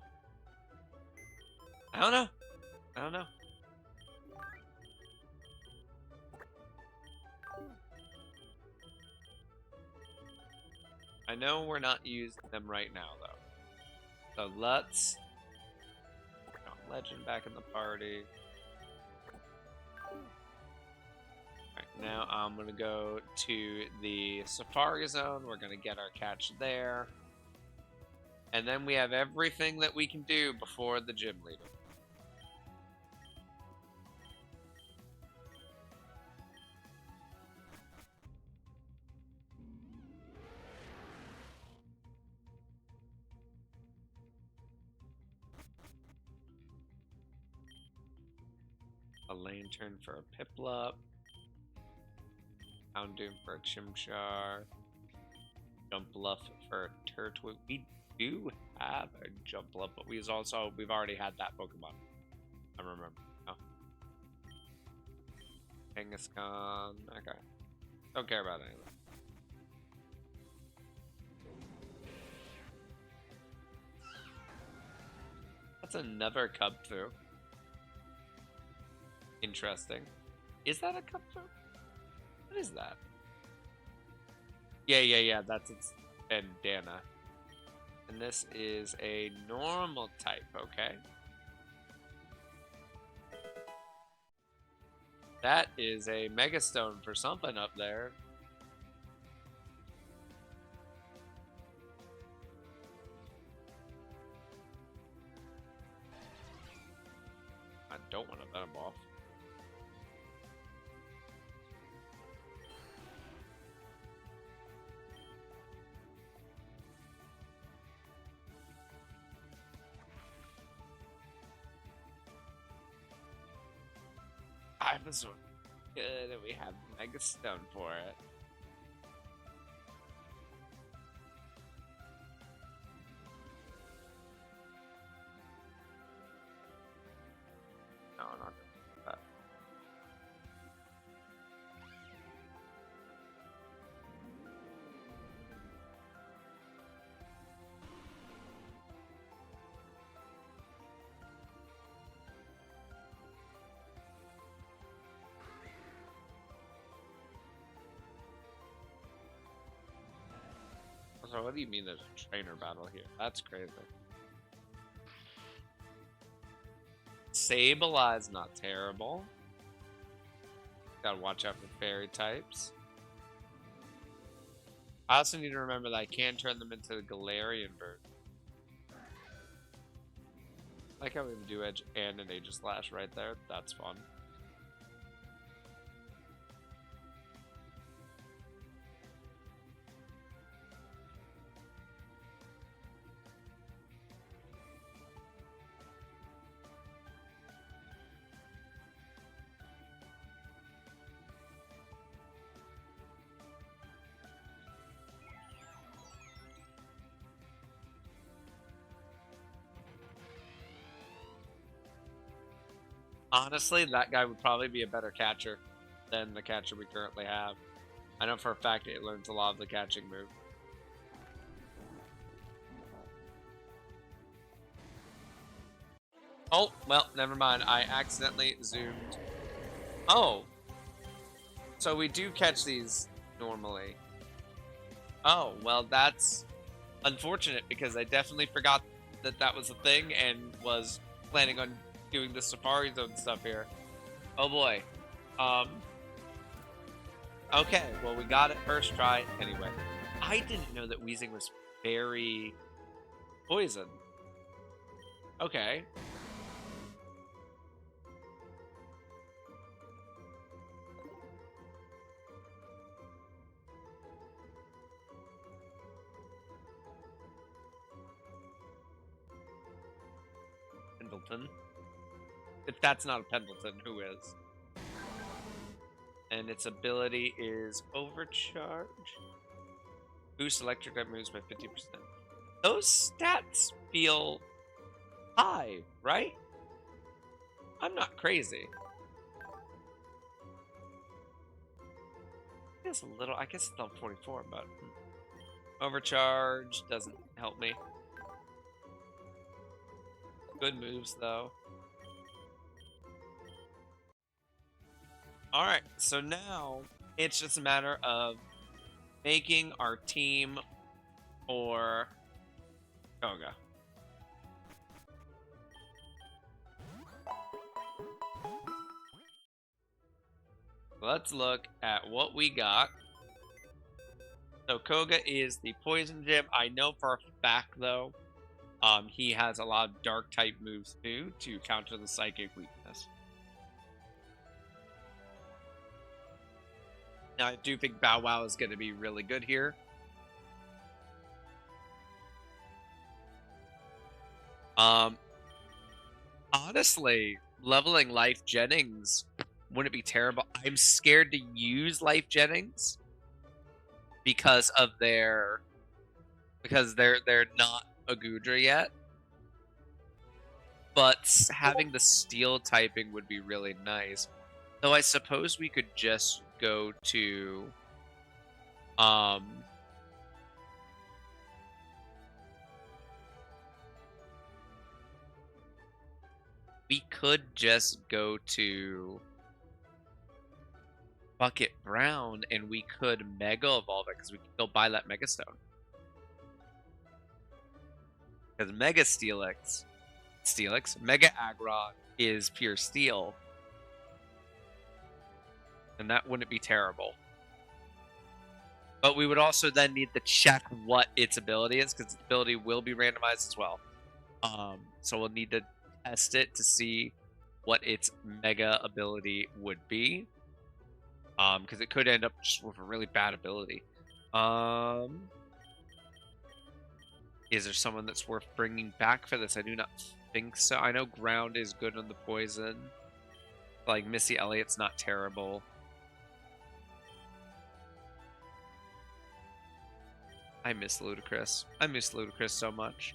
[SPEAKER 1] I don't know. I don't know. I know we're not using them right now though. So let's Legend back in the party. Alright, now I'm going to go to the Safari Zone. We're going to get our catch there. And then we have everything that we can do before the gym leader. Lantern for a Piplup. Houndoom for a Chimchar. Jumpluff for a Turtwig. We do have a Jumpluff, but we've already had that Pokemon. I remember. Oh. Kangaskhan. Okay. Don't care about any of that. That's another Cubthoo. Interesting. Is that a Cubthoo? What is that? Yeah. That's its bandana. And this is a normal type, okay? That is a Megastone for something up there. I don't want to bet him off. I was good and we have Megastone for it. No, not that. So what do you mean there's a trainer battle here? That's crazy. Sableye, not terrible. Gotta watch out for fairy types. I also need to remember that I can turn them into the Galarian bird. I like how we have a Dew-Edge and an Aegislash right there. That's fun. Honestly, that guy would probably be a better catcher than the catcher we currently have. I know for a fact it learns a lot of the catching move. Oh, well, never mind. I accidentally zoomed. Oh. So we do catch these normally. Oh, well, that's unfortunate because I definitely forgot that that was a thing and was planning on doing the Safari Zone stuff here. Oh boy. Okay, well, we got it first try anyway. I didn't know that Weezing was very poison. Okay. Pendleton. If that's not a Pendleton, who is? And its ability is Overcharge. Boost electric type moves by 50%. Those stats feel high, right? I'm not crazy. It's a little, I guess it's level 44, but Overcharge doesn't help me. Good moves, though. Alright, so now it's just a matter of making our team for Koga. Let's look at what we got. So Koga is the Poison Gym. I know for a fact, though, he has a lot of Dark type moves too to counter the Psychic weakness. Now, I do think Bow Wow is going to be really good here. Honestly, leveling Life Jennings wouldn't be terrible. I'm scared to use Life Jennings because of their they're not a Gudra yet. But having the steel typing would be really nice. Though I suppose we could just go to we could just go to Bucket Brown and we could Mega Evolve it because we can still buy that Mega Stone. Because Mega Steelix, Mega Aggron is pure steel. And that wouldn't be terrible. But we would also then need to check what its ability is, because its ability will be randomized as well. So we'll need to test it to see what its Mega ability would be. Because it could end up just with a really bad ability. Is there someone that's worth bringing back for this? I do not think so. I know Ground is good on the poison. Like, Missy Elliott's not terrible. I miss Ludicrous. I miss Ludicrous so much.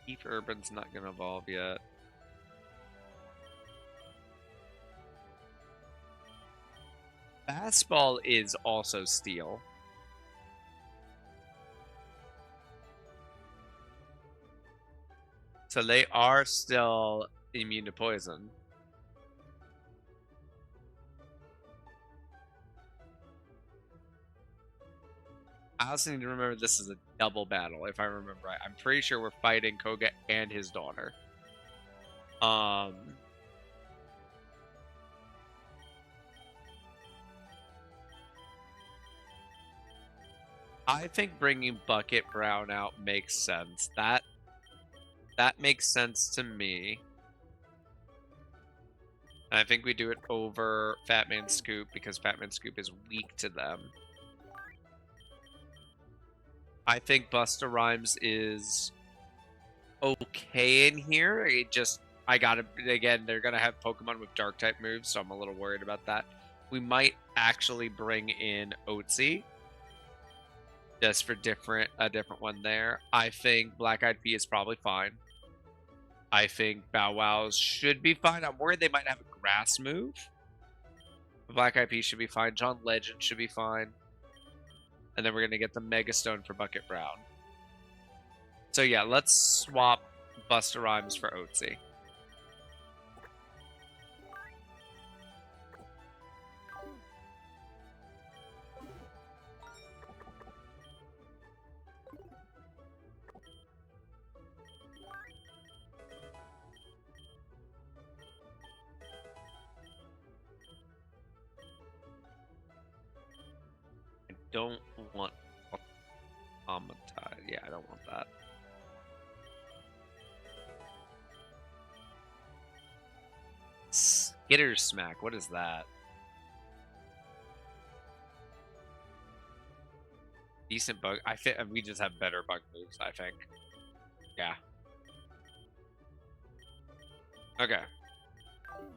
[SPEAKER 1] Keith Urban's not gonna evolve yet. Fastball is also steel. So they are still immune to poison. I also need to remember this is a double battle, if I remember right. I'm pretty sure we're fighting Koga and his daughter. I think bringing Bucket Brown out makes sense. That makes sense to me. And I think we do it over Fat Man Scoop because Fat Man Scoop is weak to them. I think Busta Rhymes is okay in here. Again, they're gonna have Pokemon with Dark type moves, so I'm a little worried about that. We might actually bring in Oatsy just for a different one there. I think Black Eyed Pea is probably fine. I think Bow Wow's should be fine. I'm worried they might have a grass move. Black Eyed Pea should be fine. John Legend should be fine. And then we're going to get the Mega Stone for Bucket Brown. So yeah, let's swap Busta Rhymes for Oatsy. Don't want Automatide. Yeah, I don't want that. Skitter Smack. What is that? Decent bug. We just have better bug moves, I think. Yeah. Okay.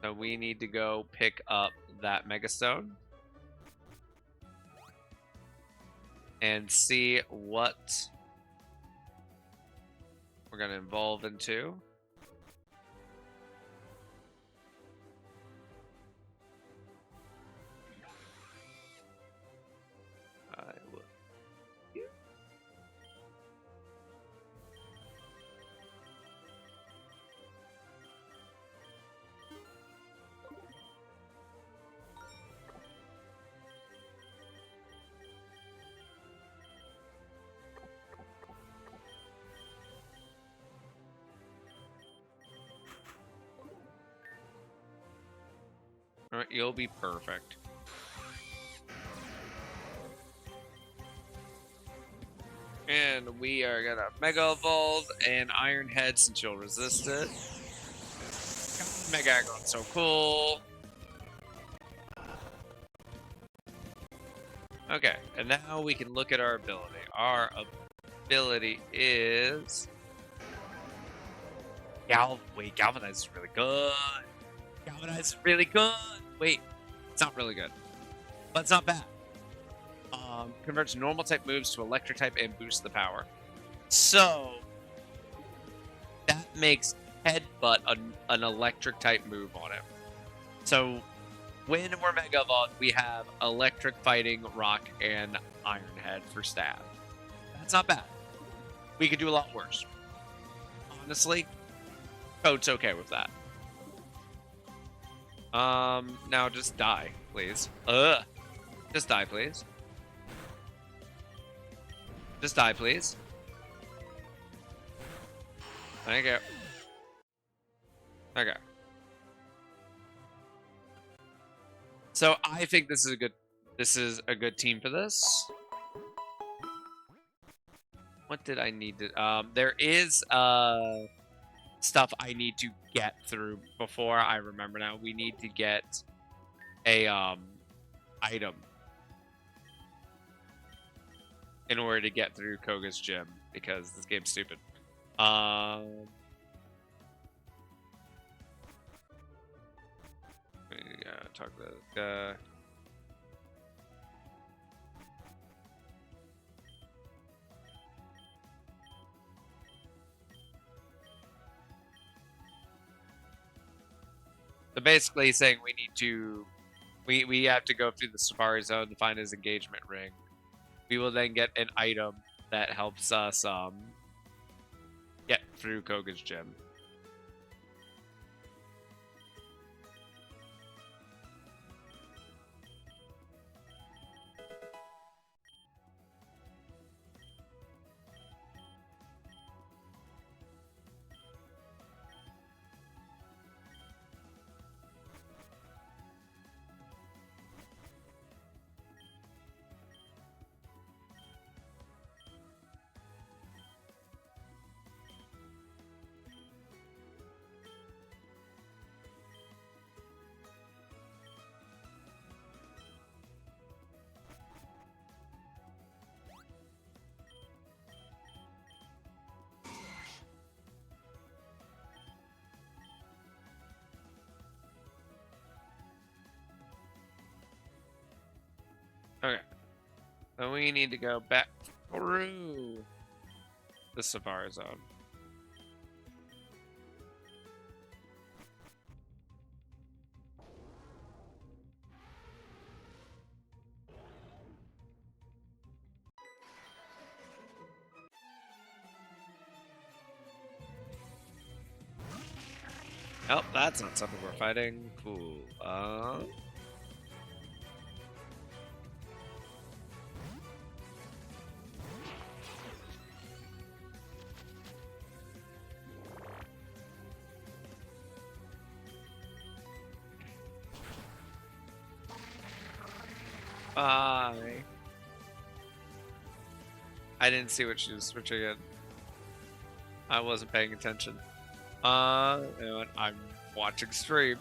[SPEAKER 1] So we need to go pick up that Mega Stone. And see what we're going to evolve into. Alright, you'll be perfect. And we are gonna Mega Evolve and Iron Head since you'll resist it. Mega Aggron, so cool. Okay, and now we can look at our ability. Our ability is Wait, Galvanize is really good. Galvanize is really good. Wait, it's not really good, but it's not bad. Converts normal type moves to electric type and boosts the power. So that makes Headbutt an electric type move on it. So when we're Mega Evolved, we have Electric, Fighting, Rock, and Iron Head for stab. That's not bad. We could do a lot worse. Honestly, Code's okay with that. Now just die, please. Just die, please. Just die, please. Thank you. Okay. So I think this is a good team for this. What did I need to there is stuff I need to get through before I remember now. We need to get a item in order to get through Koga's gym because this game's stupid. Yeah, talk to this guy. So basically he's saying we need to we have to go through the Safari Zone to find his engagement ring. We will then get an item that helps us get through Koga's gym. Okay. So we need to go back through the Safari Zone. Oh, that's not something we're fighting. Cool. Bye. I didn't see what she was switching in. I wasn't paying attention. And I'm watching stream.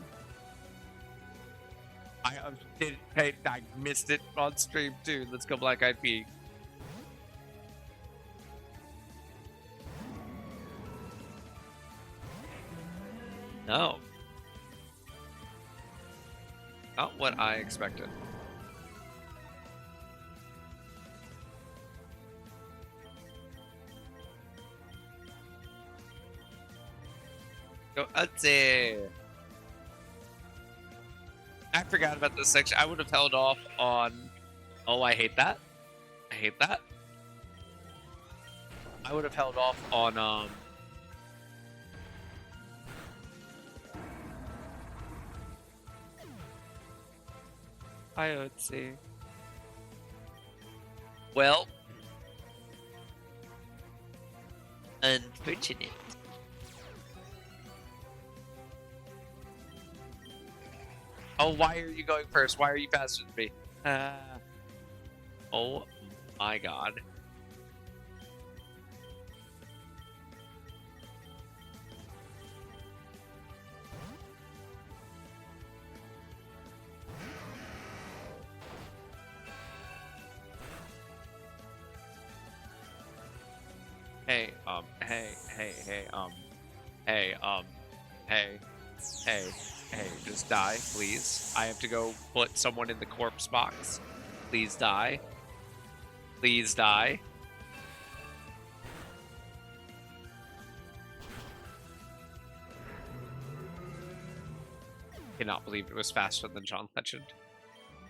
[SPEAKER 1] I missed it on stream too. Let's go Black Eyed Peas. No. Not what I expected. Go Utsy. I forgot about this section. I would have held off on... Oh, I hate that. I hate that. I would have held off on... I would see. Well... Unfortunate. Oh, why are you going first? Why are you faster than me? Oh my god. Hey, hey, hey, hey, hey, hey, hey, hey, just die, please. I have to go put someone in the corpse box. Please die. Please die. Cannot believe it was faster than John Legend.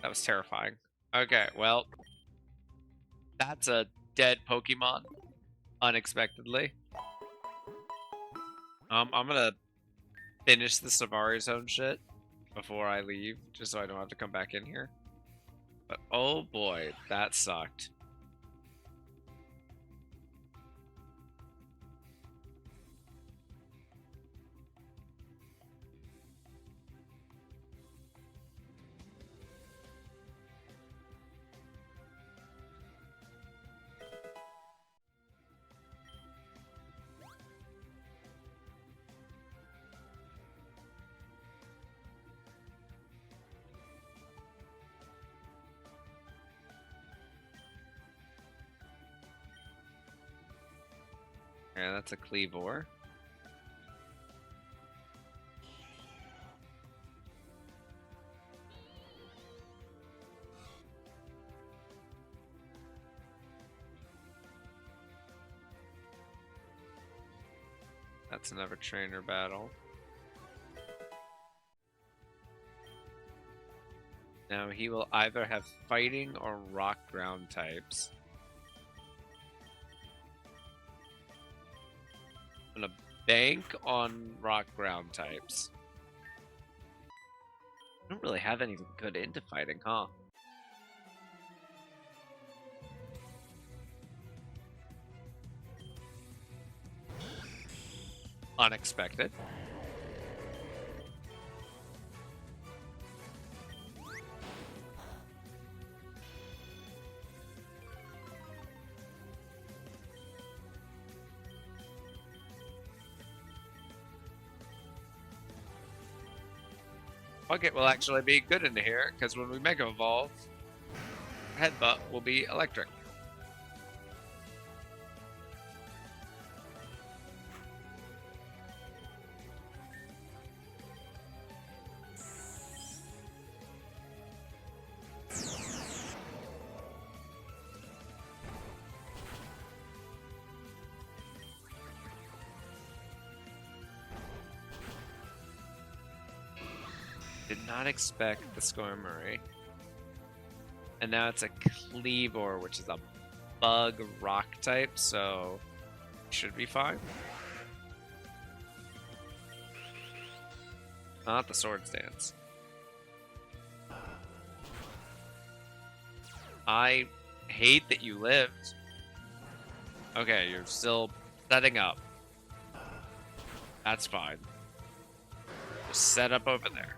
[SPEAKER 1] That was terrifying. Okay, well, that's a dead Pokemon, unexpectedly. I'm gonna finish the Safari Zone shit before I leave, just so I don't have to come back in here. But oh boy, that sucked. Yeah, that's a Cleavor. That's another trainer battle. Now he will either have fighting or rock ground types. I'm gonna bank on rock ground types. I don't really have anything good into fighting, huh? Unexpected. Bucket will actually be good into here, because when we Mega Evolve, Headbutt will be electric. Did not expect the Skarmory. And now it's a Cleavor, which is a bug rock type, so should be fine. Not the Swords Dance. I hate that you lived. Okay, you're still setting up. That's fine. Just set up over there.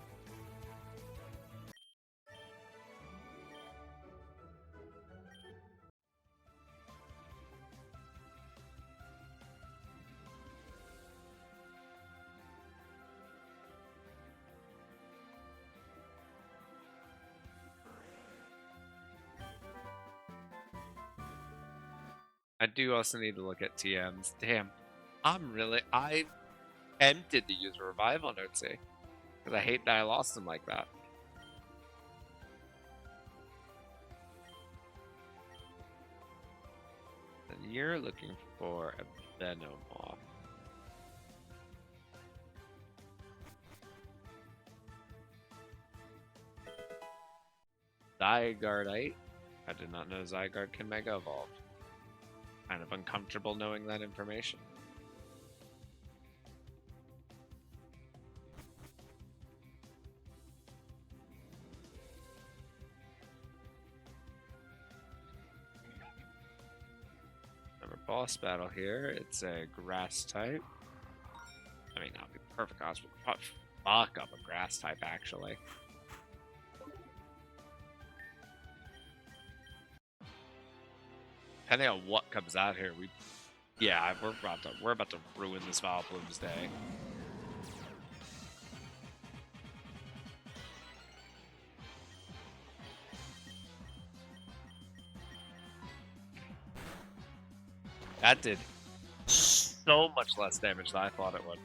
[SPEAKER 1] I do also need to look at TMs. Damn. I tempted to use a revive on Otzi. Because I hate that I lost him like that. And you're looking for a Venomoth. Zygarde. I did not know Zygarde can Mega Evolve. Kind of uncomfortable knowing that information. Another boss battle here. It's a grass type. I mean, not be perfect odds, but fuck up a grass type actually. Depending on what comes out here, we're about to ruin this Vileplume's day. That did so much less damage than I thought it would.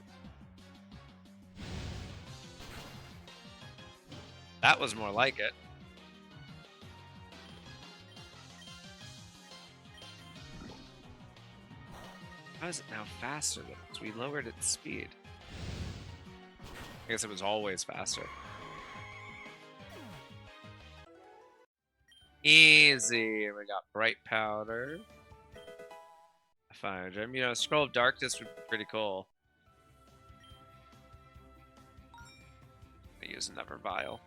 [SPEAKER 1] That was more like it. How is it now faster than us? We lowered its speed. I guess it was always faster. Easy. We got bright powder. Fire gem. You know, scroll of darkness would be pretty cool. I use another vial.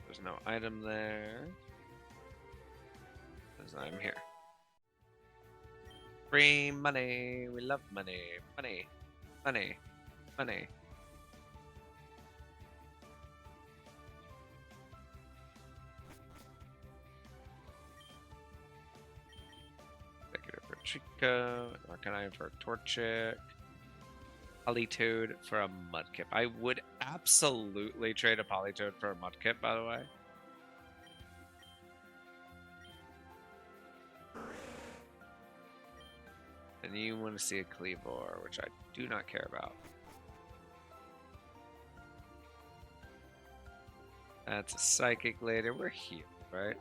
[SPEAKER 1] There's no item there. There's an item here. Free money. We love money. Money. Money. Money. Executive for Chico. Arcanine for Torchic. Polytoad for a Mudkip. I would absolutely trade a Polytoad for a Mudkip, by the way. And you want to see a Cleavor, which I do not care about. That's a Psychic later. We're here, right?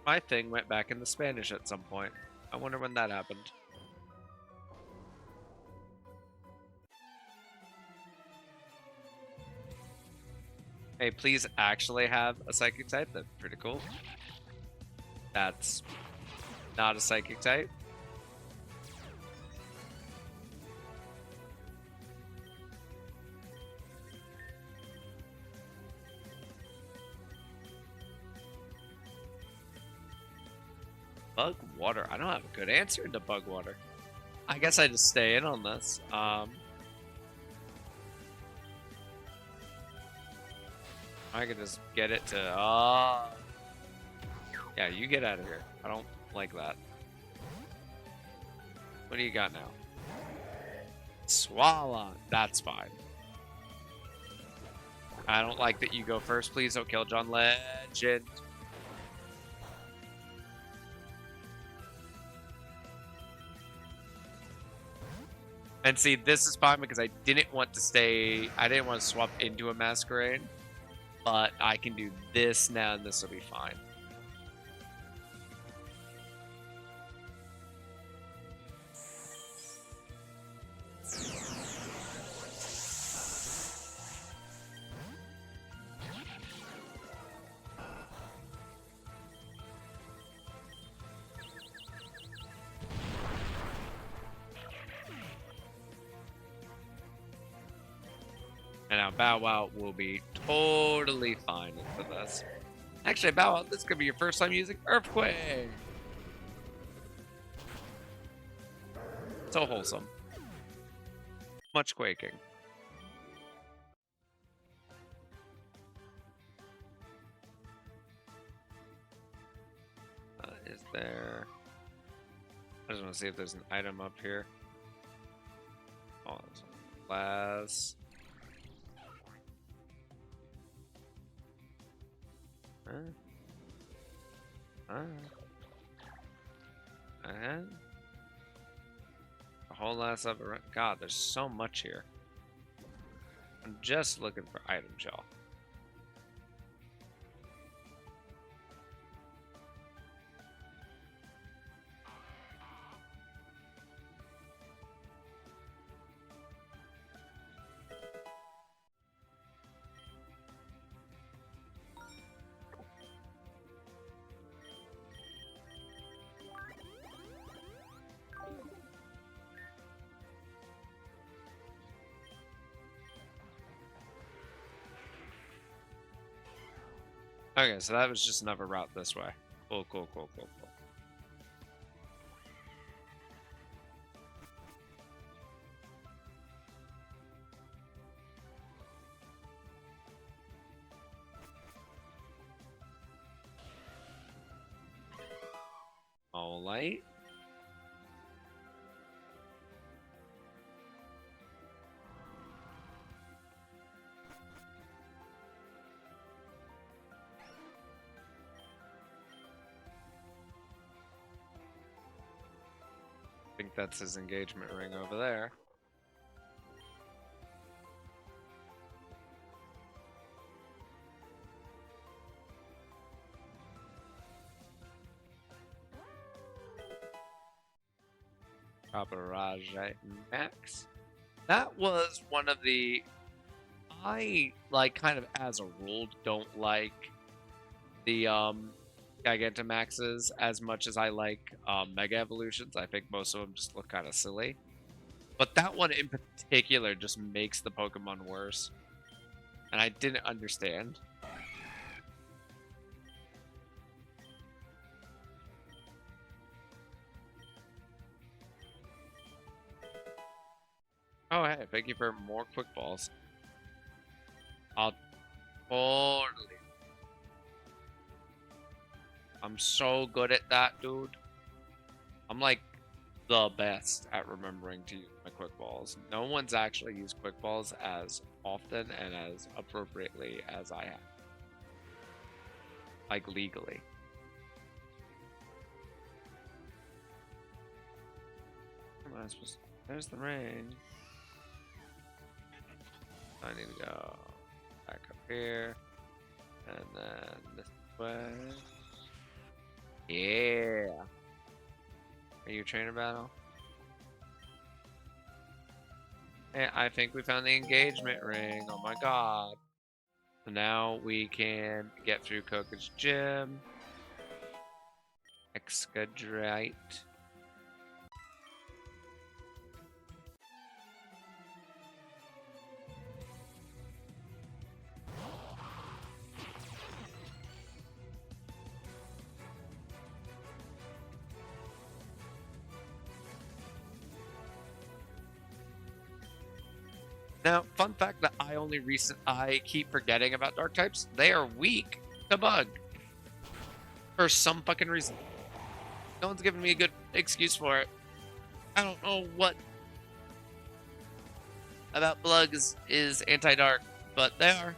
[SPEAKER 1] My thing went back into Spanish at some point. I wonder when that happened. Hey, please actually have a Psychic type. That's pretty cool. That's not a Psychic type. Bug water. I don't have a good answer to bug water. I guess I just stay in on this. I could just get it to. Yeah, you get out of here. I don't like that. What do you got now? Swallow. That's fine. I don't like that you go first. Please don't kill John Legend. And see, this is fine because I didn't want to stay. I didn't want to swap into a Masquerade. But I can do this now and this will be fine. And now Bow Wow will be totally fine for this. Actually, Bow Wow, this could be your first time using Earthquake. So wholesome. Much quaking. Is there... I just want to see if there's an item up here. Oh, there's a glass. A whole lot of God, there's so much here. I'm just looking for items, y'all. Okay, so that was just another route this way. Cool, cool, cool, cool, cool. All light. think that's his engagement ring over there. Cabarage Max. That was one of the... I, like, kind of as a rule, don't like the Gigantamaxes as much as I like Mega Evolutions. I think most of them just look kind of silly. But that one in particular just makes the Pokemon worse. And I didn't understand. Oh, hey, thank you for more quick balls. I'll totally. I'm so good at that, dude. I'm like the best at remembering to use my quick balls. No one's actually used quick balls as often and as appropriately as I have. Like legally. Come on, there's the ring. I need to go back up here. And then this way. Yeah. Are you a trainer battle? Hey, I think we found the engagement ring. Oh my god. So now we can get through Coco's gym. Excadrite. Now, fun fact that I keep forgetting about dark types. They are weak to bug. For some fucking reason. No one's giving me a good excuse for it. I don't know what about bugs is anti-dark, but they are.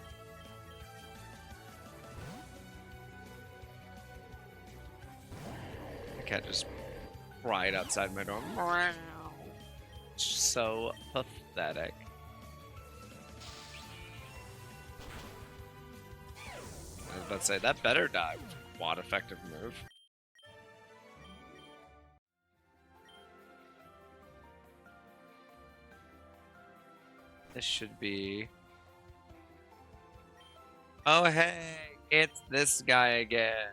[SPEAKER 1] The cat just cried outside my door. So pathetic. I was about to say, that better die with a quad effective move. This should be... Oh, hey! It's this guy again.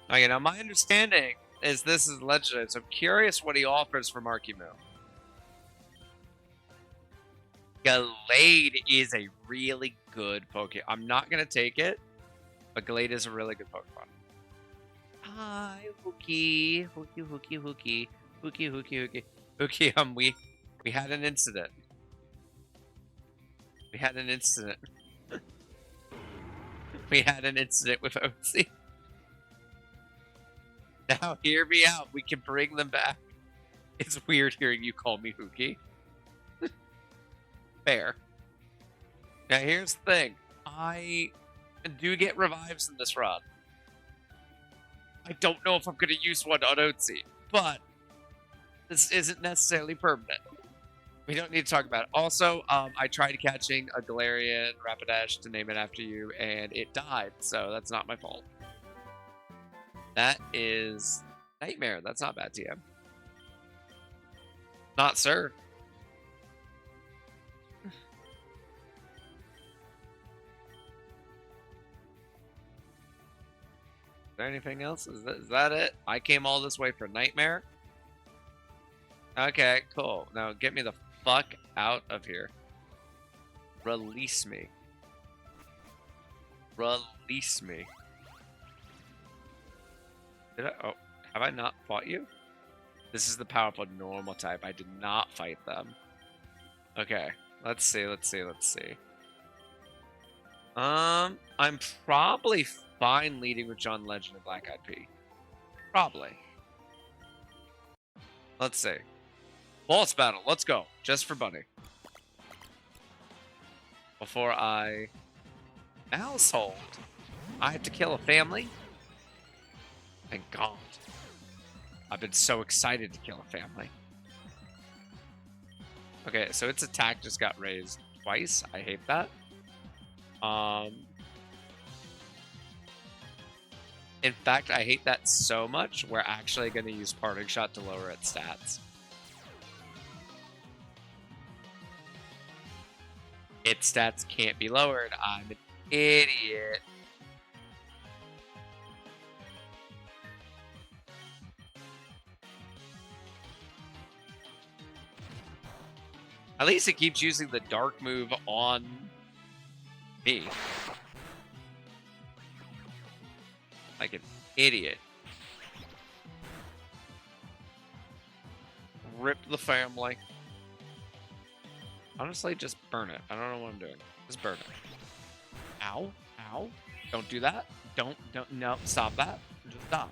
[SPEAKER 1] Okay, now my understanding is this is legendary, so I'm curious what he offers for Marky Moo. Glade is a really good Pokemon. I'm not going to take it, but Glade is a really good Pokemon. Hi, Hookie. Hookie, we had an incident. We had an incident. We had an incident with OC. Now, hear me out. We can bring them back. It's weird hearing you call me Hookie. Fair. Now, here's the thing. I do get revives in this run. I don't know if I'm going to use one on Otzi, but this isn't necessarily permanent. We don't need to talk about it. Also, I tried catching a Galarian Rapidash to name it after you, and it died, so that's not my fault. That is Nightmare. That's not bad, TM. Not, sir. Is there anything else? Is that it? I came all this way for Nightmare? Okay, cool. Now get me the fuck out of here. Release me. Release me. Did I? Oh, have I not fought you? This is the powerful normal type. I did not fight them. Okay, let's see. I'm probably fine leading with John Legend and Black Eyed Pea. Probably. Let's see. Boss battle. Let's go. Just for Bunny. Before I... Household. I had to kill a family? Thank God. I've been so excited to kill a family. Okay, so its attack just got raised twice. I hate that. In fact, I hate that so much, we're actually going to use Parting Shot to lower its stats. Its stats can't be lowered. I'm an idiot. At least it keeps using the dark move on me. Like an idiot. Rip the family. Honestly, just burn it. I don't know what I'm doing. Just burn it. Ow. Ow. Don't do that. Don't, no, stop that. Just die.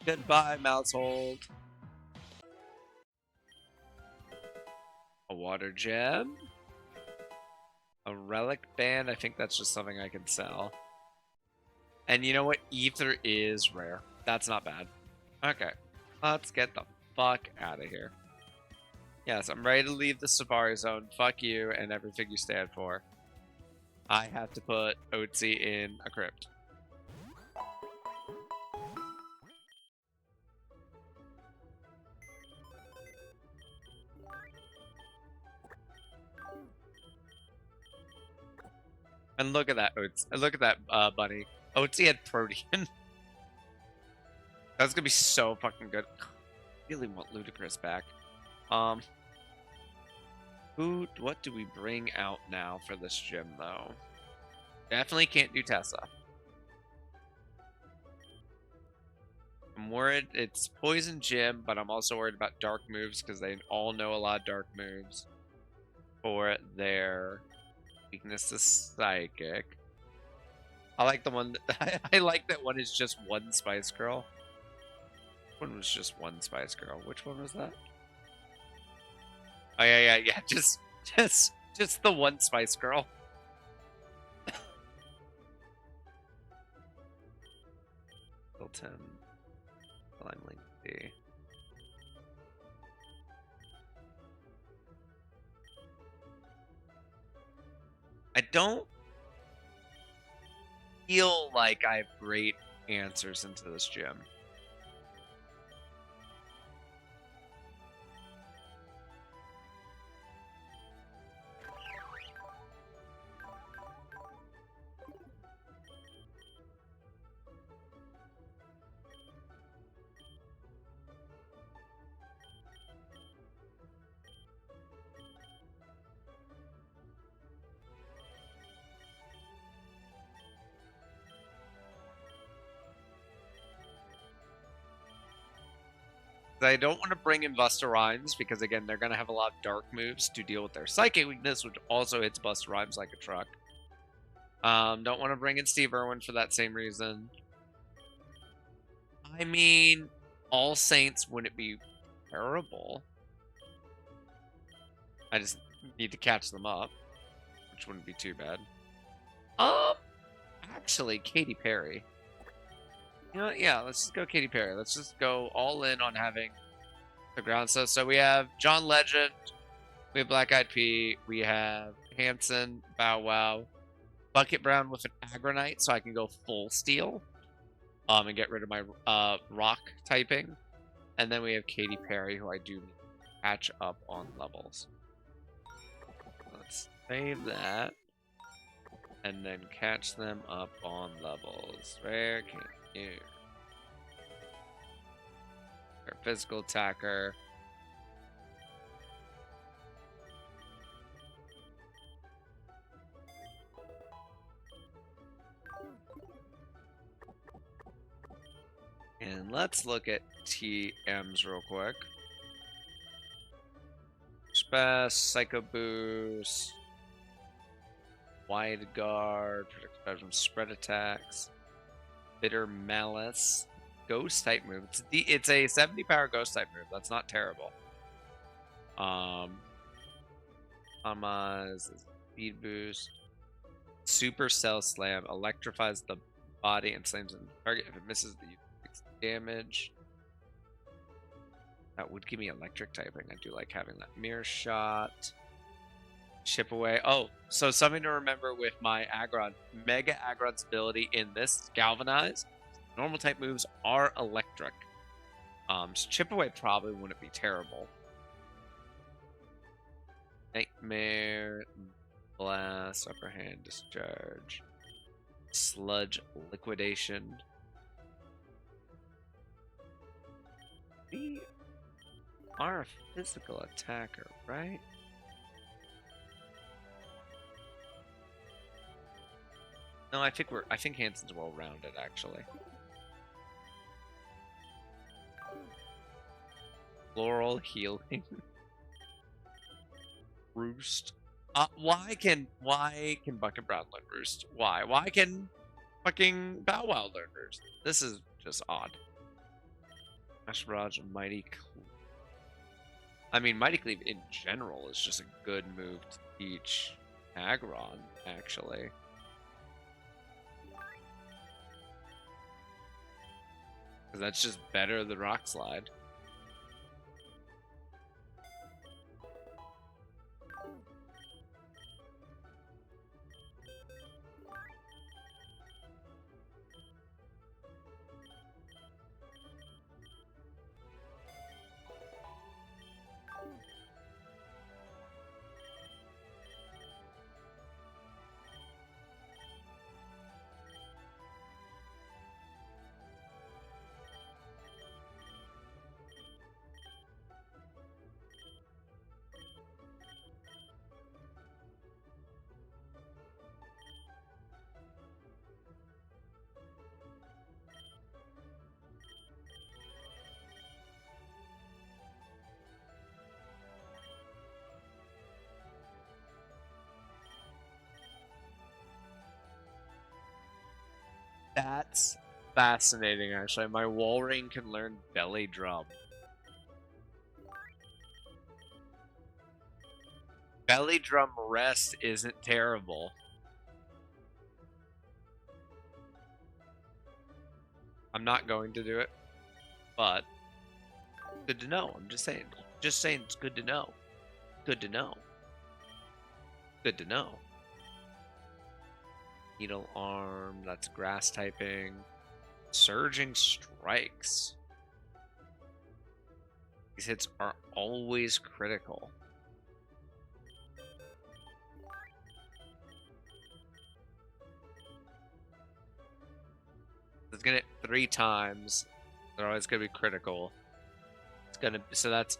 [SPEAKER 1] Goodbye, Mousehold. A water gem. A relic band. I think that's just something I can sell. And you know what? Ether is rare. That's not bad. Okay. Let's get the fuck out of here. Yes, I'm ready to leave the Safari Zone. Fuck you and everything you stand for. I have to put Otzi in a crypt. And look at that, Oats. Look at that, bunny. Otzi had Protean. That's gonna be so fucking good. I really want Ludicrous back. What do we bring out now for this gym, though? Definitely can't do Tessa. I'm worried it's Poison Gym, but I'm also worried about dark moves because they all know a lot of dark moves for their weakness to Psychic. I like the one that, I like that one is just one Spice Girl. One was just one Spice Girl. Which one was that? Oh yeah. Just the one Spice Girl. Hilton. Line link D. I don't feel like I have great answers into this gym. I don't want to bring in Busta Rhymes because, again, they're going to have a lot of dark moves to deal with their psychic weakness, which also hits Busta Rhymes like a truck. Don't want to bring in Steve Irwin for that same reason. I mean, All Saints wouldn't be terrible. I just need to catch them up, which wouldn't be too bad. Actually, Katy Perry. You know what? Yeah, let's just go Katy Perry. Let's just go all in on having the ground stuff. So we have John Legend, we have Black Eyed Pea, we have Hanson, Bow Wow, Bucket Brown with an Agronite, so I can go full steel, and get rid of my rock typing. And then we have Katy Perry, who I do need to catch up on levels. Let's save that, and then catch them up on levels. Where can you? Our physical attacker. And let's look at TMs real quick. Best, Psycho Boost, Wide Guard, protect from spread attacks, Bitter Malice, Ghost type move. It's a 70 power Ghost type move. That's not terrible. Speed Boost, Super Cell Slam, electrifies the body and slams into the target. If it misses, the user takes damage. That would give me electric typing. I do like having that mirror shot. Chip away. Oh, so something to remember with my Aggron. Mega Aggron's ability in this Galvanize. Normal type moves are electric. So chip away probably wouldn't be terrible. Nightmare, blast, upper hand, discharge, sludge, liquidation. We are a physical attacker, right? No, I think Hansen's well-rounded, actually. Floral healing. Roost. Why can Bucket Brown learn Roost? Why? Why can fucking Bow Wow learn Roost? This is just odd. Ash Barrage, Mighty Cleave. I mean, Mighty Cleave in general is just a good move to teach Aggron, actually. Because that's just better than Rock Slide. That's fascinating, actually. My Walrein can learn Belly Drum. Belly Drum Rest isn't terrible. I'm not going to do it, but good to know. I'm just saying. Just saying it's good to know. Good to know. Good to know. Needle Arm, that's grass typing. Surging Strikes. These hits are always critical. It's gonna hit 3 times. They're always gonna be critical. It's gonna, so that's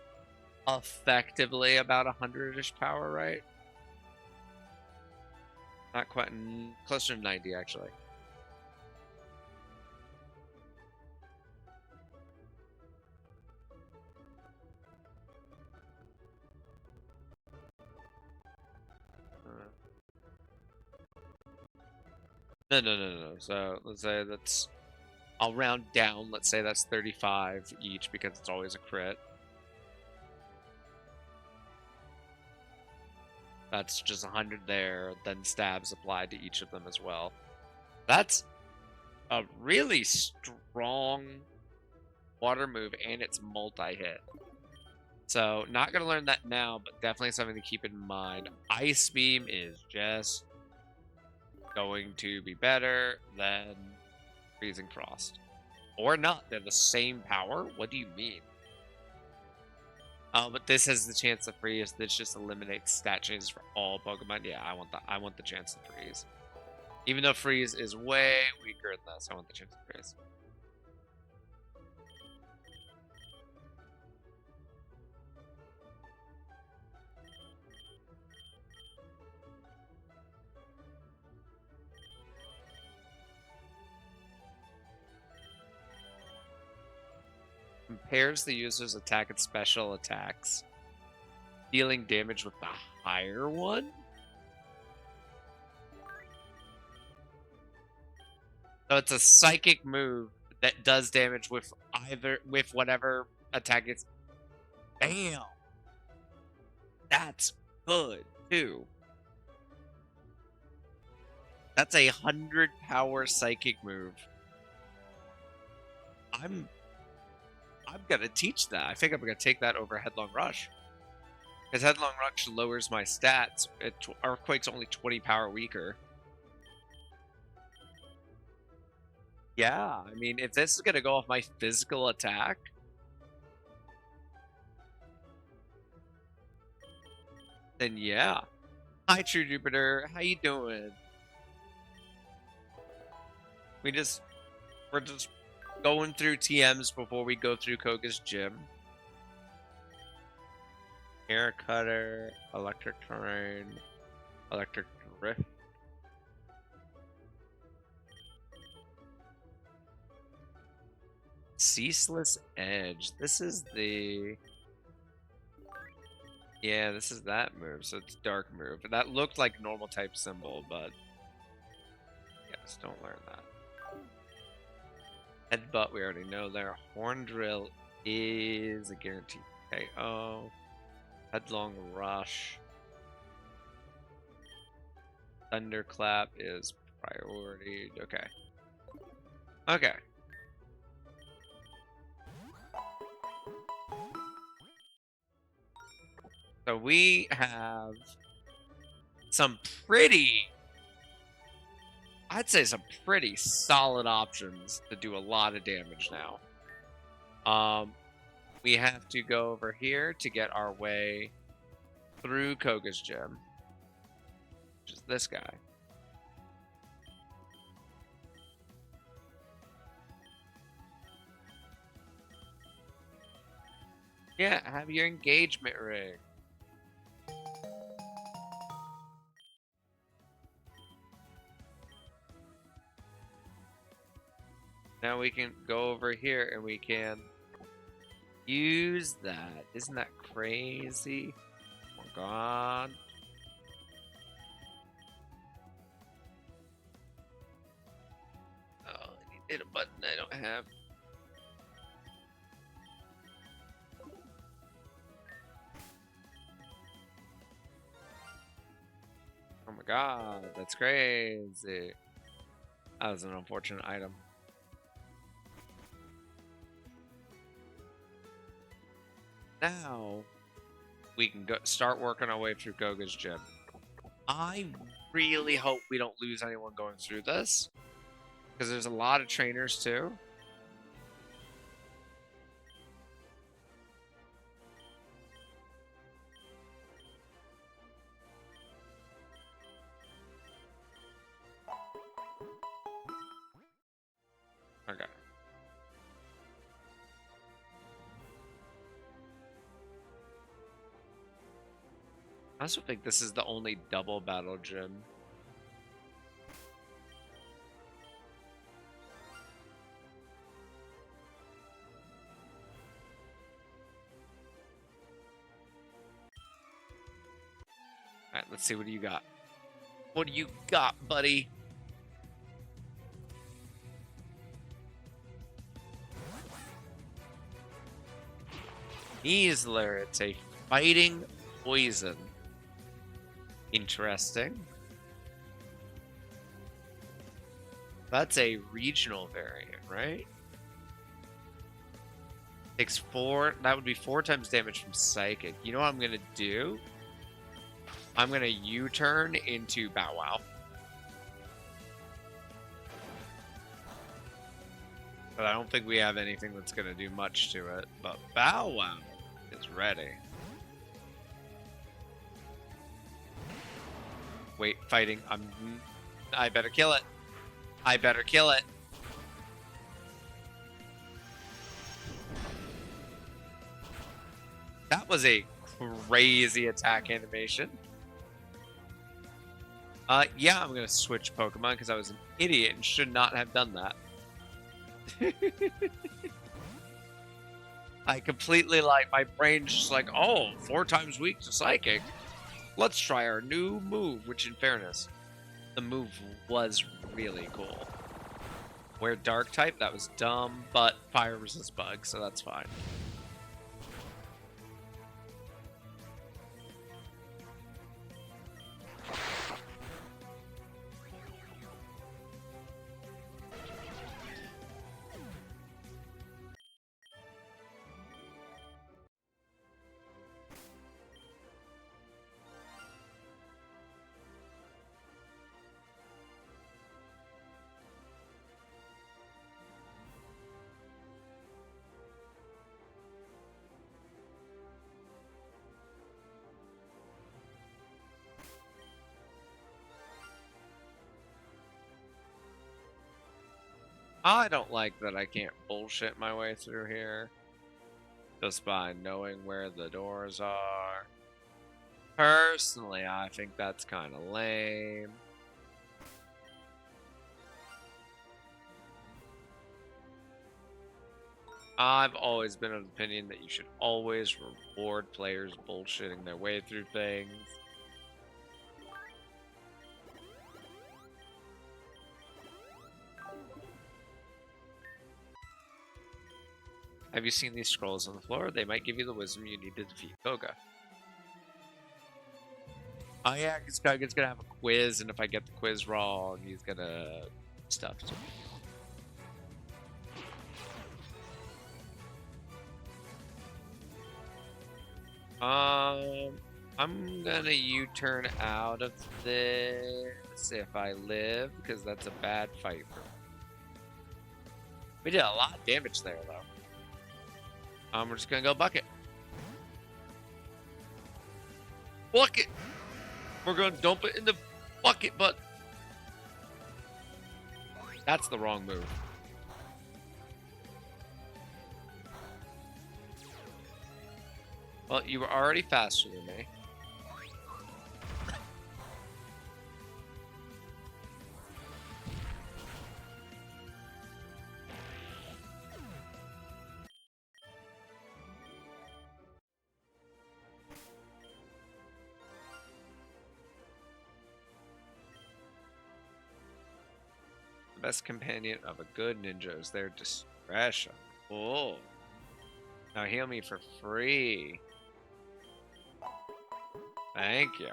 [SPEAKER 1] effectively about 100-ish power, right? Not quite, closer to 90 actually. No. So let's say that's, I'll round down. Let's say that's 35 each because it's always a crit. That's just 100 there, then stabs applied to each of them as well. That's a really strong water move, and it's multi-hit. So, not going to learn that now, but definitely something to keep in mind. Ice Beam is just going to be better than Freezing Frost. Or not. They're the same power? What do you mean? But this has the chance to freeze. This just eliminates stat changes for all Pokemon. Yeah, I want the chance to freeze. Even though freeze is way weaker than this, I want the chance to freeze. Compares the user's attack and special attacks, dealing damage with the higher one. So it's a psychic move that does damage with whatever attack it's. Damn, that's good too. That's a 100 power psychic move. I'm gonna teach that. I think I'm gonna take that over Headlong Rush. Because Headlong Rush lowers my stats. Earthquake's only 20 power weaker. Yeah, I mean, if this is gonna go off my physical attack, then yeah. Hi, True Jupiter. How you doing? We're just going through TMs before we go through Koga's gym. Air Cutter, Electric Terrain, Electric Drift. Ceaseless Edge. This is the... Yeah, this is that move, so it's dark move. That looked like normal type symbol, but... Yes, don't learn that. Headbutt, we already know there. Horn Drill is a guaranteed KO. Headlong Rush. Thunderclap is priority. Okay. Okay. So we have some pretty, I'd say some pretty solid options to do a lot of damage now. We have to go over here to get our way through Koga's gym, which is this guy. Yeah, have your engagement ring. Now we can go over here and we can use that. Isn't that crazy? Oh my god. Oh, I need to hit a button I don't have. Oh my god, that's crazy. That was an unfortunate item. Now we can go start working our way through Koga's gym. I really hope we don't lose anyone going through this, because there's a lot of trainers too. Okay. I also think this is the only double battle gym. Alright, let's see, what do you got? What do you got, buddy? Measler, it's a fighting poison. Interesting. That's a regional variant, right? Takes 4, that would be 4 times damage from Psychic. You know what I'm gonna do? I'm gonna U-turn into Bow Wow. But I don't think we have anything that's gonna do much to it. But Bow Wow is ready. Wait, fighting. I better kill it. I better kill it. That was a crazy attack animation. Yeah, I'm gonna switch Pokemon because I was an idiot and should not have done that. I completely, like, my brain's just like, oh, 4 times weak to Psychic. Let's try our new move, which in fairness, the move was really cool. We're Dark type, that was dumb, but Fire resist Bug, so that's fine. I don't like that I can't bullshit my way through here just by knowing where the doors are. Personally, I think that's kind of lame. I've always been of the opinion that you should always reward players bullshitting their way through things. Have you seen these scrolls on the floor? They might give you the wisdom you need to defeat Koga. Oh yeah, he's gonna have a quiz, and if I get the quiz wrong, he's gonna stuff to me. I'm gonna U-turn out of this if I live, because that's a bad fight for me. We did a lot of damage there, though. We're just gonna go bucket. Bucket! We're gonna dump it in the bucket, but that's the wrong move. Well, you were already faster than me. The best companion of a good ninja is their discretion. Oh. Now heal me for free. Thank you.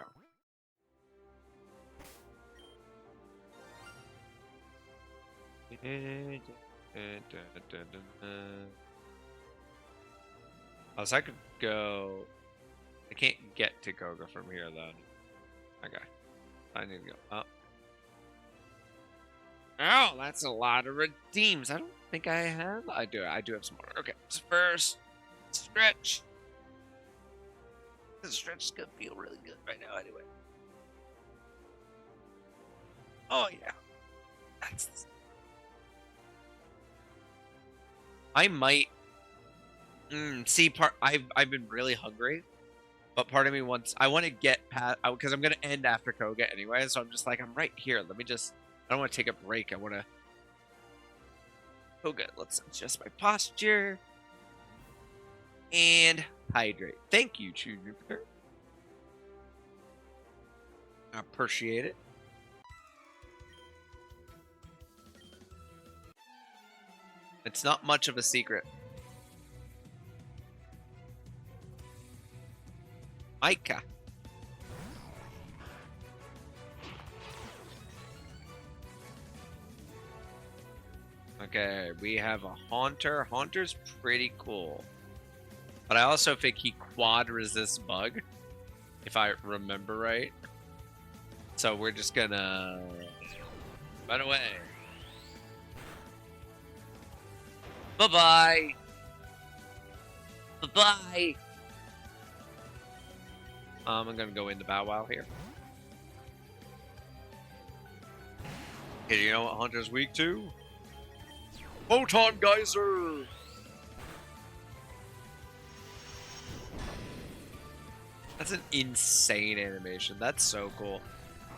[SPEAKER 1] Oh, so I could go. I can't get to Koga from here, though. Okay. I need to go up. Oh, that's a lot of redeems. I don't think I have. I do have some more. Okay. So first, stretch. This stretch is gonna feel really good right now, anyway. Oh yeah. That's. I might. See, I've been really hungry, but part of me wants. I want to get past because I'm gonna end after Koga anyway. So I'm just like, I'm right here. Let me just. I don't want to take a break. I want to. Koga, let's adjust my posture and hydrate. Thank you, Juniper. I appreciate it. It's not much of a secret. Micah. Okay, we have a Haunter. Haunter's pretty cool. But I also think he quad resists bug, if I remember right. So we're just gonna run away. Bye-bye. Bye-bye. I'm gonna go into Bow Wow here. Okay, you know what Haunter's weak to? Photon Geyser! That's an insane animation. That's so cool.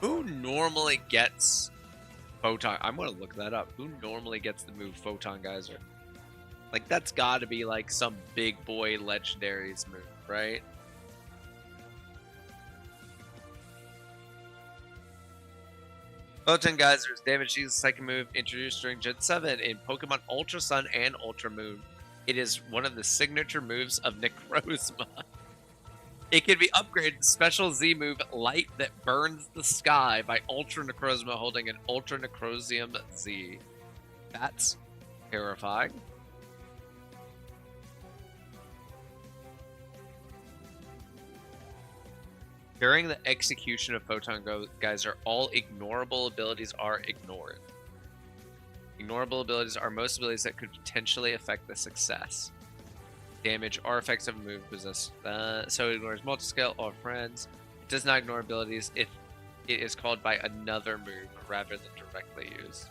[SPEAKER 1] Who normally gets Photon? I'm gonna look that up. Who normally gets the move Photon Geyser? Like, that's gotta be like some big boy legendaries move, right? Photon Geyser's damage is the second move introduced during Gen 7 in Pokemon Ultra Sun and Ultra Moon. It is one of the signature moves of Necrozma. It can be upgraded to special Z move Light that burns the sky by Ultra Necrozma holding an Ultra Necrosium Z. That's terrifying. During the execution of Photon Geyser, all ignorable abilities are ignored. Ignorable abilities are most abilities that could potentially affect the success. Damage or effects of a move possess. So it ignores multiscale or friends. It does not ignore abilities if it is called by another move rather than directly used.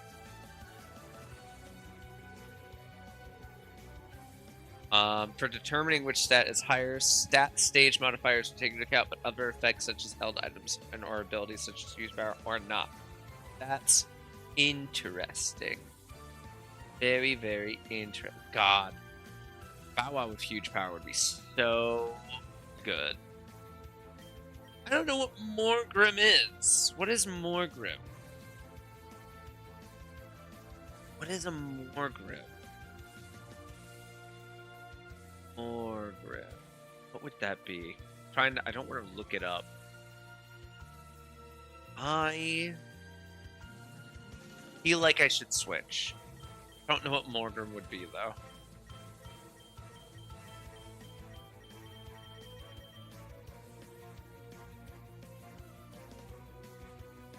[SPEAKER 1] For determining which stat is higher, stat stage modifiers are taken into account, but other effects such as held items and or abilities such as use power are not. That's interesting. Very, very interesting. God. Bow Wow with huge power would be so good. I don't know what Morgrim is. What is Morgrim? What is a Morgrim? Morgrim. What would that be? I don't want to look it up. I feel like I should switch. I don't know what Morgrim would be though.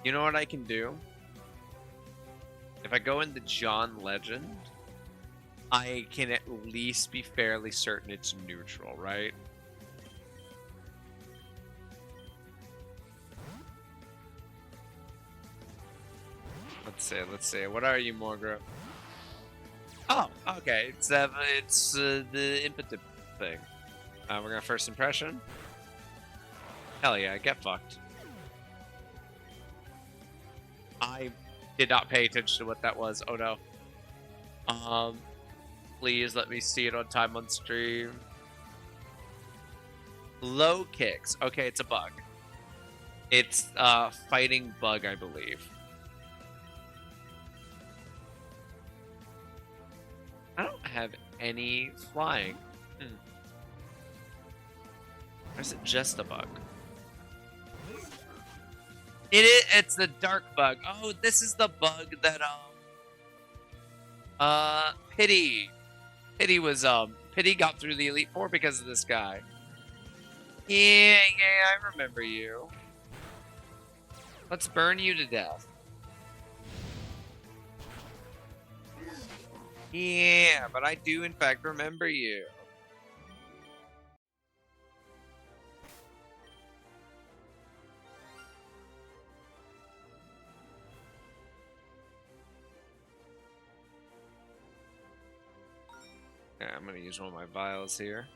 [SPEAKER 1] You know what I can do? If I go into John Legend, I can at least be fairly certain it's neutral, right? Let's see. What are you, Morgrim? Oh, okay. It's the impotent thing. We're gonna first impression. Hell yeah, get fucked. I did not pay attention to what that was. Oh no. Please let me see it on time on stream. Low kicks. Okay, it's a bug. It's fighting bug, I believe. I don't have any flying. Or is it just a bug? It's the dark bug. Oh, this is the bug that Pity Pity got through the Elite Four because of this guy. Yeah, I remember you. Let's burn you to death. Yeah, but I do in fact remember you. Yeah, I'm gonna use one of my vials here.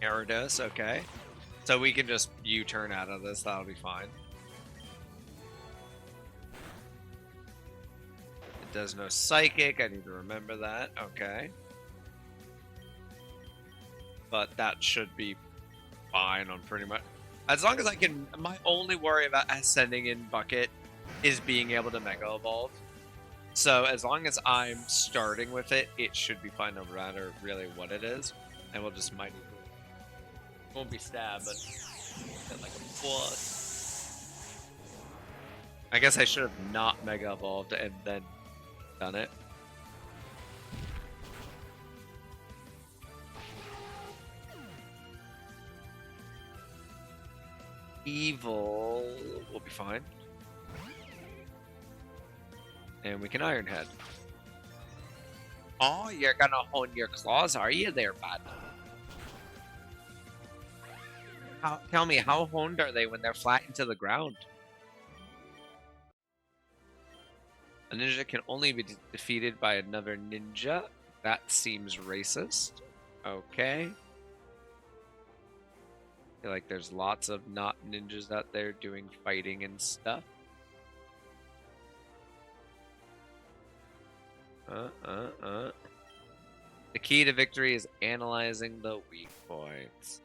[SPEAKER 1] Gyarados, okay. So we can just U-turn out of this, that'll be fine. It does no psychic, I need to remember that, okay. But that should be fine on pretty much... As long as I can... My only worry about sending in Bucket is being able to Mega Evolve. So as long as I'm starting with it, it should be fine no matter really what it is. And we'll just mighty... Won't be stabbed, but get like a plus. I guess I should have not Mega Evolved and then done it. Evil will be fine. And we can Iron Head. Oh, you're gonna hone your claws, are you there, bud? Tell me, how honed are they when they're flat into the ground? A ninja can only be defeated by another ninja. That seems racist. Okay. I feel like there's lots of not ninjas out there doing fighting and stuff. The key to victory is analyzing the weak points.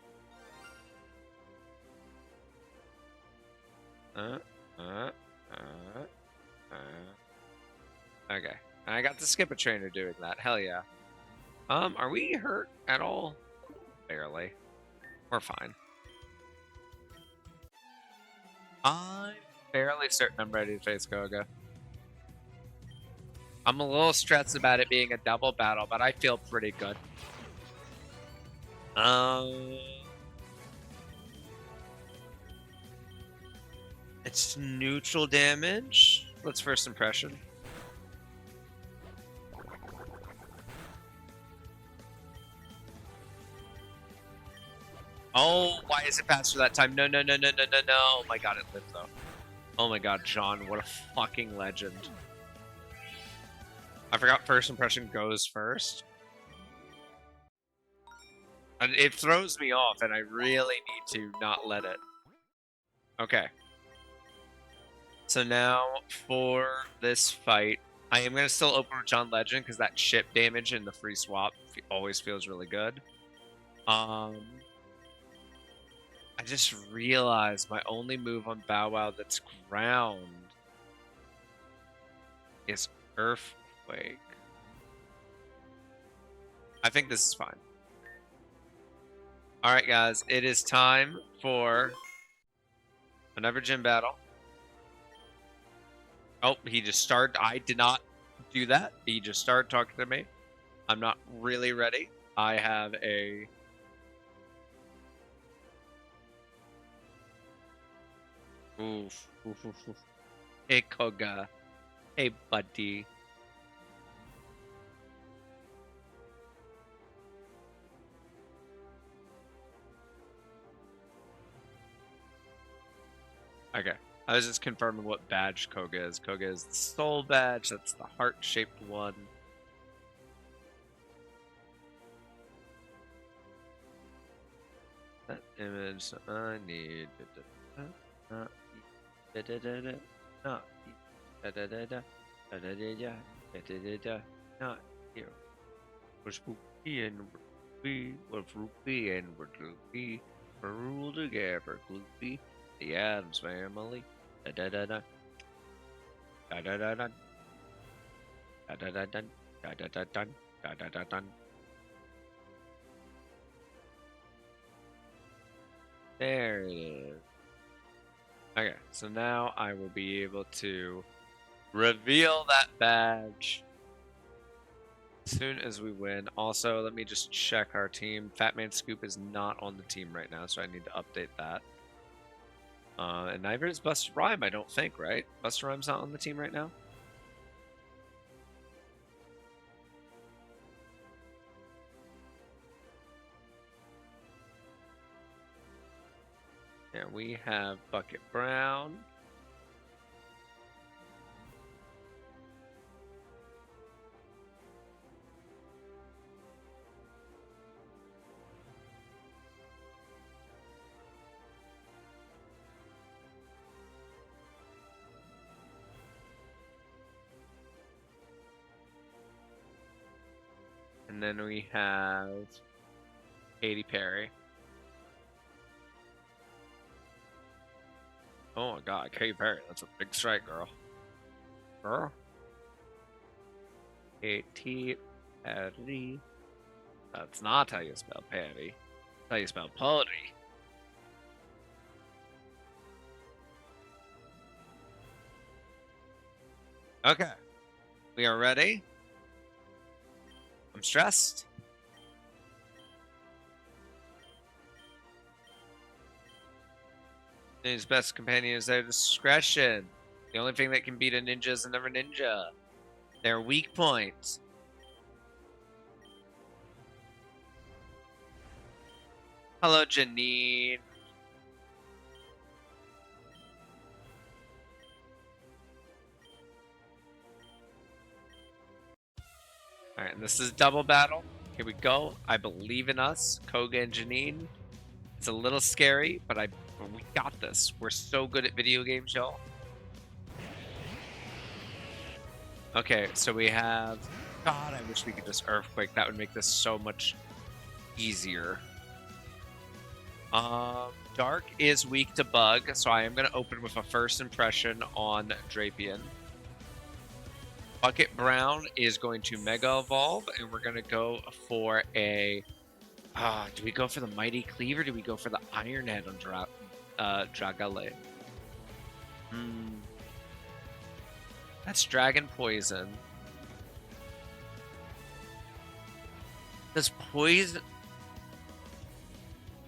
[SPEAKER 1] Okay. I got to skip a trainer doing that. Hell yeah. Are we hurt at all? Barely. We're fine. I'm fairly certain I'm ready to face Koga. I'm a little stressed about it being a double battle, but I feel pretty good. It's neutral damage. Let's first impression. Oh, why is it faster that time? No, no, no, no, no, no, no. Oh my god, it lived though. Oh my god, John, what a fucking legend. I forgot first impression goes first. And it throws me off, and I really need to not let it. Okay. So now for this fight, I am going to still open with John Legend because that chip damage and the free swap always feels really good. I just realized my only move on Bow Wow that's ground is Earthquake. I think this is fine. All right, guys, it is time for another gym battle. Oh, he just started. I did not do that. He just started talking to me. I'm not really ready. I have a... Oof. Oof, oof, oof. Hey, Koga. Hey, buddy. Okay. I was just confirming what badge Koga is. Koga is the soul badge. That's the heart-shaped one. That image I need. Not here. We're spooky and we're fruity and we're gloopy. We're ruled together, gloopy. The Addams family. Da da da da. Da da da da. Da da da da. Da da da da. Da da da da. There it is. Okay, so now I will be able to reveal that badge as soon as we win. Also, let me just check our team. Fatman Scoop is not on the team right now, so I need to update that. And neither is Buster Rhyme, I don't think, right? Buster Rhyme's not on the team right now? Yeah, we have Bucket Brown. And then we have Katy Perry. Oh my god, Katy Perry, that's a big strike, girl. Girl. Katy Perry. That's not how you spell Perry. That's how you spell pottery. Okay. We are ready. I'm stressed. His best companion is their discretion. The only thing that can beat a ninja is another ninja. Their weak points. Hello, Janine. Alright, and this is double battle. Here we go. I believe in us. Koga and Janine. It's a little scary, but we got this. We're so good at video games, y'all. Okay, so we have... God, I wish we could just Earthquake. That would make this so much easier. Dark is weak to Bug, so I am going to open with a first impression on Drapion. Bucket Brown is going to Mega Evolve, and we're going to go for a... do we go for the Mighty Cleave, or do we go for the Iron Head on Dragale? That's Dragon Poison. Does Poison...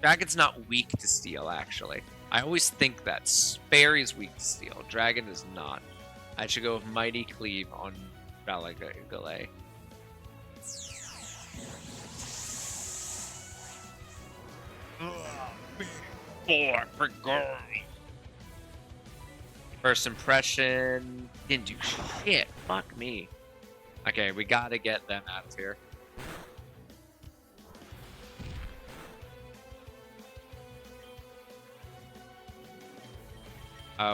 [SPEAKER 1] Dragon's not weak to Steel, actually. I always think that. Fairy is weak to Steel. Dragon is not. I should go with Mighty Cleave on Dragale. Four for girl. First impression. Didn't do shit. Fuck me. Okay, we gotta get them out of here.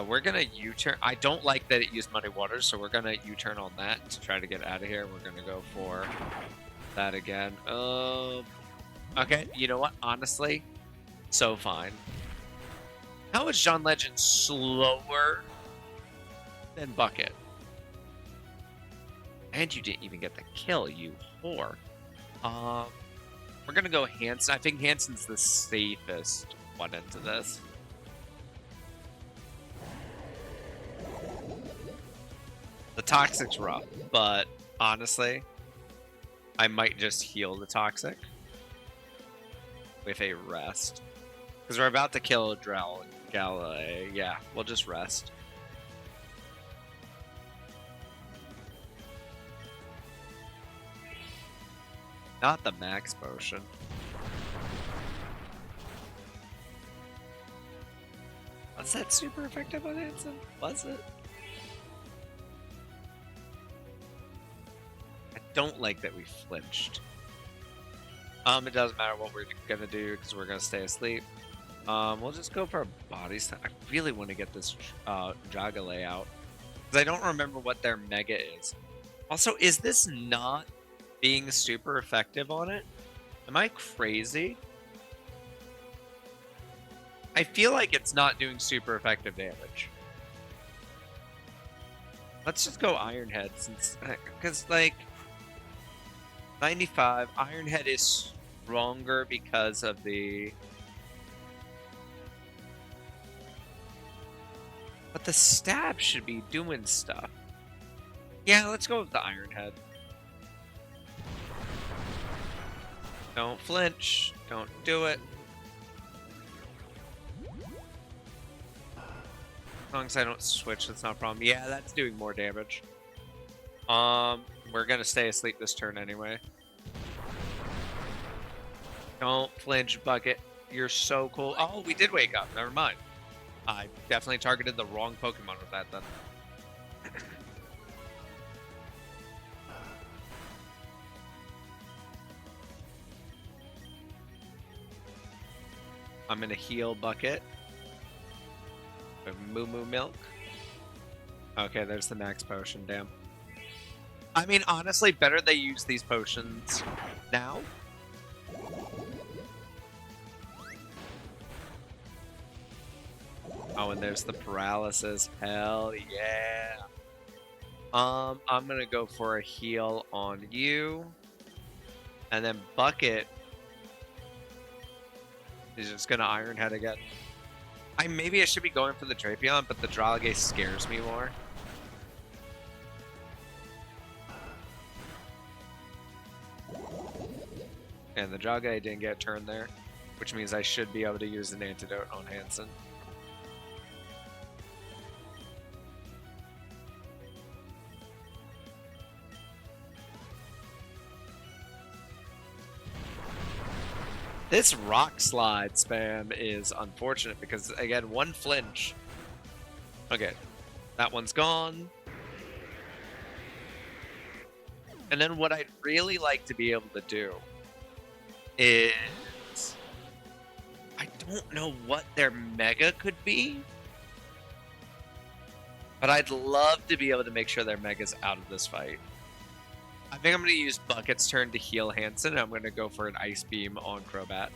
[SPEAKER 1] We're gonna U-turn. I don't like that it used Muddy Waters, so we're gonna U-turn on that to try to get out of here. We're gonna go for that again. Okay, you know what? Honestly, so fine. How is John Legend slower than Bucket? And you didn't even get the kill, you whore. We're gonna go Hanson. I think Hanson's the safest one into this. The Toxic's rough, but honestly, I might just heal the Toxic with a rest. Because we're about to kill Galley. Yeah, we'll just rest. Not the max potion. Was that super effective on Hanson? Was it? I don't like that we flinched. It doesn't matter what we're gonna do because we're gonna stay asleep. We'll just go for a body stat. I really want to get this Jaga layout because I don't remember what their mega is. Also, is this not being super effective on it? Am I crazy? I feel like it's not doing super effective damage. Let's just go Ironhead since, because like 95 Ironhead is stronger because of the. But the stab should be doing stuff. Yeah, let's go with the Ironhead. Don't flinch. Don't do it. As long as I don't switch, that's not a problem. Yeah, that's doing more damage. We're gonna stay asleep this turn anyway. Don't flinch, Bucket. You're so cool. Oh, we did wake up. Never mind. I definitely targeted the wrong Pokemon with that then. I'm gonna heal Bucket. Moo Moo Milk. Okay, there's the max potion, damn. I mean, honestly, better they use these potions now. Oh, and there's the paralysis. Hell yeah. I'm gonna go for a heal on you. And then Bucket is just gonna Ironhead again. Maybe I should be going for the Drapion, but the Dralgate scares me more. And the Dralgate didn't get turned there, which means I should be able to use an antidote on Hanson. This rock slide spam is unfortunate because, again, one flinch. Okay, that one's gone. And then what I'd really like to be able to do is... I don't know what their mega could be, but I'd love to be able to make sure their mega's out of this fight. I think I'm going to use Bucket's turn to heal Hanson, and I'm going to go for an Ice Beam on Crobat.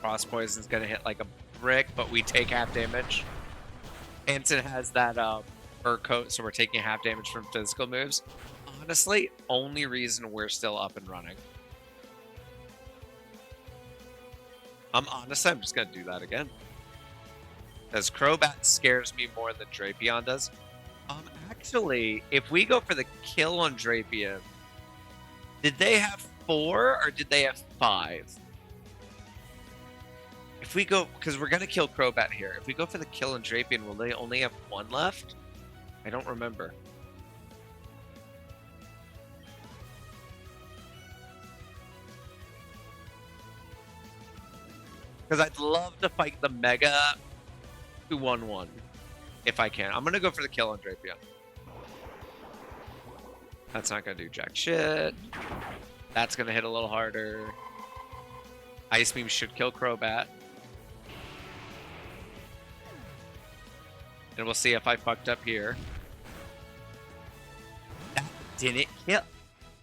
[SPEAKER 1] Frost Poison's going to hit like a brick, but we take half damage. Hanson has that fur coat, so we're taking half damage from physical moves. Honestly, only reason we're still up and running. Honestly, I'm just gonna do that again. Because Crobat scares me more than Drapion does. Actually, if we go for the kill on Drapion, did they have 4 or did they have 5? I If we go, because we're gonna kill Crobat here. If we go for the kill and Drapion, will they only have one left? I don't remember. Because I'd love to fight the Mega 2-1-1 if I can. I'm gonna go for the kill on Drapion. That's not gonna do jack shit. That's gonna hit a little harder. Ice Beam should kill Crobat. And we'll see if I fucked up here. That didn't kill.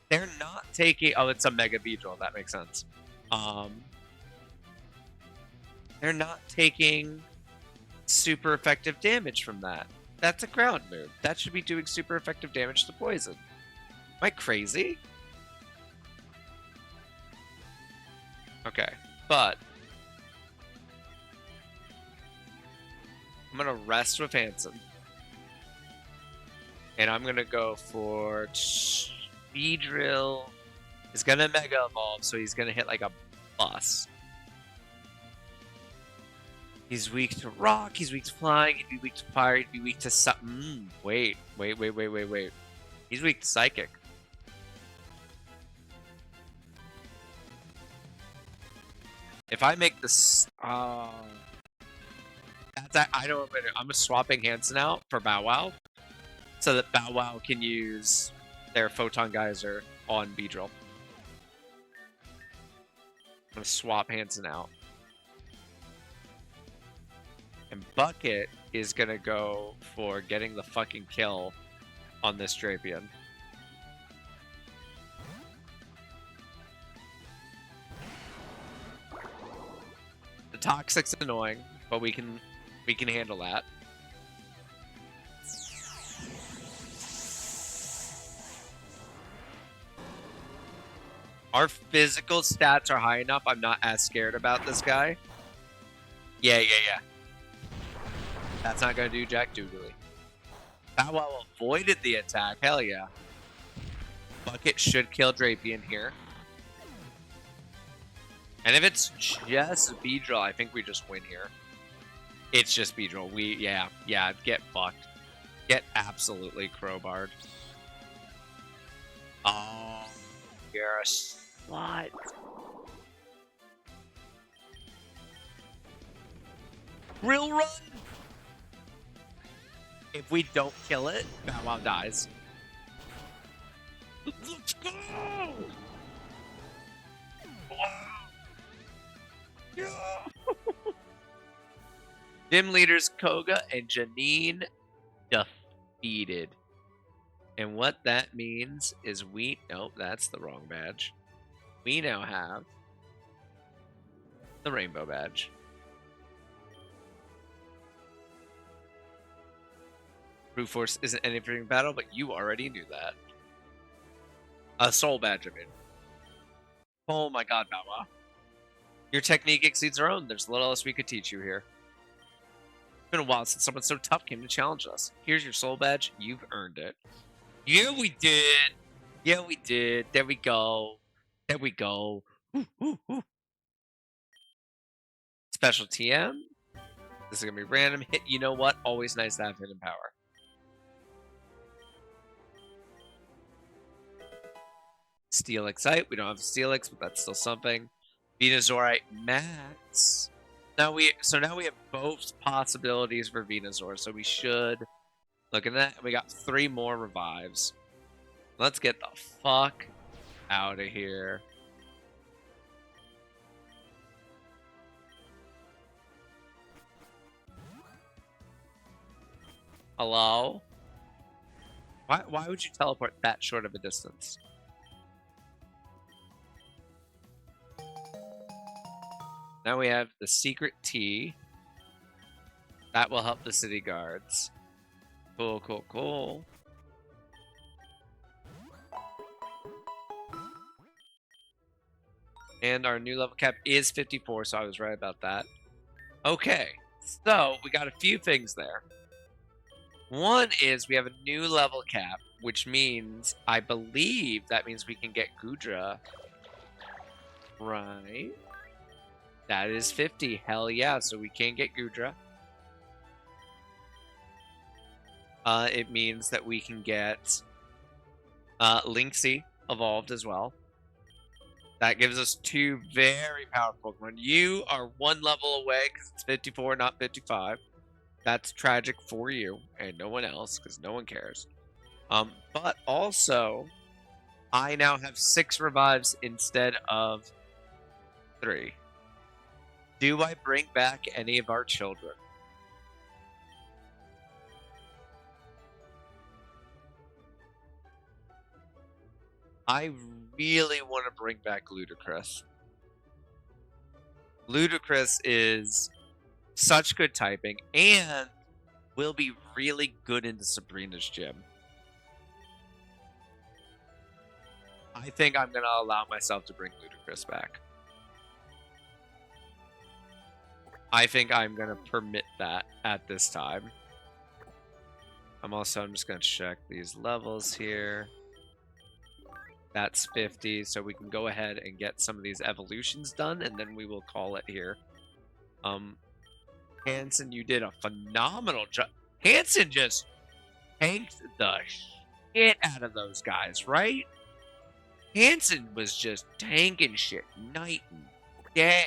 [SPEAKER 1] They're not taking... Oh, it's a Mega Beedrill. That makes sense. They're not taking super effective damage from that. That's a ground move. That should be doing super effective damage to poison. Am I crazy? Okay, but I'm gonna rest with Hanson. And I'm gonna go for Beedrill. Is gonna Mega Evolve, so he's gonna hit like a bus. He's weak to rock, he's weak to flying, he'd be weak to fire, he'd be weak to something. Wait. He's weak to psychic. If I make this, I don't. I'm swapping Hanson out for Bow Wow, so that Bow Wow can use their Photon Geyser on Beedrill. I'm gonna swap Hanson out, and Bucket is gonna go for getting the fucking kill on this Drapion. The Toxic's annoying, but we can handle that. Our physical stats are high enough. I'm not as scared about this guy. Yeah. That's not gonna do jack doodly. Bow Wow avoided the attack. Hell yeah. Bucket should kill Drapion here. And if it's just Beedrill, I think we just win here. It's just Beedrill. Yeah, get fucked. Get absolutely crowbarred. Oh, you're a slut. Real run! If we don't kill it, Bow Wow dies. Let's go! Yeah. Gym leaders Koga and Janine defeated. And what that means is nope, that's the wrong badge. We now have the rainbow badge. Brute Force isn't anything in battle, but you already knew that. A soul badge, I mean. Oh my god, Bow Wow. Your technique exceeds our own. There's little else we could teach you here. It's been a while since someone so tough came to challenge us. Here's your soul badge. You've earned it. Yeah, we did. Yeah, we did. There we go. There we go. Woo. Special TM. This is going to be random. Hit. You know what? Always nice to have hidden power. Steel Excite. We don't have Steel X, but that's still something. Venusaurite Max. Now we have both possibilities for Venusaur, so we should look at that. We got 3 more revives. Let's get the fuck out of here. Hello? Why would you teleport that short of a distance? Now we have the secret T. That will help the city guards. Cool. And our new level cap is 54, so I was right about that. Okay, so we got a few things there. One is we have a new level cap, which means, I believe that means we can get Goodra. Right? That is 50. Hell yeah. So we can get Gudra. It means that we can get Linksy evolved as well. That gives us 2 very powerful Pokemon. You are 1 level away because it's 54, not 55. That's tragic for you and no one else because no one cares. But also, I now have 6 revives instead of 3. Do I bring back any of our children? I really want to bring back Ludicrous. Ludicrous is such good typing and will be really good into Sabrina's gym. I think I'm going to allow myself to bring Ludicrous back. I think I'm going to permit that at this time. I'm just going to check these levels here. That's 50, so we can go ahead and get some of these evolutions done, and then we will call it here. Hanson, you did a phenomenal job. Hanson just tanked the shit out of those guys, right? Hanson was just tanking shit night and day.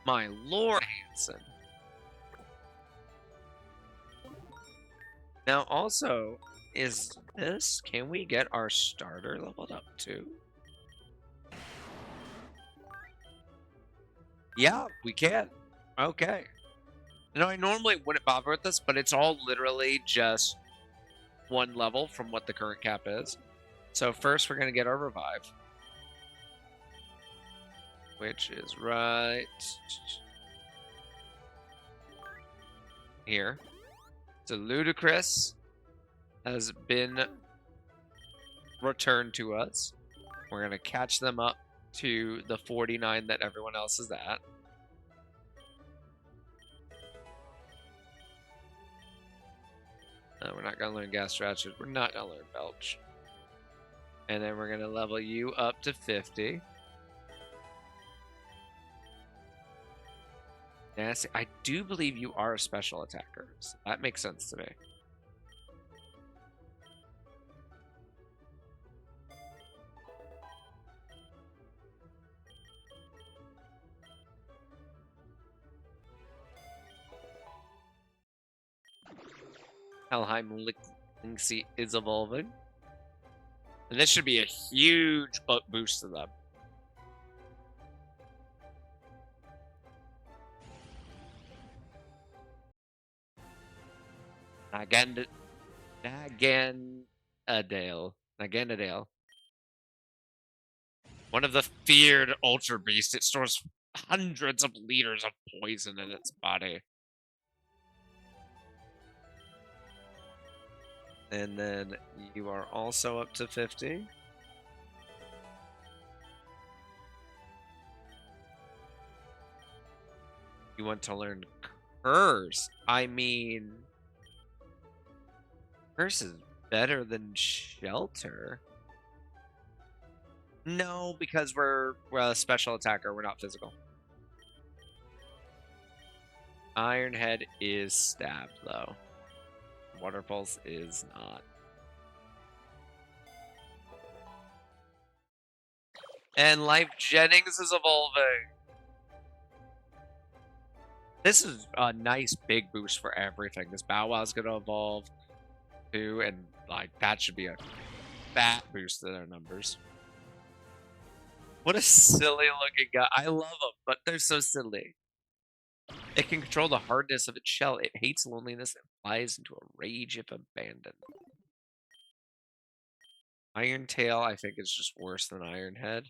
[SPEAKER 1] My lord, Hanson. Now, also, can we get our starter leveled up too? Yeah, we can. Okay. You know, I normally wouldn't bother with this, but it's all literally just 1 level from what the current cap is. So first we're going to get our revive, which is right here. So Ludicrous has been returned to us. We're going to catch them up to the 49 that everyone else is at. We're not going to learn Gas Ratchet. We're not going to learn Belch. And then we're going to level you up to 50. Yes, I do believe you are a special attacker. So that makes sense to me. Helheim Linksy is evolving. And this should be a huge boost to them. Naganadale. One of the feared Ultra Beasts. It stores hundreds of liters of poison in its body. And then you are also up to 50. You want to learn Curse. I mean, Curse is better than Shelter. No, because we're a special attacker. We're not physical. Iron Head is stabbed, though. Water Pulse is not. And Life Jennings is evolving. This is a nice big boost for everything. This Bow Wow's going to evolve too, and like that should be a fat boost to their numbers. What a silly looking guy. I love them, but they're so silly. It can control the hardness of its shell. It hates loneliness and flies into a rage if abandoned. Iron Tail, I think, is just worse than Iron Head.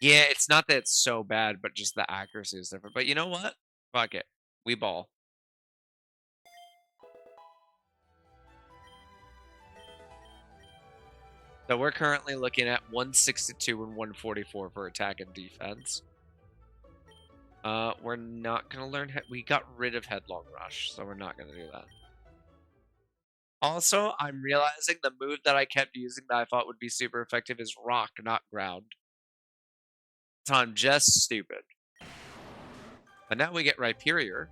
[SPEAKER 1] Yeah, it's not that it's so bad, but just the accuracy is different. But you know what? Fuck it. We ball. So we're currently looking at 162 and 144 for attack and defense. We're not going to learn... We got rid of Headlong Rush, so we're not going to do that. Also, I'm realizing the move that I kept using that I thought would be super effective is Rock, not Ground. So I'm just stupid. But now we get Rhyperior.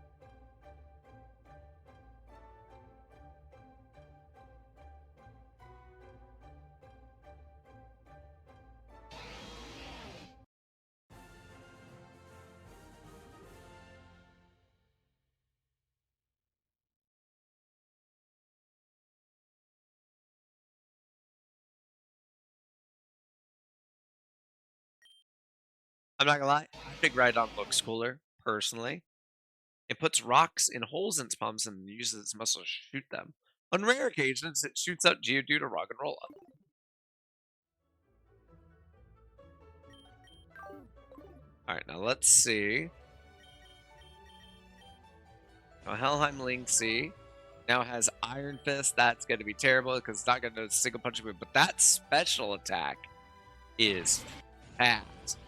[SPEAKER 1] I'm not gonna lie, I think Rhydon looks cooler, personally. It puts rocks in holes in its palms and uses its muscles to shoot them. On rare occasions, it shoots out Geodude or Roggenrola. Alright, now let's see. Now Helheim Linksy now has Iron Fist. That's going to be terrible because it's not going to single punch move. But that special attack is fast.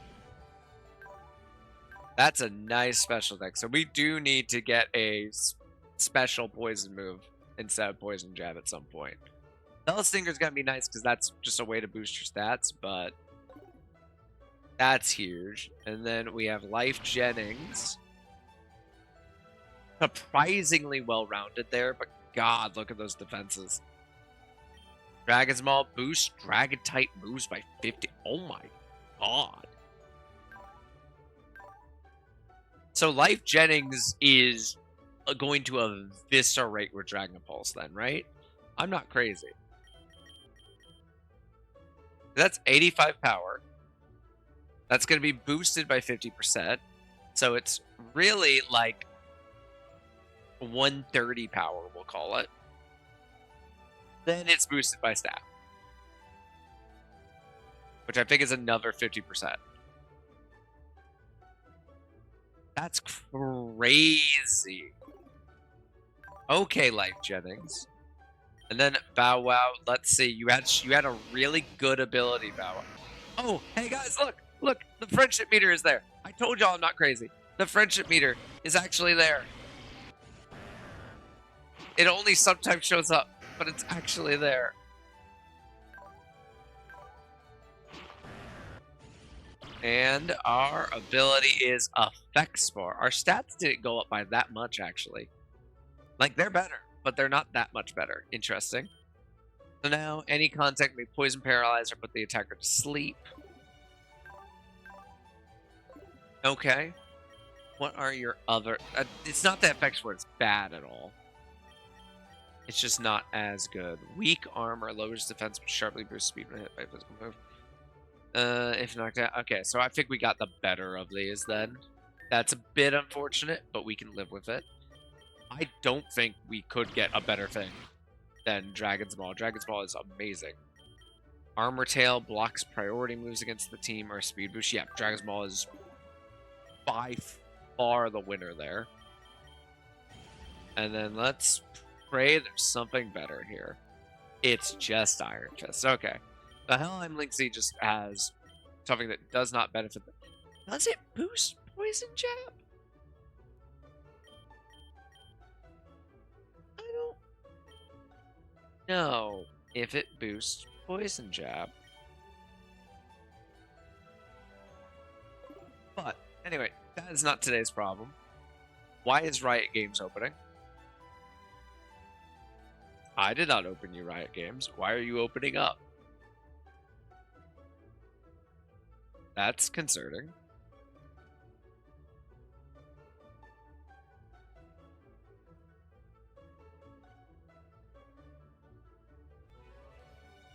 [SPEAKER 1] That's a nice special attack. So we do need to get a special poison move instead of poison jab at some point. Bell Stinger's going to be nice because that's just a way to boost your stats, but that's huge. And then we have Life Jennings. Surprisingly well-rounded there, but God, look at those defenses. Dragon's Maul boost, Dragon type moves by 50. Oh my God. So Life Jennings is going to eviscerate with Dragon Pulse then, right? I'm not crazy. That's 85 power. That's going to be boosted by 50%. So it's really like 130 power, we'll call it. Then it's boosted by staff, which I think is another 50%. That's crazy. Okay, Life Jennings. And then Bow Wow, let's see. You had a really good ability, Bow Wow. Oh, hey guys, look, the friendship meter is there. I told y'all I'm not crazy. The friendship meter is actually there. It only sometimes shows up, but it's actually there. And our ability is Effect Spore. Our stats didn't go up by that much, actually. Like, they're better, but they're not that much better. Interesting. So now, any contact may poison, paralyze, or put the attacker to sleep. Okay. What are your other... it's not that Effect Spore is bad at all. It's just not as good. Weak armor lowers defense, but sharply boosts speed when hit by a physical move. If knocked out. Okay, so I think we got the better of these then. That's a bit unfortunate, but we can live with it. I don't think we could get a better thing than Dragon's Maul. Dragon's Maul is amazing. Armor Tail blocks priority moves against the team or speed boost. Yeah, Dragon's Maul is by far the winner there. And then let's pray there's something better here. It's just Iron Fist. Okay. The Helheim Linksy just has something that does not benefit them. Does it boost Poison Jab? I don't know if it boosts Poison Jab. But, anyway, that is not today's problem. Why is Riot Games opening? I did not open you, Riot Games. Why are you opening up? That's concerning.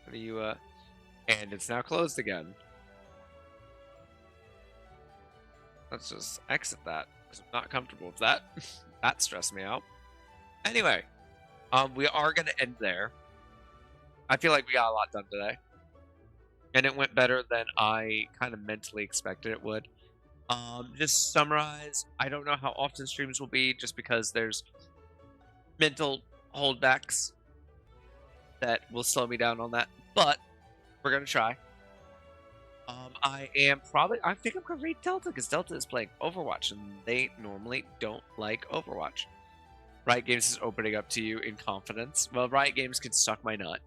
[SPEAKER 1] What are you, and it's now closed again. Let's just exit that, because I'm not comfortable with that. That stressed me out. Anyway, we are going to end there. I feel like we got a lot done today. And it went better than I kind of mentally expected it would. Just summarize, I don't know how often streams will be, just because there's mental holdbacks that will slow me down on that. But we're going to try. I think I'm going to raid Delta, because Delta is playing Overwatch, and they normally don't like Overwatch. Riot Games is opening up to you in confidence. Well, Riot Games can suck my nut.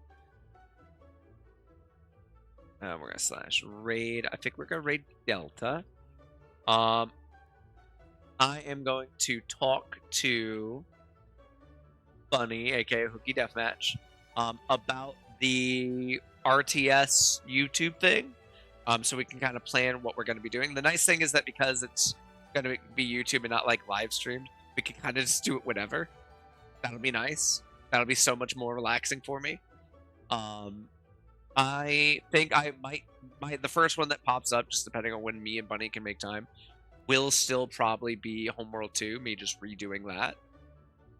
[SPEAKER 1] We're going to slash raid. I think we're going to raid Delta. Um, I am going to talk to Bunny, aka Hooky Deathmatch, about the RTS YouTube thing. So we can kind of plan what we're going to be doing. The nice thing is that because it's going to be YouTube and not like live streamed, we can kind of just do it whenever. That'll be nice. That'll be so much more relaxing for me. Um, I think I might the first one that pops up, just depending on when me and Bunny can make time, will still probably be Homeworld 2, me just redoing that.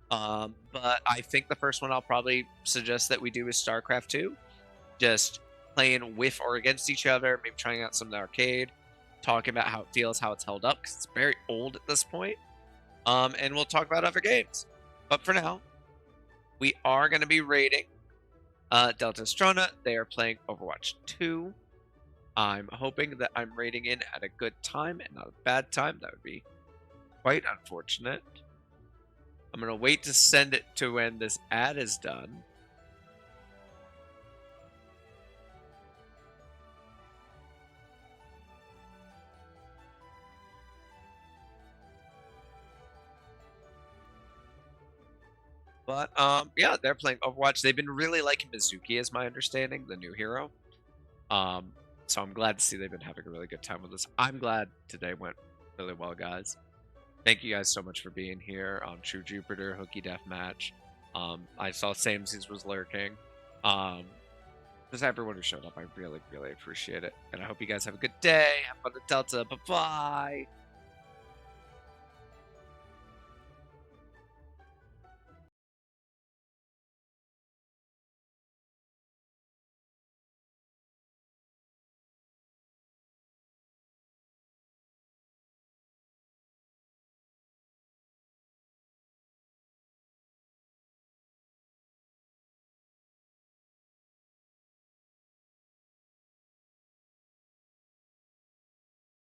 [SPEAKER 1] But I think the first one I'll probably suggest that we do is StarCraft 2. Just playing with or against each other, maybe trying out some of the arcade, talking about how it feels, how it's held up, because it's very old at this point. And we'll talk about other games. But for now, we are going to be rating Delta Strona. They are playing Overwatch 2. I'm hoping that I'm rating in at a good time and not a bad time. That would be quite unfortunate. I'm going to wait to send it to when this ad is done. But yeah, they're playing Overwatch. They've been really liking Mizuki, is my understanding, the new hero. So I'm glad to see they've been having a really good time with us. I'm glad today went really well, guys. Thank you guys so much for being here. True Jupiter, Hooky Deathmatch. I saw Samesies was lurking. Just everyone who showed up, I really, really appreciate it. And I hope you guys have a good day. Have fun at Delta. Bye-bye.